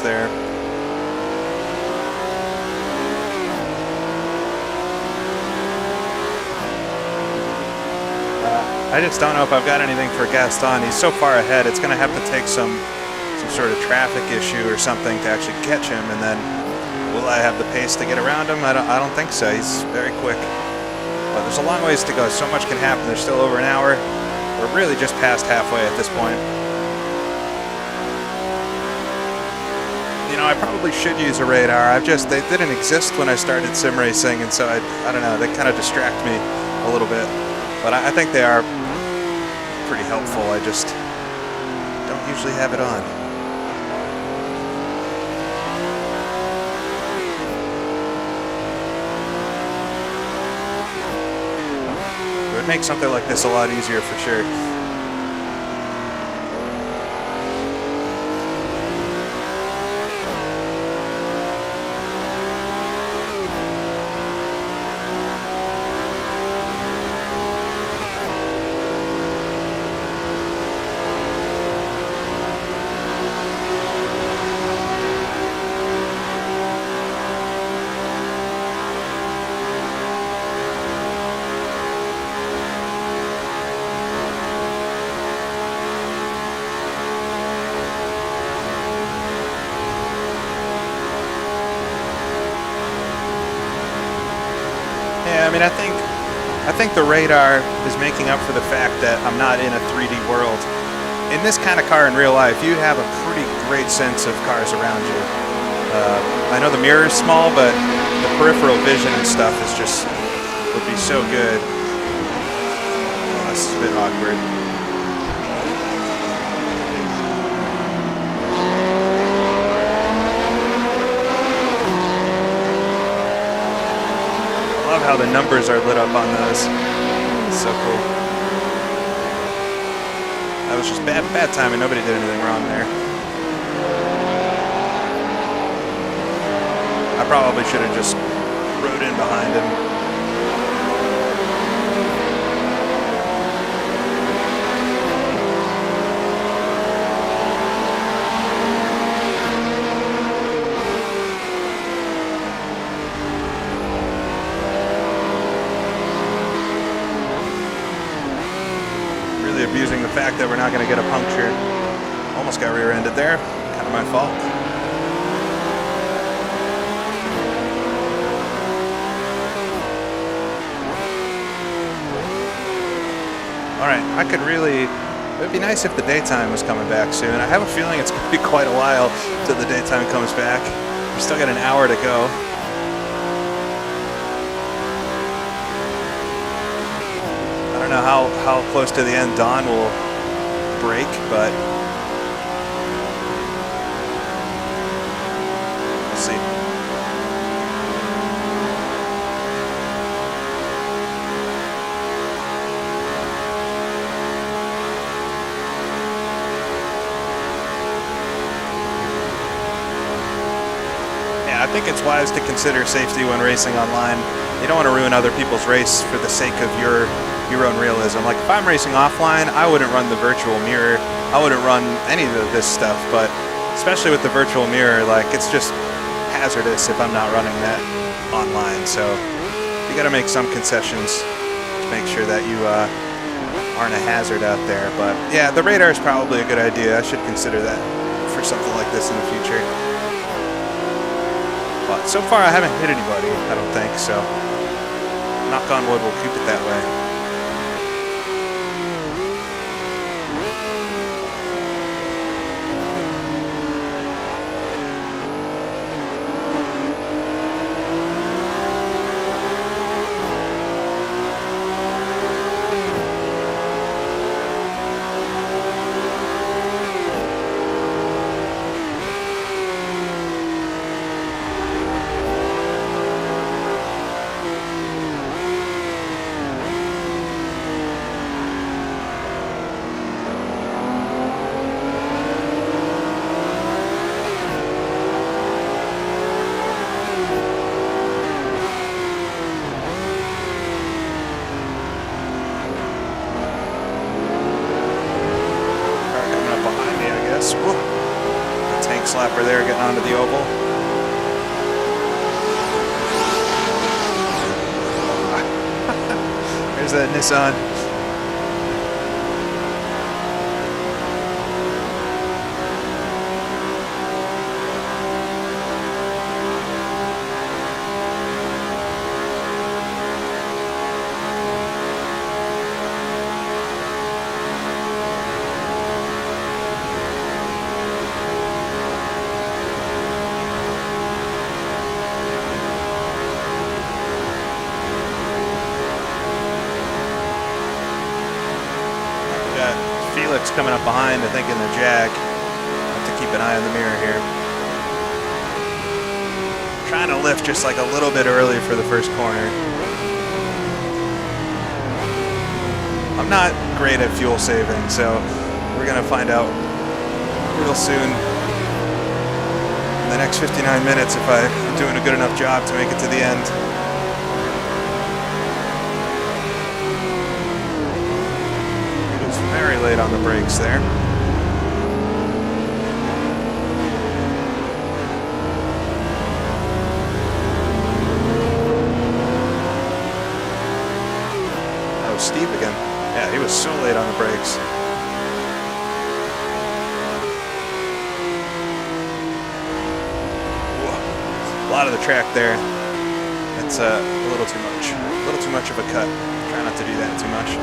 There. I just don't know if I've got anything for Gaston. He's so far ahead, it's going to have to take some sort of traffic issue or something to actually catch him, and then Will I have the pace to get around him? I don't think so. He's very quick. But there's a long ways to go. So much can happen. There's still over an hour. We're really just past halfway at this point. You know, I probably should use a radar. They didn't exist when I started sim racing, and so I don't know, they kind of distract me a little bit. But I think they are pretty helpful. I just don't usually have it on. It would make something like this a lot easier for sure. I mean, I think the radar is making up for the fact that I'm not in a 3D world. In this kind of car in real life, you have a pretty great sense of cars around you. I know the mirror is small, but the peripheral vision and stuff would be so good. Oh, this is a bit awkward. How the numbers are lit up on those. It's so cool. That was just bad timing. Nobody did anything wrong there. I probably should have just rode in behind him. Abusing the fact that we're not going to get a puncture. Almost got rear-ended there. Kind of my fault. Alright, it would be nice if the daytime was coming back soon. I have a feeling it's going to be quite a while till the daytime comes back. We still got an hour to go. I don't know how close to the end Don will break, but we'll see. Yeah, I think it's wise to consider safety when racing online. You don't want to ruin other people's race for the sake of your own realism. Like if I'm racing offline, I wouldn't run the virtual mirror. I wouldn't run any of this stuff, but especially with the virtual mirror, like it's just hazardous if I'm not running that online. So you got to make some concessions to make sure that you aren't a hazard out there. But yeah, the radar is probably a good idea. I should consider that for something like this in the future. But so far I haven't hit anybody, I don't think, so knock on wood, we'll keep it that way. Slapper there getting onto the oval. There's that Nissan. slick's coming up behind, I think, in the jag. Have to keep an eye on the mirror here. Trying to lift just like a little bit early for the first corner. I'm not great at fuel saving, so we're gonna find out real soon in the next 59 minutes if I'm doing a good enough job to make it to the end. He was very late on the brakes there. Oh, Steve again. Yeah, he was so late on the brakes. A lot of the track there. It's a little too much. A little too much of a cut. Try not to do that too much.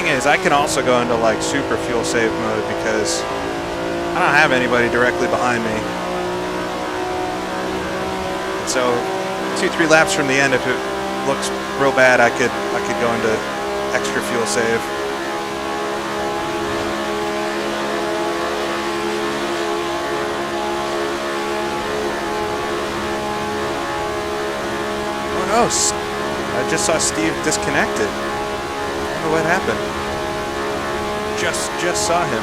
Is I can also go into like super fuel save mode because I don't have anybody directly behind me. So 2-3 laps from the end, if it looks real bad, I could go into extra fuel save. Oh no, I just saw Steve disconnected. I don't know what happened. Just saw him.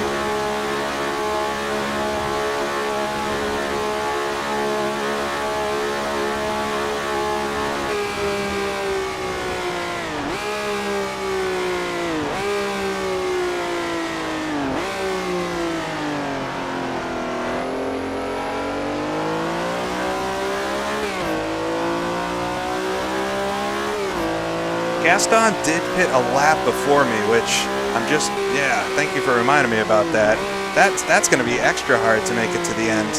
Gaston did pit a lap before me, which I'm just, yeah, thank you for reminding me about that. That's going to be extra hard to make it to the end.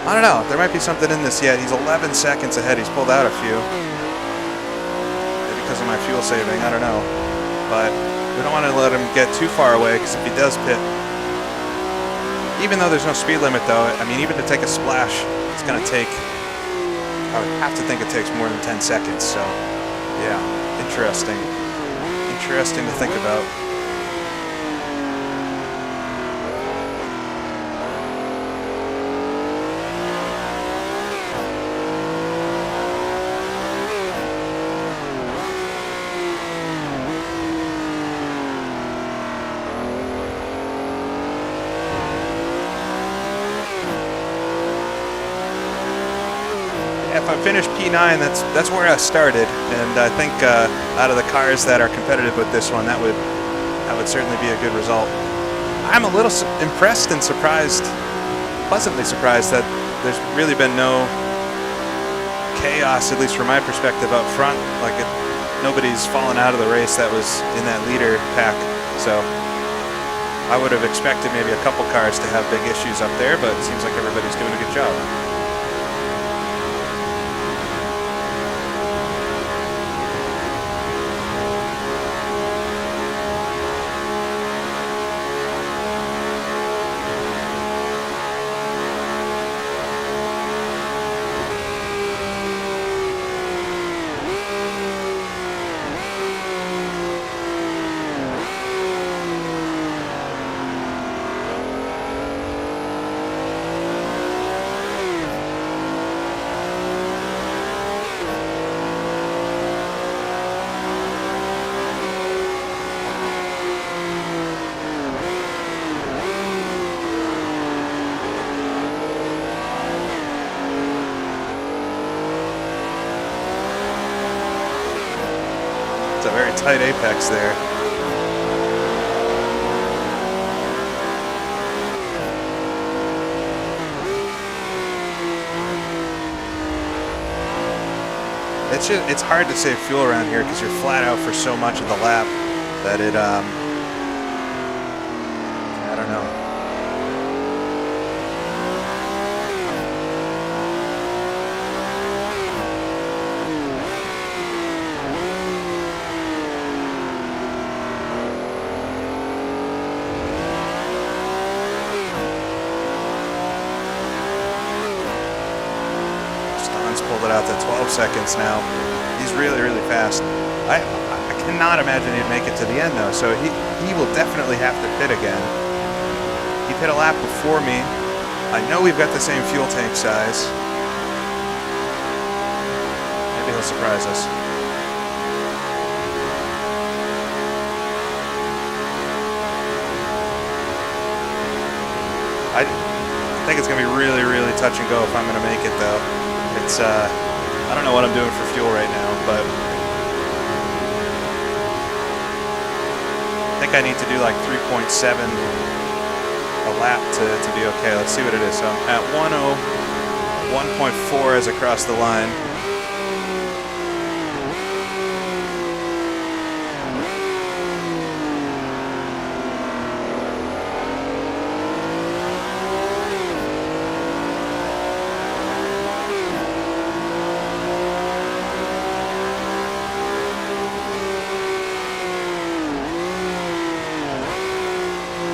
I don't know. There might be something in this yet. He's 11 seconds ahead. He's pulled out a few. Maybe because of my fuel saving. I don't know. But we don't want to let him get too far away because if he does pit, even though there's no speed limit though, I mean, even to take a splash, it's going to take, I would have to think it takes more than 10 seconds. So, yeah, interesting. Interesting to think about. If I finish P9, that's where I started, and I think out of the cars that are competitive with this one, that would certainly be a good result. I'm a little impressed and surprised, pleasantly surprised, that there's really been no chaos, at least from my perspective, up front. Like nobody's fallen out of the race that was in that leader pack. So I would have expected maybe a couple cars to have big issues up there, but it seems like everybody's doing a good job. It's a very tight apex there. It's hard to save fuel around here because you're flat out for so much of the lap that it I don't know. pulled it out to 12 seconds now. He's really, really fast. I cannot imagine he'd make it to the end though, so he will definitely have to pit again. He pit a lap before me. I know we've got the same fuel tank size. Maybe he'll surprise us. I think it's going to be really, really touch and go if I'm going to make it, though. It's, I don't know what I'm doing for fuel right now, but I think I need to do like 3.7 a lap to be okay. Let's see what it is. So I'm at 1.4 as I cross the line.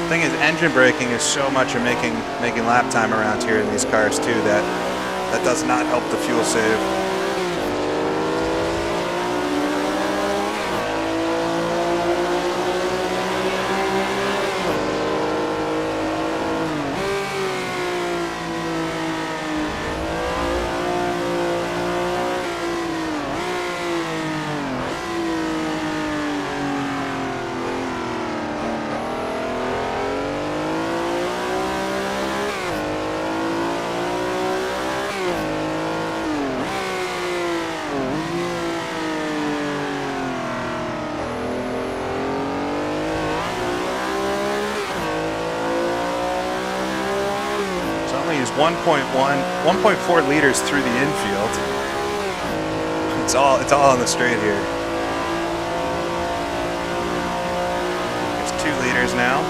Thing is, engine braking is so much of making lap time around here in these cars too that does not help the fuel save. Use 1.4 liters through the infield. It's all on the straight here. There's 2 liters now.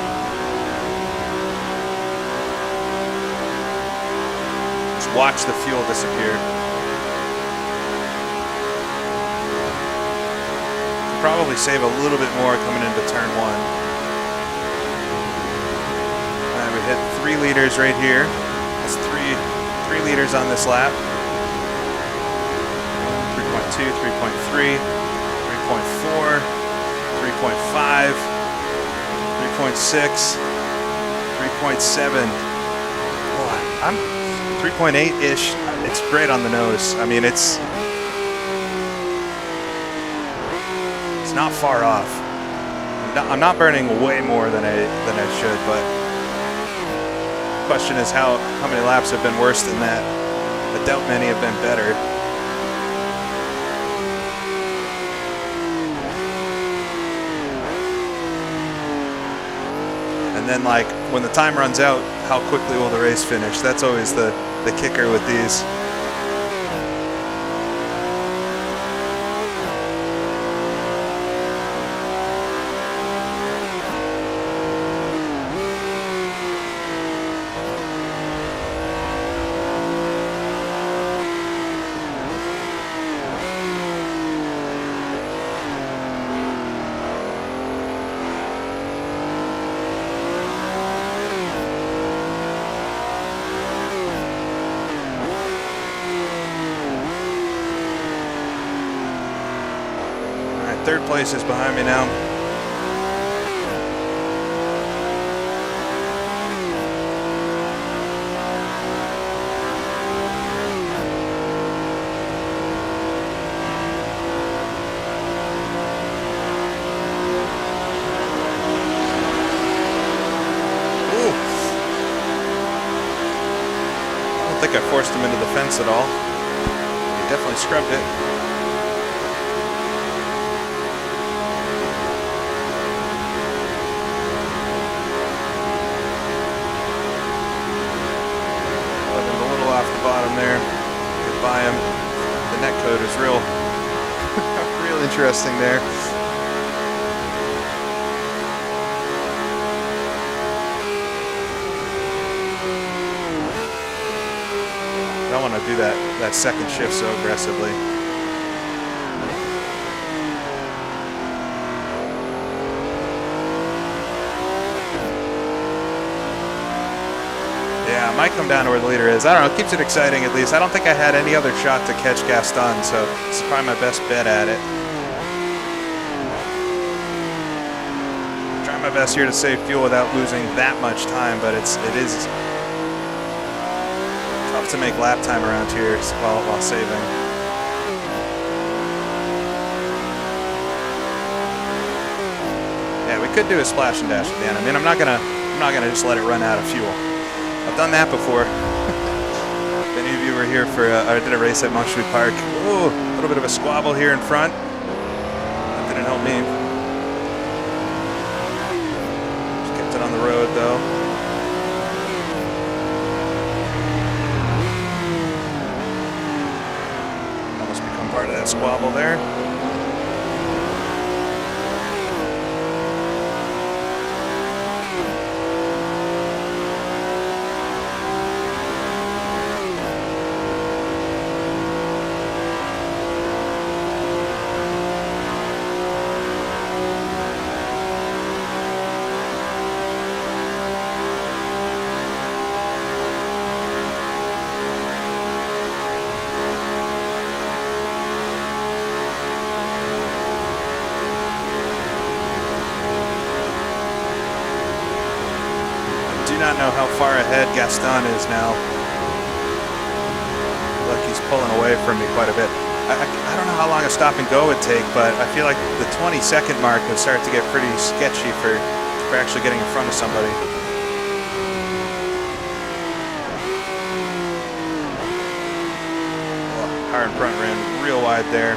Just watch the fuel disappear. Probably save a little bit more coming into turn 1. And we hit 3 liters right here. That's 3 liters on this lap. 3.2, 3.3, 3.4, 3.5, 3.6, 3.7. Oh, I'm 3.8-ish. It's right on the nose. I mean, it's not far off. I'm not burning way more than I should, but question is how many laps have been worse than that. I doubt many have been better. And then, like, when the time runs out, how quickly will the race finish? That's always the kicker with these. Third place is behind me now. Ooh. I don't think I forced him into the fence at all. He definitely scrubbed it. There, get by him. The net code is real interesting there. I don't want to do that second shift so aggressively. Yeah, might come down to where the leader is. I don't know, it keeps it exciting at least. I don't think I had any other shot to catch Gaston, so this is probably my best bet at it. Trying my best here to save fuel without losing that much time, but it is tough to make lap time around here while saving. Yeah, we could do a splash and dash at the end. I mean, I'm not gonna just let it run out of fuel. I've done that before. If any of you were here for, I did a race at Montchelin Park. Ooh, a little bit of a squabble here in front. That didn't help me. Just kept it on the road though. Almost become part of that squabble there. I do not know how far ahead Gaston is now. Look, he's pulling away from me quite a bit. I don't know how long a stop and go would take, but I feel like the 20-second mark would start to get pretty sketchy for actually getting in front of somebody. Oh, car in front ran real wide there.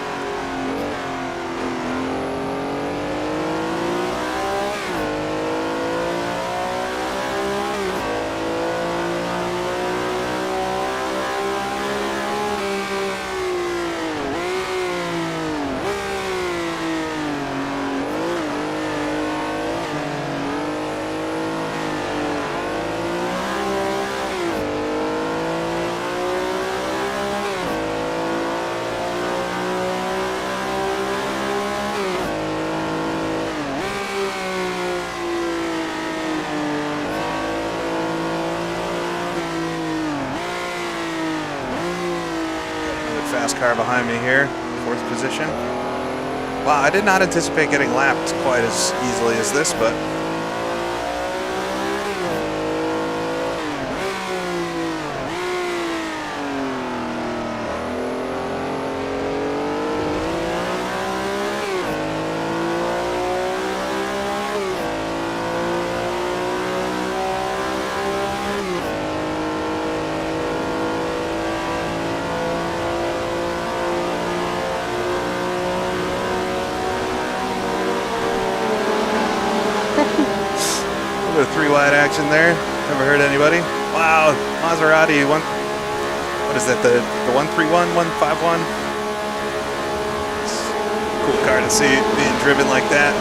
Fast car behind me here, 4th position. Wow, I did not anticipate getting lapped quite as easily as this, but a 3-wide action there. Never hurt anybody. Wow, Maserati. What is that? The 131, 151? Cool car to see being driven like that.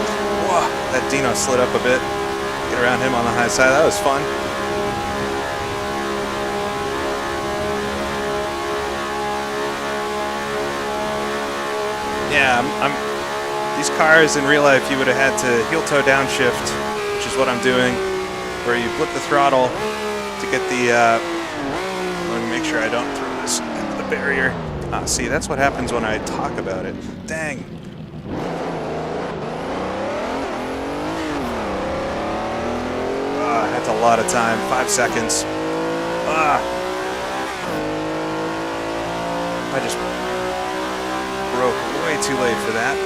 Whoa, that Dino slid up a bit. Get around him on the high side. That was fun. Yeah, these cars in real life, you would have had to heel toe downshift, which is what I'm doing, where you flip the throttle to get the, let me make sure I don't throw this into the barrier. Ah, see, that's what happens when I talk about it. Dang. Ah, that's a lot of time, 5 seconds. Ah. I just broke way too late for that.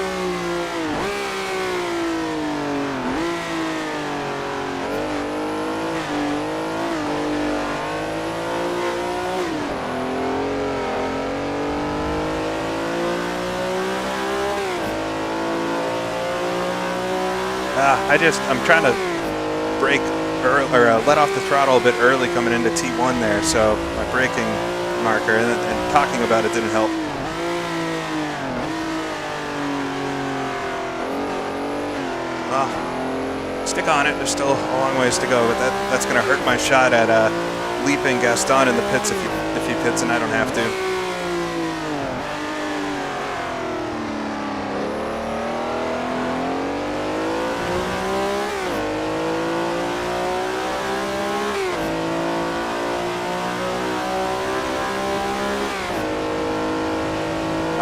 I'm trying to brake or let off the throttle a bit early coming into T1 there, so my braking marker and talking about it didn't help. Stick on it, there's still a long ways to go, but that's going to hurt my shot at leaping Gaston in the pits if he pits and I don't have to.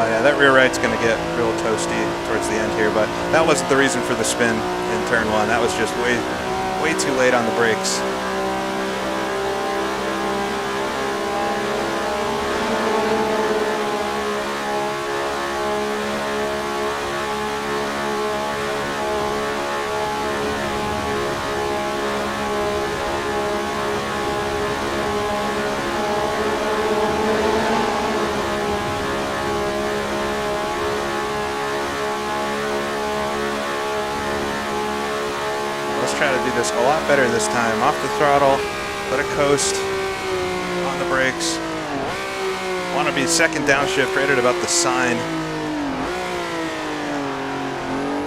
Oh yeah, that rear right's going to get real toasty towards the end here, but that wasn't the reason for the spin in turn one. That was just way too late on the brakes. Try to do this a lot better this time. Off the throttle, let it coast, on the brakes. Want to be second downshift right at about the sign.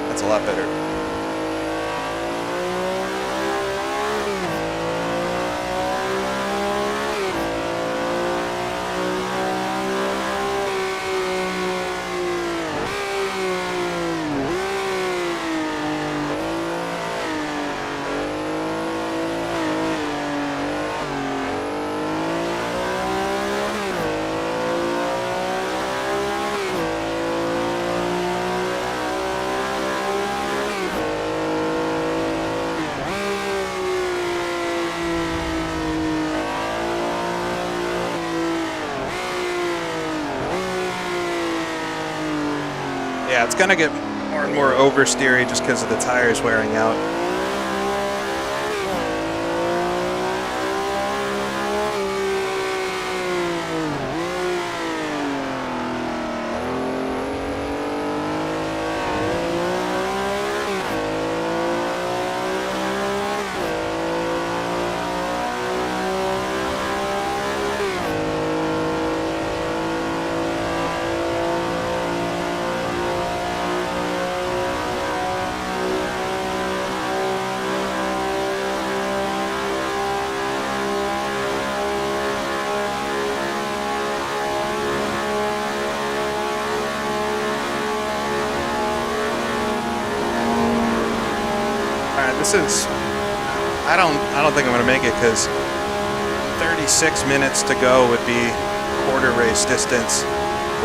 That's a lot better. Yeah, it's going to get more and more oversteery just because of the tires wearing out. This is, I don't think I'm going to make it because 36 minutes to go would be quarter race distance,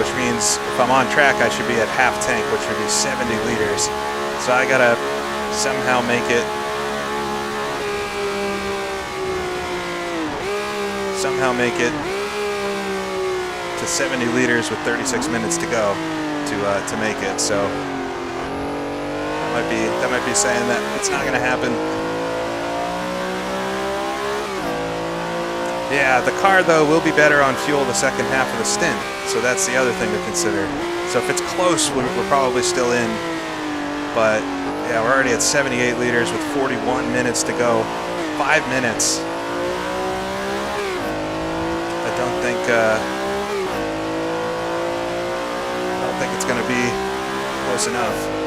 which means if I'm on track, I should be at half tank, which would be 70 liters. So I got to somehow make it, to 70 liters with 36 minutes to go to make it. So that might be saying that it's not going to happen. Yeah, the car though will be better on fuel the second half of the stint, so that's the other thing to consider. So if it's close, we're probably still in. But yeah, we're already at 78 liters with 41 minutes to go. 5 minutes. I don't think it's going to be close enough.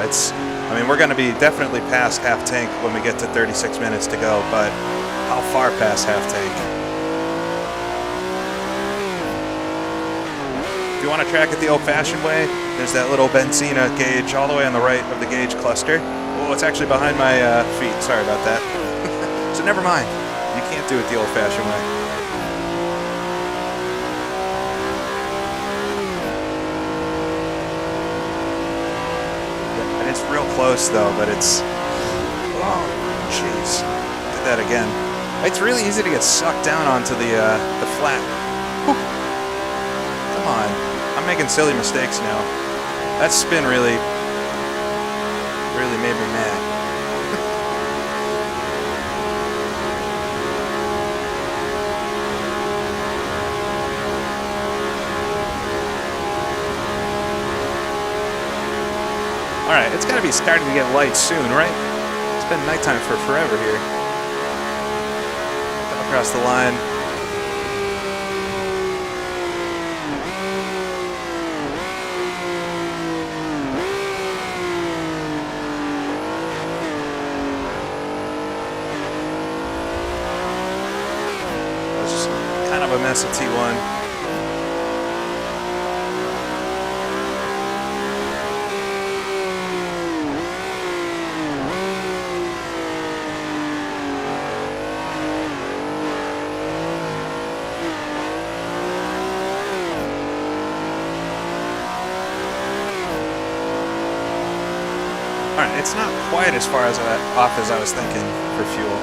I mean, we're going to be definitely past half tank when we get to 36 minutes to go, but how far past half tank? If you want to track it the old-fashioned way, there's that little Benzina gauge all the way on the right of the gauge cluster. Oh, it's actually behind my feet. Sorry about that. So never mind. You can't do it the old-fashioned way. It's real close though, but it's, oh jeez, did that again. It's really easy to get sucked down onto the flat. Whew. Come on, I'm making silly mistakes now. That spin really made me mad. Alright, it's got to be starting to get light soon, right? It's been nighttime for forever here. Come across the line. It was just kind of a mess at T1. right, it's not quite as far off as I was thinking for fuel.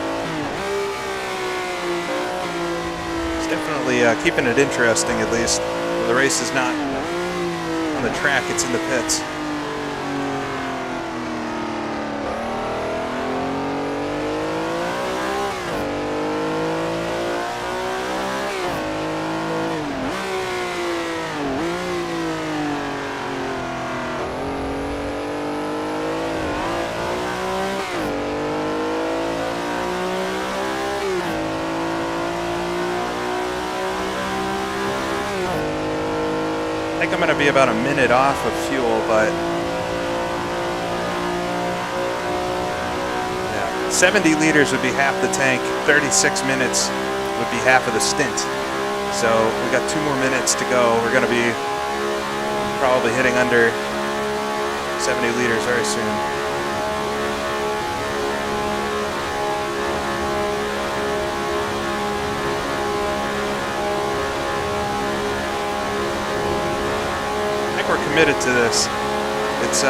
It's definitely keeping it interesting, at least. The race is not on the track, it's in the pits. I think I'm going to be about a minute off of fuel, but yeah, 70 liters would be half the tank, 36 minutes would be half of the stint. So we got 2 more minutes to go. We're going to be probably hitting under 70 liters very soon. We're committed to this. It's we're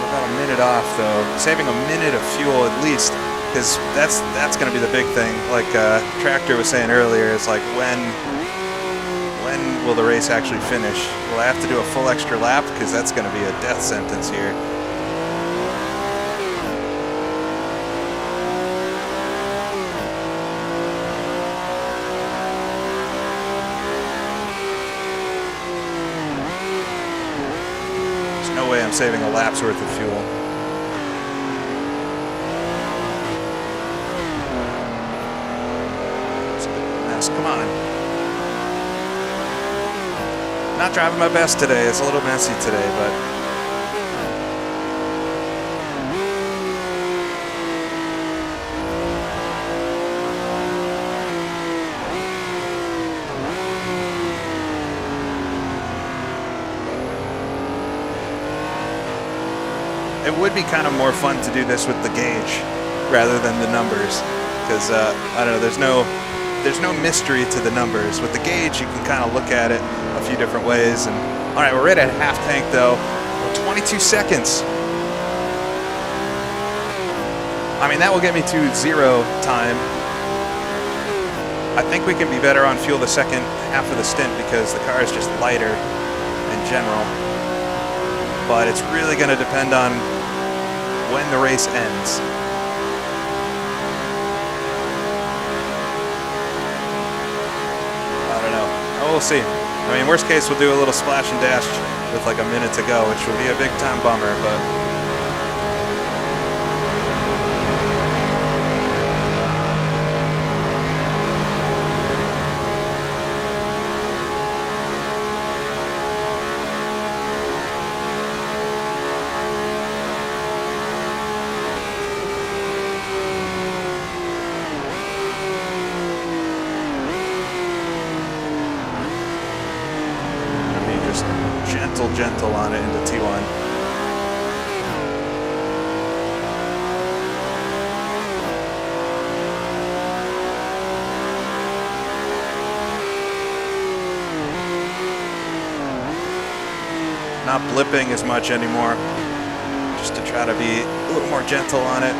about a minute off though, saving a minute of fuel at least, because that's going to be the big thing. Like Tractor was saying earlier, it's like when will the race actually finish? Will I have to do a full extra lap? Because that's going to be a death sentence here. No way I'm saving a lap's worth of fuel. It's a bit of a mess. Come on. Not driving my best today. It's a little messy today, but it would be kind of more fun to do this with the gauge rather than the numbers, because I don't know, there's no mystery to the numbers. With the gauge, you can kind of look at it a few different ways. And all right, we're right at half tank though. 22 seconds. I mean, that will get me to 0 time. I think we can be better on fuel the second half of the stint because the car is just lighter in general. But it's really going to depend on when the race ends. I don't know. Oh, we'll see. I mean, worst case, we'll do a little splash and dash with like a minute to go, which will be a big time bummer, but gentle on it into T1. Not blipping as much anymore, just to try to be a little more gentle on it.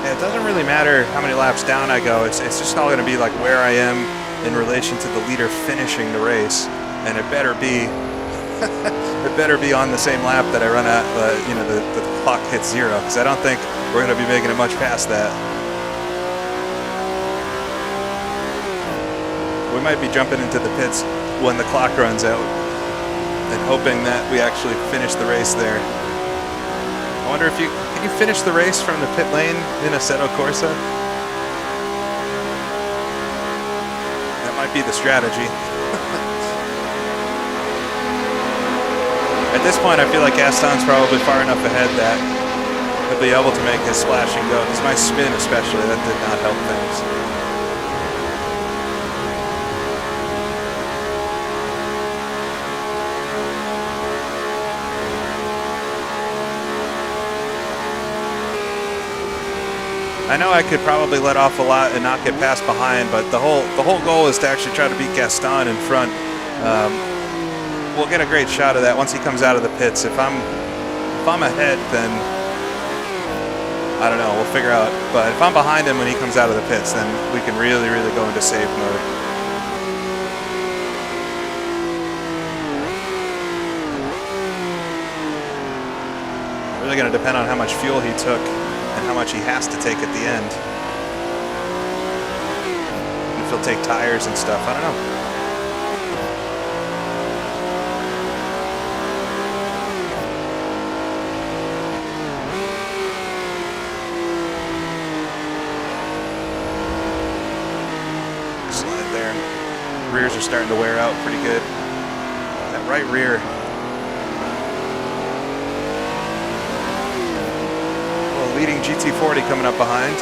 It doesn't really matter how many laps down I go. It's just all going to be like where I am in relation to the leader finishing the race, and it better be it better be on the same lap that I run at. You know, the clock hits 0, because I don't think we're going to be making it much past that. We might be jumping into the pits when the clock runs out and hoping that we actually finish the race there. I wonder if can you finish the race from the pit lane in Assetto Corsa? That might be the strategy. At this point, I feel like Gaston's probably far enough ahead that he'll be able to make his splash and go, because my spin especially, that did not help things. I know I could probably let off a lot and not get past behind, but the whole goal is to actually try to beat Gaston in front. We'll get a great shot of that once he comes out of the pits. If I'm ahead, then I don't know, we'll figure out. But if I'm behind him when he comes out of the pits, then we can really, really go into save mode. Really going to depend on how much fuel he took and how much he has to take at the end. If he'll take tires and stuff, I don't know. Slide there. Rears are starting to wear out pretty good. That right rear. Leading GT40 coming up behind.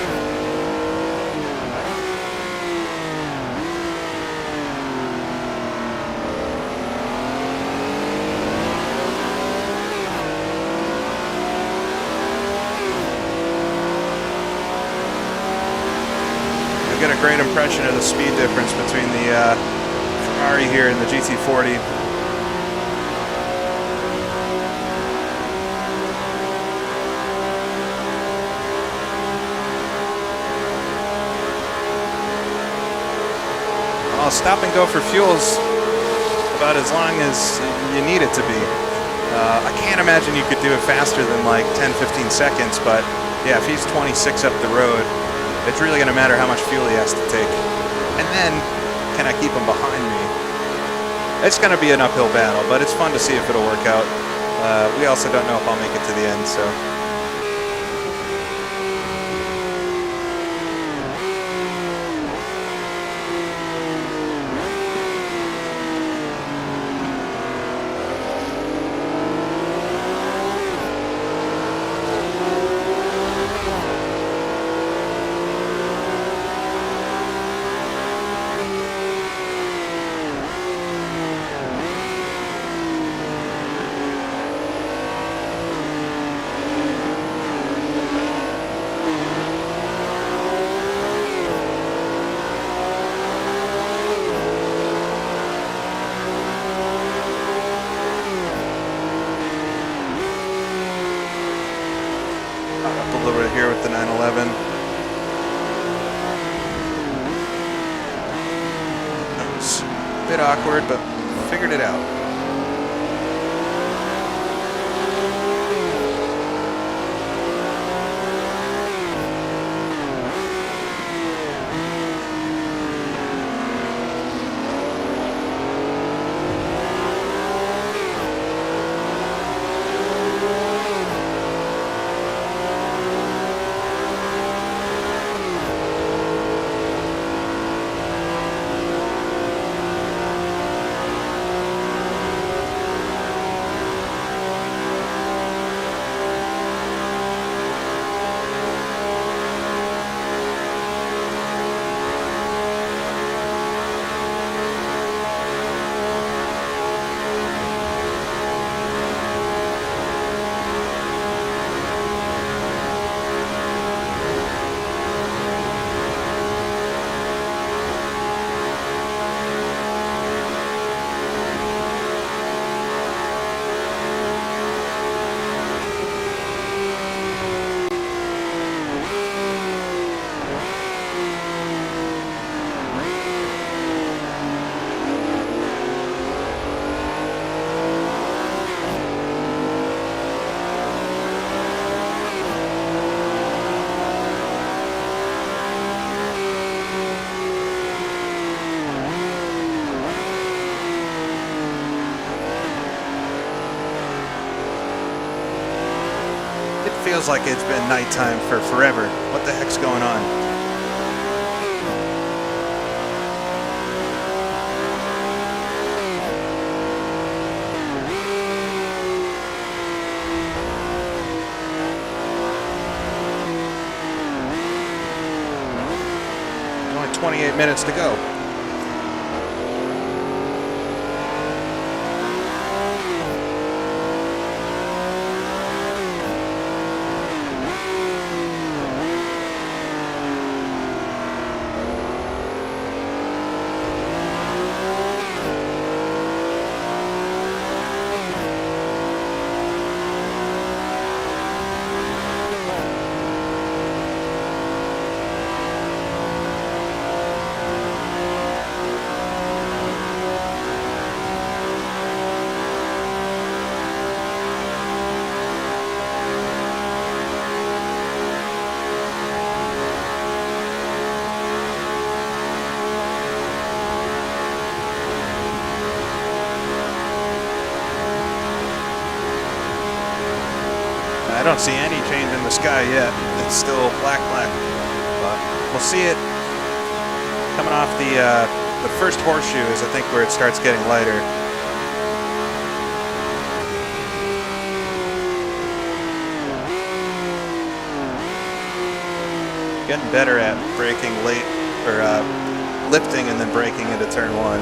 I get a great impression of the speed difference between the Ferrari here and the GT40. Stop and go for fuel's about as long as you need it to be. I can't imagine you could do it faster than like 10-15 seconds, but yeah, if he's 26 up the road, it's really going to matter how much fuel he has to take. And then, can I keep him behind me? It's going to be an uphill battle, but it's fun to see if it'll work out. We also don't know if I'll make it to the end, so. Here with the 911. That was a bit awkward, but figured it out. Feels like it's been nighttime for forever. What the heck's going on? 28 minutes to go. I don't see any change in the sky yet. It's still black, but we'll see it coming off the first horseshoe is I think where it starts getting lighter. Getting better at braking late, or lifting and then braking into turn one.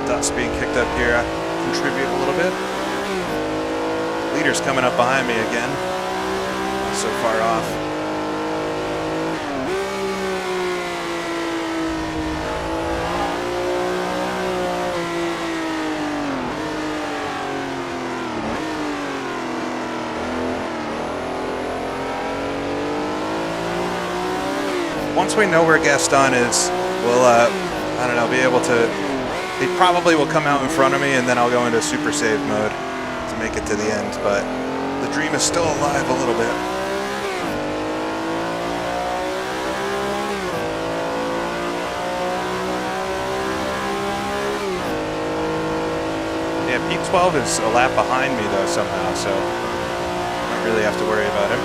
Dust being kicked up here contribute a little bit. Leader's coming up behind me again. Not so far off. Once we know where Gaston is, we'll I don't know, be able to. He probably will come out in front of me, and then I'll go into super save mode to make it to the end, but the dream is still alive a little bit. Yeah, P12 is a lap behind me, though, somehow, so I don't really have to worry about him.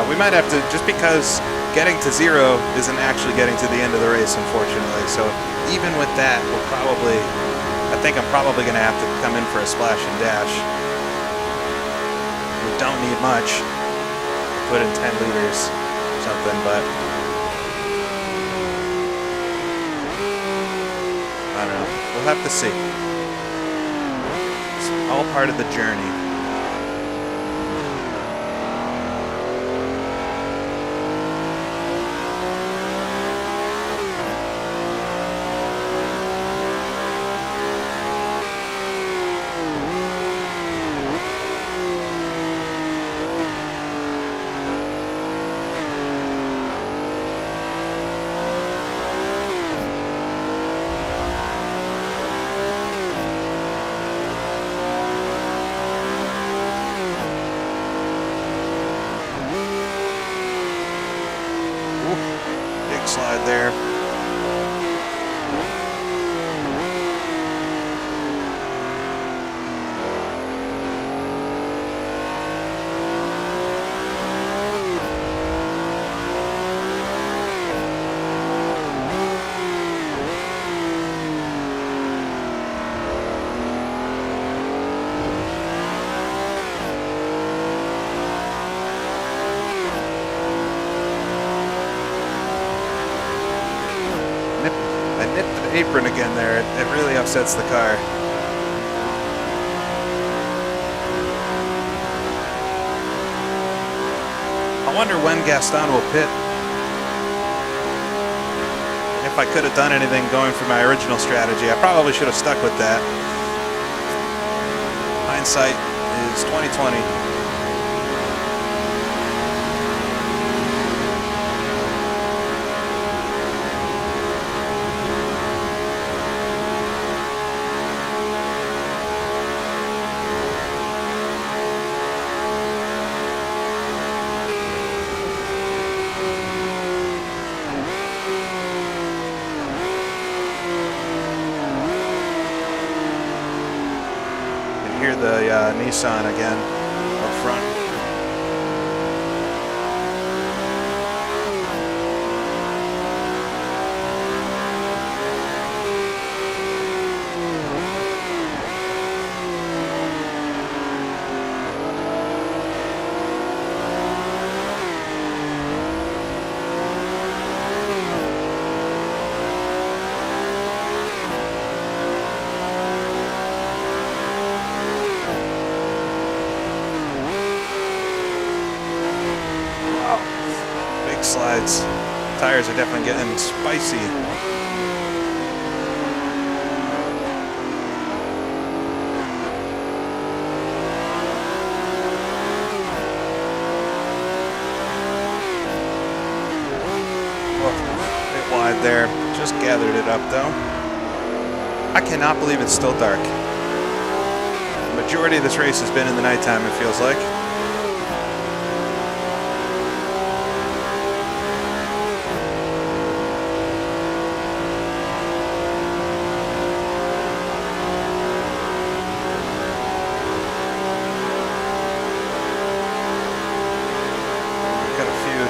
We might have to, just because getting to zero isn't actually getting to the end of the race, unfortunately. So even with that, we'll probably, I think I'm probably going to have to come in for a splash and dash. We don't need much. Put in 10 liters or something, but I don't know. We'll have to see. It's all part of the journey. Slide there. Apron again there. It really upsets the car. I wonder when Gaston will pit. If I could have done anything going for my original strategy, I probably should have stuck with that. Hindsight is 20/20. the Nissan again up front. Slides. Tires are definitely getting spicy. Oh, a bit wide there. Just gathered it up though. I cannot believe it's still dark. The majority of this race has been in the nighttime, it feels like.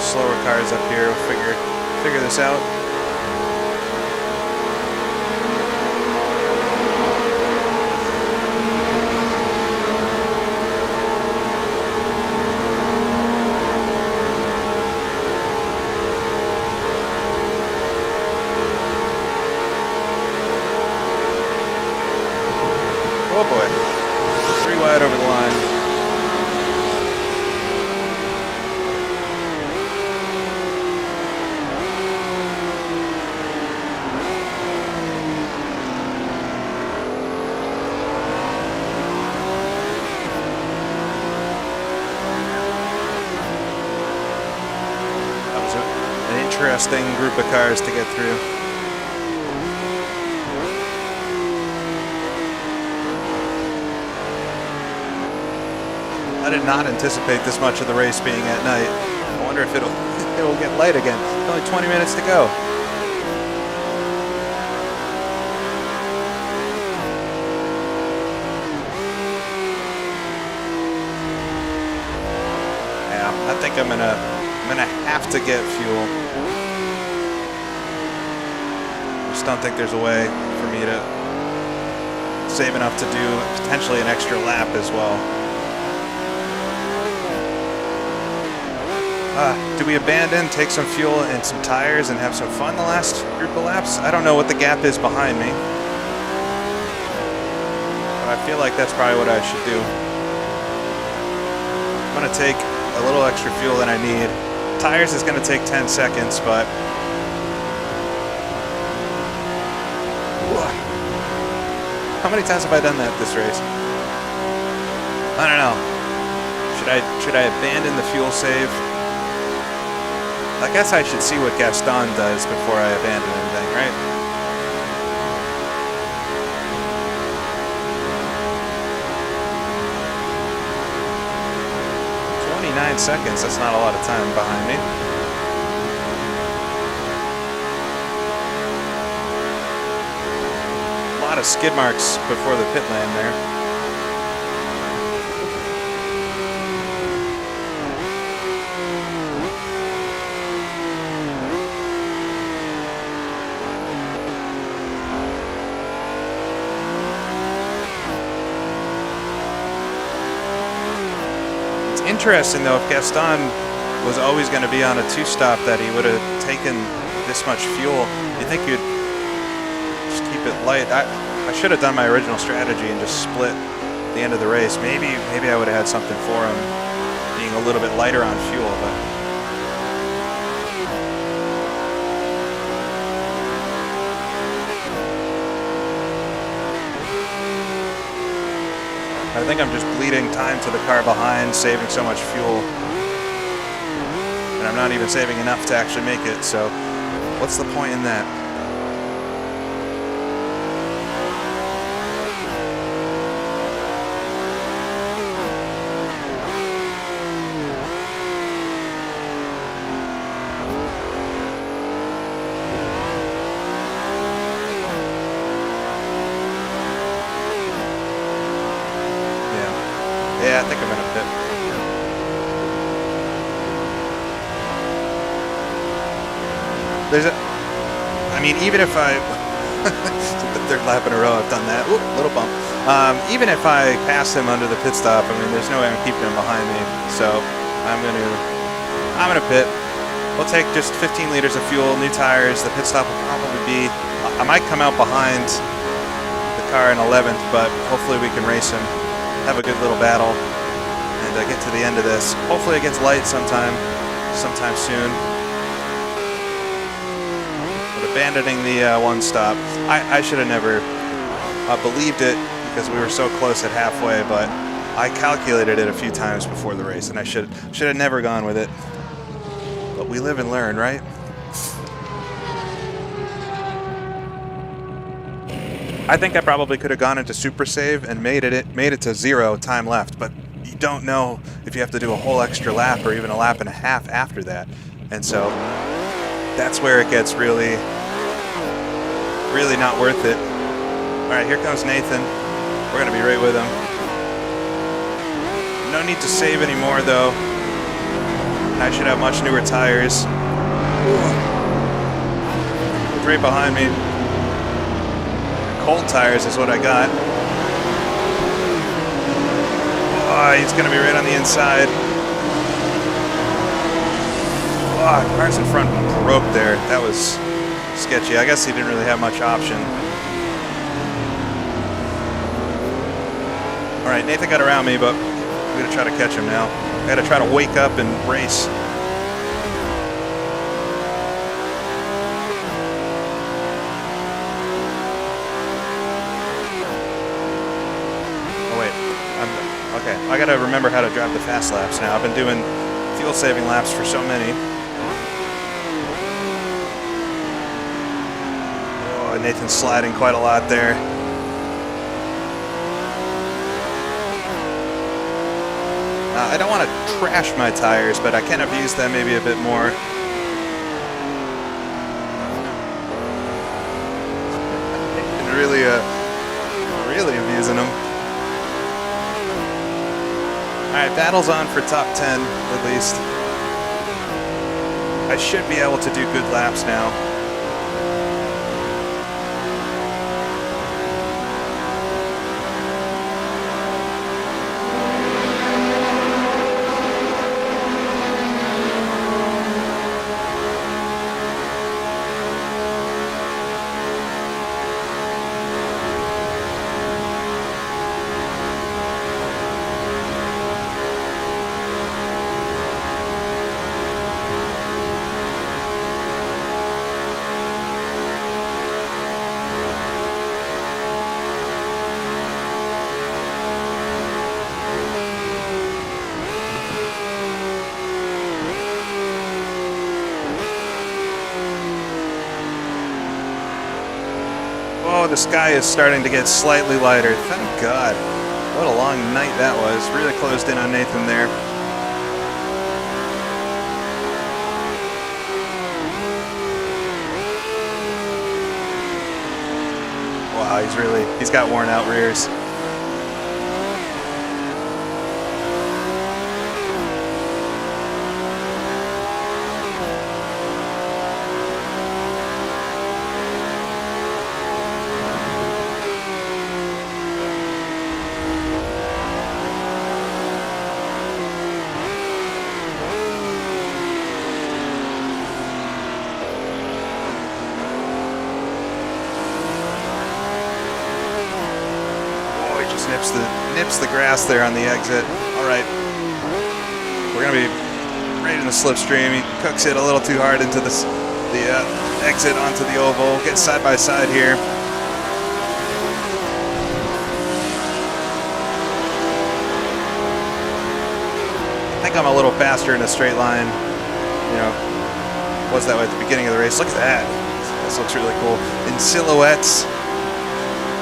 Slower cars up here will figure this out. Oh boy, 3 wide over the line. Interesting group of cars to get through. I did not anticipate this much of the race being at night. I wonder if it'll get light again. Only 20 minutes to go. Yeah, I think I'm gonna have to get fuel. Don't think there's a way for me to save enough to do potentially an extra lap as well. Do we abandon, take some fuel and some tires and have some fun the last group of laps? I don't know what the gap is behind me, but I feel like that's probably what I should do. I'm going to take a little extra fuel than I need. Tires is going to take 10 seconds, but how many times have I done that this race? I don't know. Should I abandon the fuel save? I guess I should see what Gaston does before I abandon anything, right? "29 seconds, that's not a lot of time behind me. A lot of skid marks before the pit lane there. Interesting though, if Gaston was always going to be on a two-stop, that he would have taken this much fuel. You think you'd just keep it light? I should have done my original strategy and just split the end of the race. Maybe I would have had something for him being a little bit lighter on fuel, but I think I'm just bleeding time to the car behind, saving so much fuel. And I'm not even saving enough to actually make it, so what's the point in that? Yeah, I think I'm gonna pit. I mean, even if I, the third lap in a row I've done that. Oop, little bump. Even if I pass him under the pit stop, I mean, there's no way I'm keeping him behind me. So I'm gonna pit. We'll take just 15 liters of fuel, new tires. The pit stop will probably be, I might come out behind the car in 11th, but hopefully we can race him, have a good little battle, and get to the end of this. Hopefully against light sometime soon. Abandoning the one stop. I should have never believed it because we were so close at halfway, but I calculated it a few times before the race, and I should have never gone with it. But we live and learn, right? I think I probably could have gone into super save and made it to 0 time left, but you don't know if you have to do a whole extra lap or even a lap and a half after that, and so that's where it gets really not worth it. All right, here comes Nathan. We're gonna be right with him. No need to save anymore though. I should have much newer tires. Right behind me. Cold tires is what I got. Oh, he's gonna be right on the inside. Oh, cars in front broke there. That was sketchy. I guess he didn't really have much option. All right, Nathan got around me, but I'm gonna try to catch him now. I gotta try to wake up and race. Oh wait, okay. I gotta remember how to drive the fast laps now. I've been doing fuel-saving laps for so many. Oh, Nathan's sliding quite a lot there. I don't want to trash my tires, but I can abuse them maybe a bit more. And really abusing them. All right, battle's on for top 10 at least. I should be able to do good laps now. Oh, the sky is starting to get slightly lighter. Thank God. What a long night that was. Really closed in on Nathan there. Wow, he's got worn out rears. Nips the grass there on the exit. All right, we're gonna be right in the slipstream. He cooks it a little too hard into the exit onto the oval. Get side by side here. I think I'm a little faster in a straight line. You know, was that way at the beginning of the race. Look at that. This looks really cool. In silhouettes,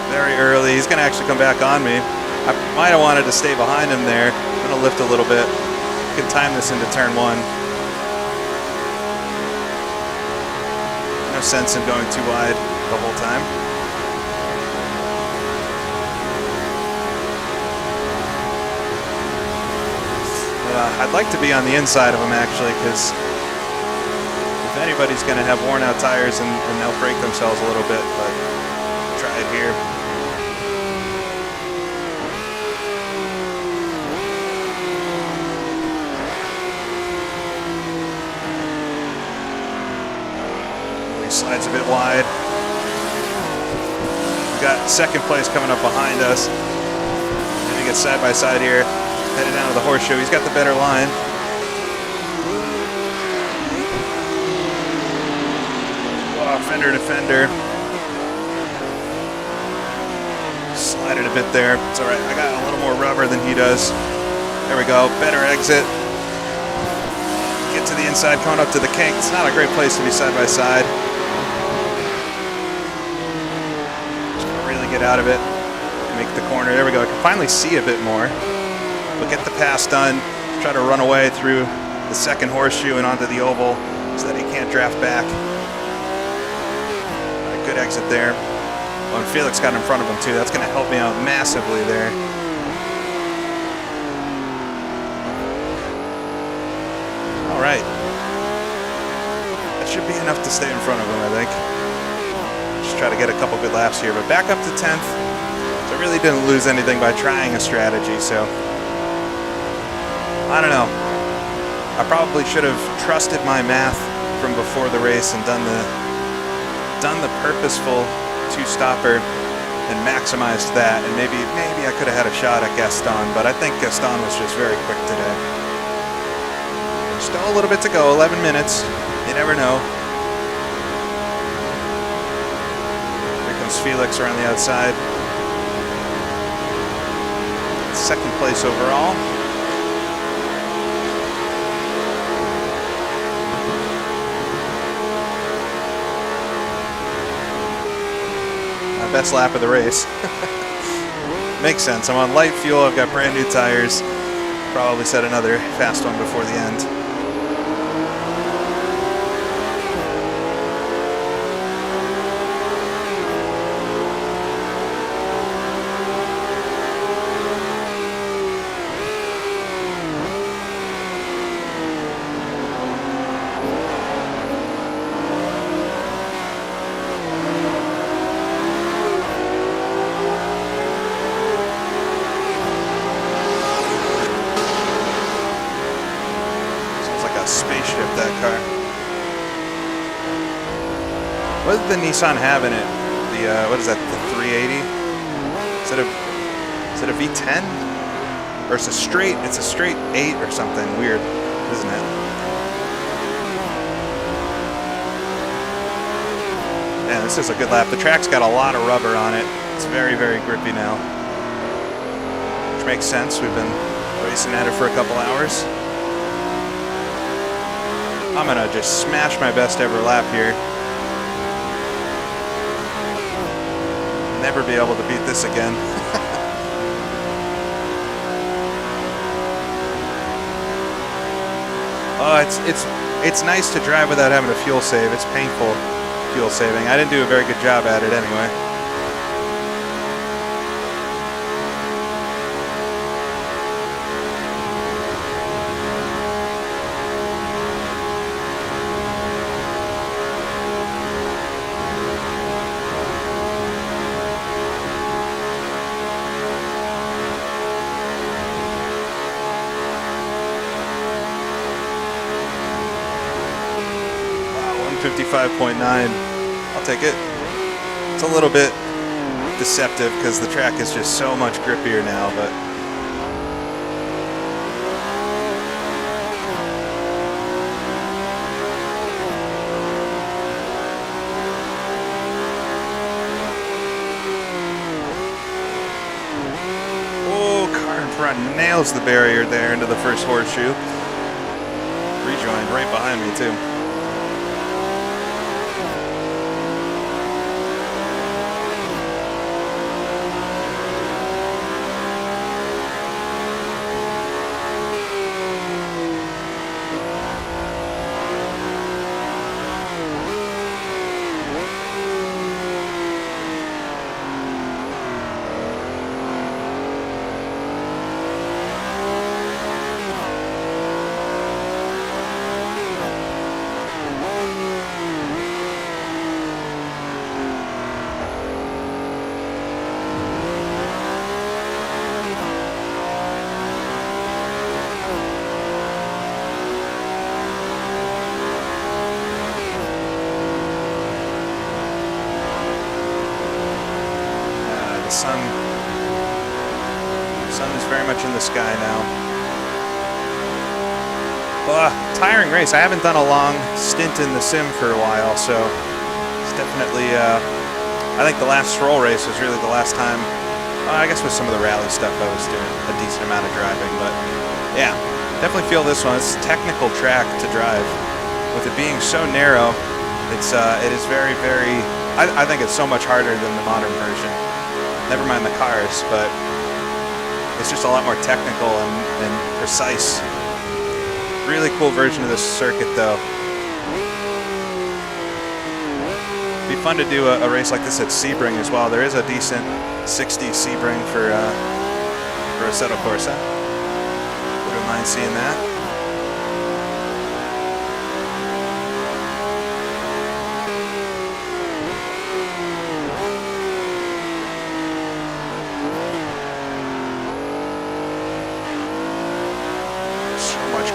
very early. He's gonna actually come back on me. I might have wanted to stay behind him there. I'm going to lift a little bit. You can time this into turn 1. No sense in going too wide the whole time. I'd like to be on the inside of them actually, because if anybody's going to have worn out tires and they'll break themselves a little bit, but try it here. He slides a bit wide. We've got second place coming up behind us. And he gets side by side here, headed down to the horseshoe. He's got the better line. Fender to fender. Slide it a bit there. It's all right. I got a little more rubber than he does. There we go. Better exit. Get to the inside, coming up to the kink. It's not a great place to be side by side. Just gonna really get out of it and make the corner. There we go. I can finally see a bit more. We'll get the pass done. Try to run away through the second horseshoe and onto the oval so that he can't draft back. Good exit there. Oh, and Felix got in front of him too. That's going to help me out massively there. All right. That should be enough to stay in front of him, I think. Just try to get a couple good laps here. But back up to 10th. So I really didn't lose anything by trying a strategy. So I don't know. I probably should have trusted my math from before the race and done the purposeful two-stopper and maximized that, and maybe I could have had a shot at Gaston, but I think Gaston was just very quick today. Still a little bit to go, 11 minutes. You never know. Here comes Felix around the outside. Second place overall. Best lap of the race. Makes sense. I'm on light fuel. I've got brand new tires. Probably set another fast one before the end. What did the Nissan have in it? The what is that? The 380? Is it a V10? Or it's a straight? It's a straight 8 or something weird, isn't it? Yeah, this is a good lap. The track's got a lot of rubber on it. It's very, very grippy now, which makes sense. We've been racing at it for a couple hours. I'm gonna just smash my best ever lap here. Never be able to beat this again. It's nice to drive without having to fuel save. It's painful fuel saving. I didn't do a very good job at it anyway. Wow, 155.9. I'll take it. It's a little bit deceptive because the track is just so much grippier now, but nails the barrier there into the first horseshoe. Rejoined right behind me too. sun is very much in the sky now. Tiring race. I haven't done a long stint in the sim for a while, so it's definitely, I think the last SROL race was really the last time, I guess with some of the rally stuff I was doing a decent amount of driving, but yeah, definitely feel this one. It's a technical track to drive. With it being so narrow, it is very, very, I think it's so much harder than the modern version. Never mind the cars, but it's just a lot more technical and precise. Really cool version of this circuit, though. It'd be fun to do a race like this at Sebring as well. There is a decent 60 Sebring for Assetto Corsa. Wouldn't mind seeing that.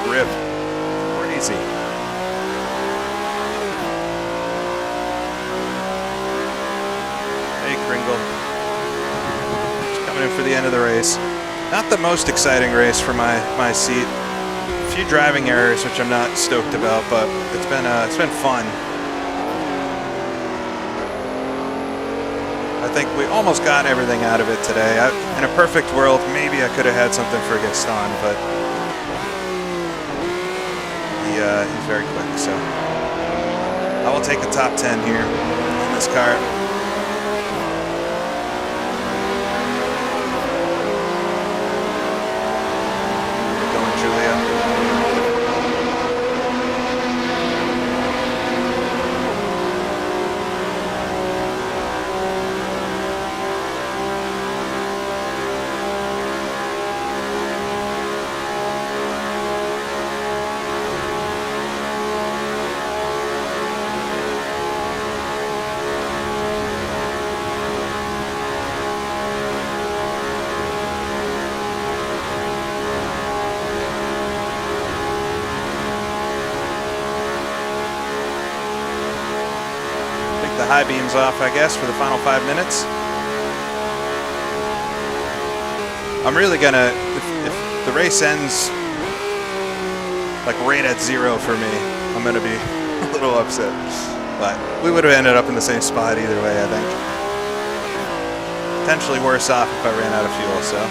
Grip. Crazy. Hey, Kringle. Just coming in for the end of the race. Not the most exciting race for my seat. A few driving errors, which I'm not stoked about, but it's been fun. I think we almost got everything out of it today. In a perfect world, maybe I could have had something for Gaston, but he's very quick, so I will take a top 10 here in this car. Keep going, Julia. The high beams off, I guess, for the final 5 minutes. I'm really gonna, if the race ends like right at 0 for me, I'm gonna be a little upset. But we would have ended up in the same spot either way, I think. Potentially worse off if I ran out of fuel, so.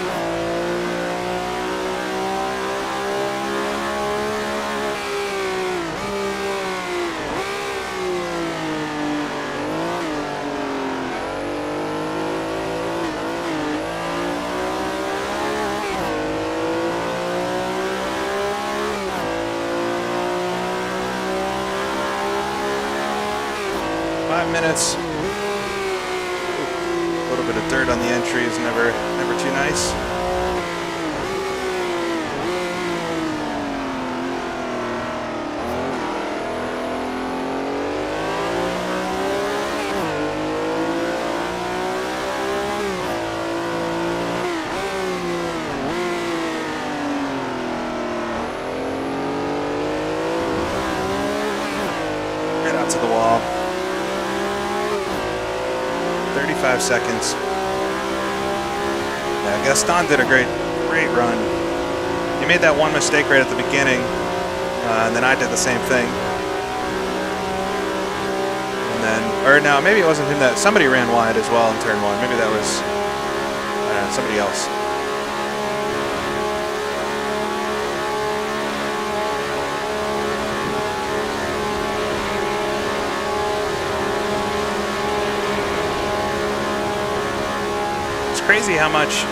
Minutes. A little bit of dirt on the entry is never too nice. Right out to the wall. 35 seconds. Yeah, Gaston did a great run. He made that one mistake right at the beginning, and then I did the same thing. And then, or no, maybe it wasn't him that, somebody ran wide as well in turn 1. Maybe that was somebody else. Crazy how much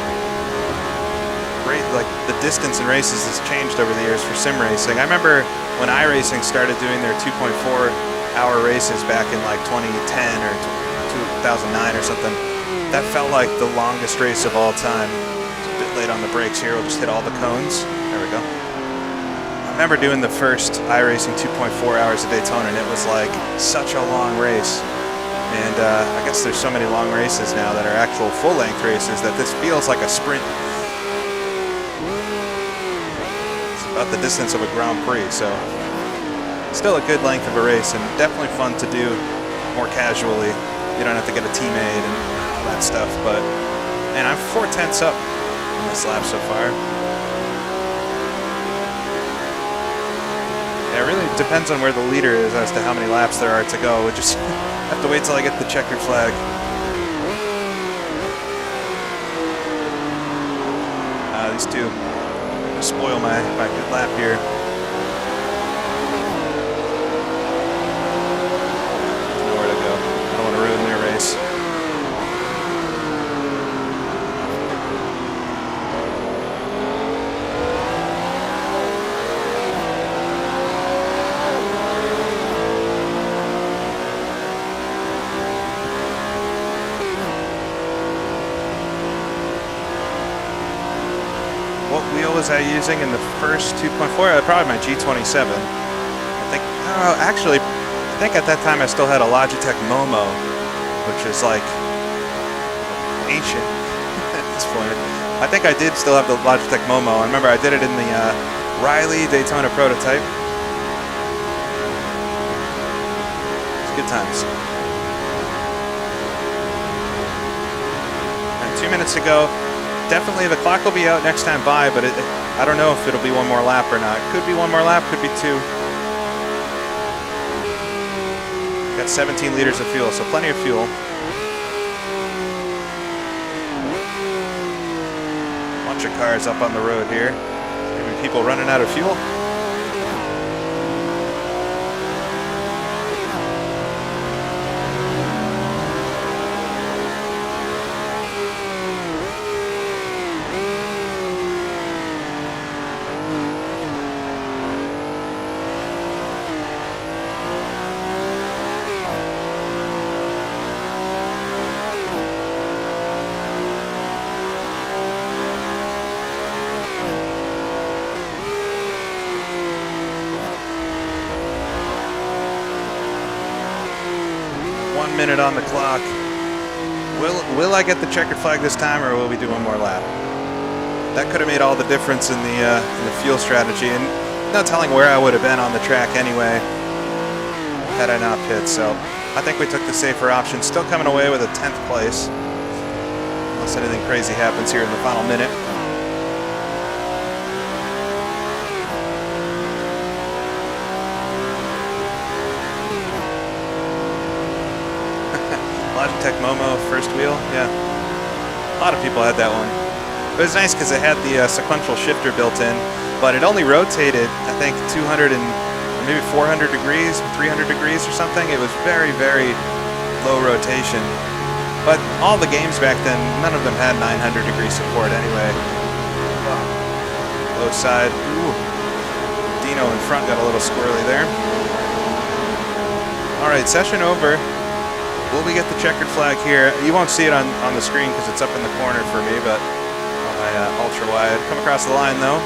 like the distance in races has changed over the years for sim racing. I remember when iRacing started doing their 2.4-hour races back in like 2010 or 2009 or something. That felt like the longest race of all time. It's a bit late on the brakes here. We'll just hit all the cones. There we go. I remember doing the first iRacing 2.4 Hours of Daytona, and it was like such a long race. And I guess there's so many long races now that are actual full-length races that this feels like a sprint. It's about the distance of a Grand Prix, so still a good length of a race and definitely fun to do more casually. You don't have to get a teammate and all that stuff, but And I'm 4/10 up on this lap so far. Yeah, it really depends on where the leader is as to how many laps there are to go. We just have to wait till I get the checkered flag. These two spoil my good lap here. There's nowhere to go. I don't want to ruin their race. What wheel was I using in the first 2.4? Probably my G27. I think, actually, I think at that time I still had a Logitech Momo, which is like ancient at this point. I think I did still have the Logitech Momo. I remember I did it in the Riley Daytona prototype. It's good times. And 2 minutes ago. Definitely the clock will be out next time by, but I don't know if it'll be one more lap or not. Could be one more lap, could be two. Got 17 liters of fuel, so plenty of fuel. Bunch of cars up on the road here. Maybe people running out of fuel. Minute on the clock. Will I get the checkered flag this time, or will we do one more lap? That could have made all the difference in the fuel strategy, and no telling where I would have been on the track anyway had I not pit. So I think we took the safer option. Still coming away with a 10th place, unless anything crazy happens here in the final minute. Logitech Momo first wheel, yeah. A lot of people had that one. It was nice because it had the sequential shifter built in, but it only rotated, I think, 200 and maybe 400 degrees, 300 degrees or something. It was very, very low rotation. But all the games back then, none of them had 900 degree support anyway. Low side. Ooh. Dino in front got a little squirrely there. All right, session over. Will we get the checkered flag here? You won't see it on the screen because it's up in the corner for me, but on my ultra wide. Come across the line though.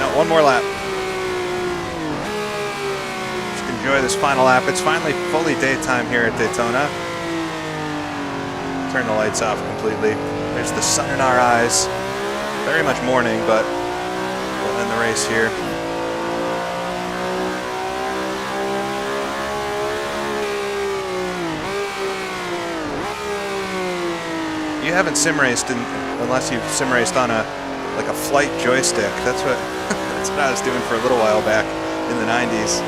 No, one more lap. Just enjoy this final lap. It's finally fully daytime here at Daytona. Turn the lights off completely. There's the sun in our eyes. Very much morning, but we'll end the race here. You haven't sim raced unless you've sim raced on a flight joystick. That's what that's what I was doing for a little while back in the 90s.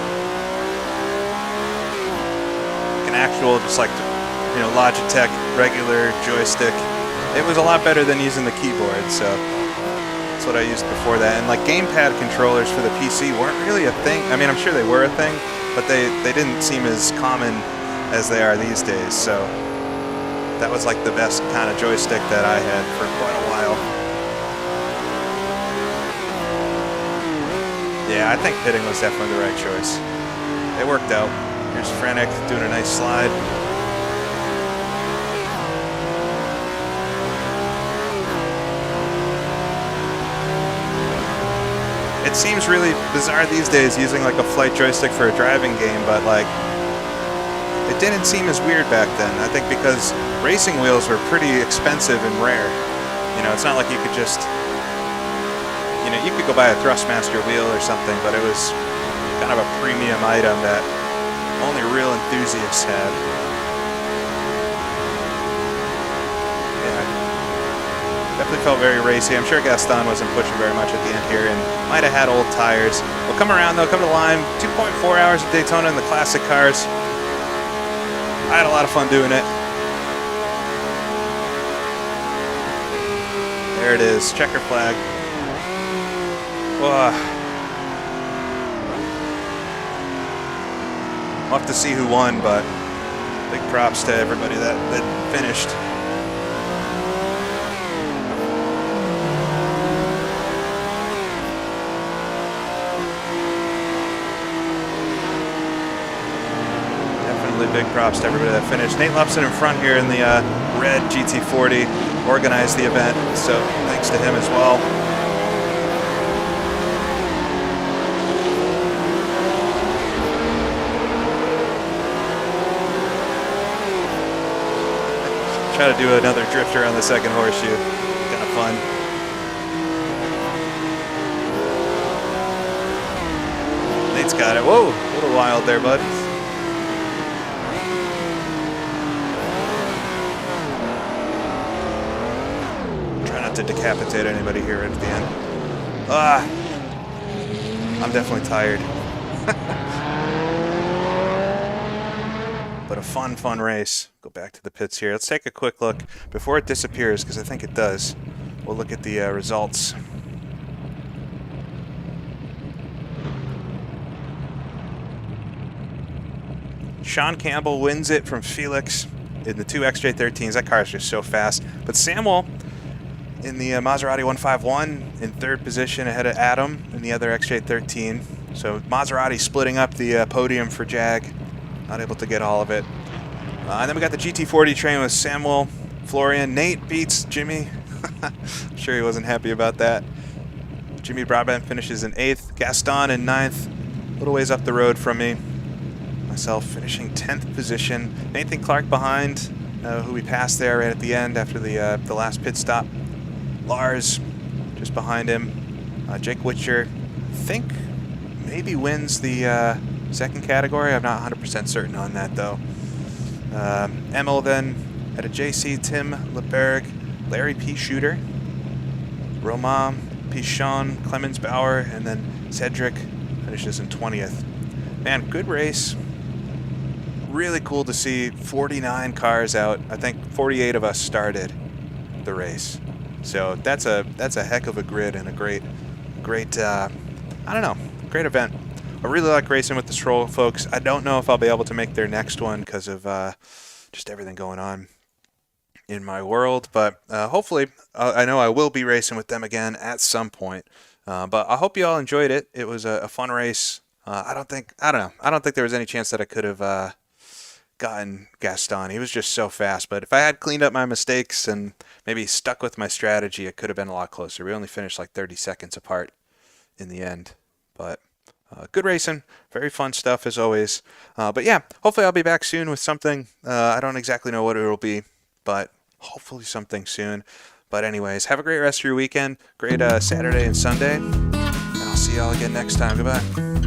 An actual just like Logitech regular joystick. It was a lot better than using the keyboard, so that's what I used before that. And like gamepad controllers for the PC weren't really a thing. I mean, I'm sure they were a thing, but they didn't seem as common as they are these days. So that was like the best kind of joystick that I had for quite a while. Yeah, I think pitting was definitely the right choice. It worked out. Here's Frenick doing a nice slide. It seems really bizarre these days using like a flight joystick for a driving game, but like it didn't seem as weird back then. I think because racing wheels were pretty expensive and rare. It's not like you could just, you could go buy a Thrustmaster wheel or something, but it was kind of a premium item that only real enthusiasts had. Yeah, felt very racy. I'm sure Gaston wasn't pushing very much at the end here and might have had old tires. We'll come around though, come to the line. 2.4 hours of Daytona in the classic cars. I had a lot of fun doing it. There it is, checker flag. Whoa. We'll have to see who won, but big props to everybody that finished. Big props to everybody that finished. Nate Lupson in front here in the red GT40 organized the event, so thanks to him as well. Try to do another drifter on the second horseshoe. Kind of fun. Nate's got it. Whoa, a little wild there, bud. To decapitate anybody here at the end. I'm definitely tired. But a fun race. Go back to the pits here. Let's take a quick look before it disappears, because I think it does. We'll look at the results. Sean Campbell wins it from Felix in the 2 XJ13s. That car is just so fast. But Samuel in the Maserati 151 in 3rd position ahead of Adam in the other XJ13. So Maserati splitting up the podium for Jag. Not able to get all of it. And then we got the GT40 train with Samuel, Florian. Nate beats Jimmy. I'm sure he wasn't happy about that. Jimmy Broadbent finishes in 8th. Gaston in 9th. A little ways up the road from me. Myself finishing 10th position. Nathan Clark behind, who we passed there right at the end after the last pit stop. Lars just behind him. Jake Witcher, I think, maybe wins the second category. I'm not 100% certain on that, though. Emil then at a JC, Tim Leberg, Larry P. Shooter, Roman Pichon, Clemens Bauer, and then Cedric finishes in 20th. Man, good race. Really cool to see 49 cars out. I think 48 of us started the race. So that's a heck of a grid and a great I don't know, great event. I really like racing with the SROL folks. I don't know if I'll be able to make their next one because of just everything going on in my world, but hopefully I know I will be racing with them again at some point. But I hope you all enjoyed it. It was a fun race. I don't think there was any chance that I could have gotten Gaston. He was just so fast, but if I had cleaned up my mistakes and maybe stuck with my strategy, it could have been a lot closer. We only finished like 30 seconds apart in the end, but good racing, very fun stuff as always. But yeah, hopefully I'll be back soon with something. I don't exactly know what it will be, but hopefully something soon. But anyways, have a great rest of your weekend, great Saturday and Sunday, and I'll see y'all again next time. Goodbye.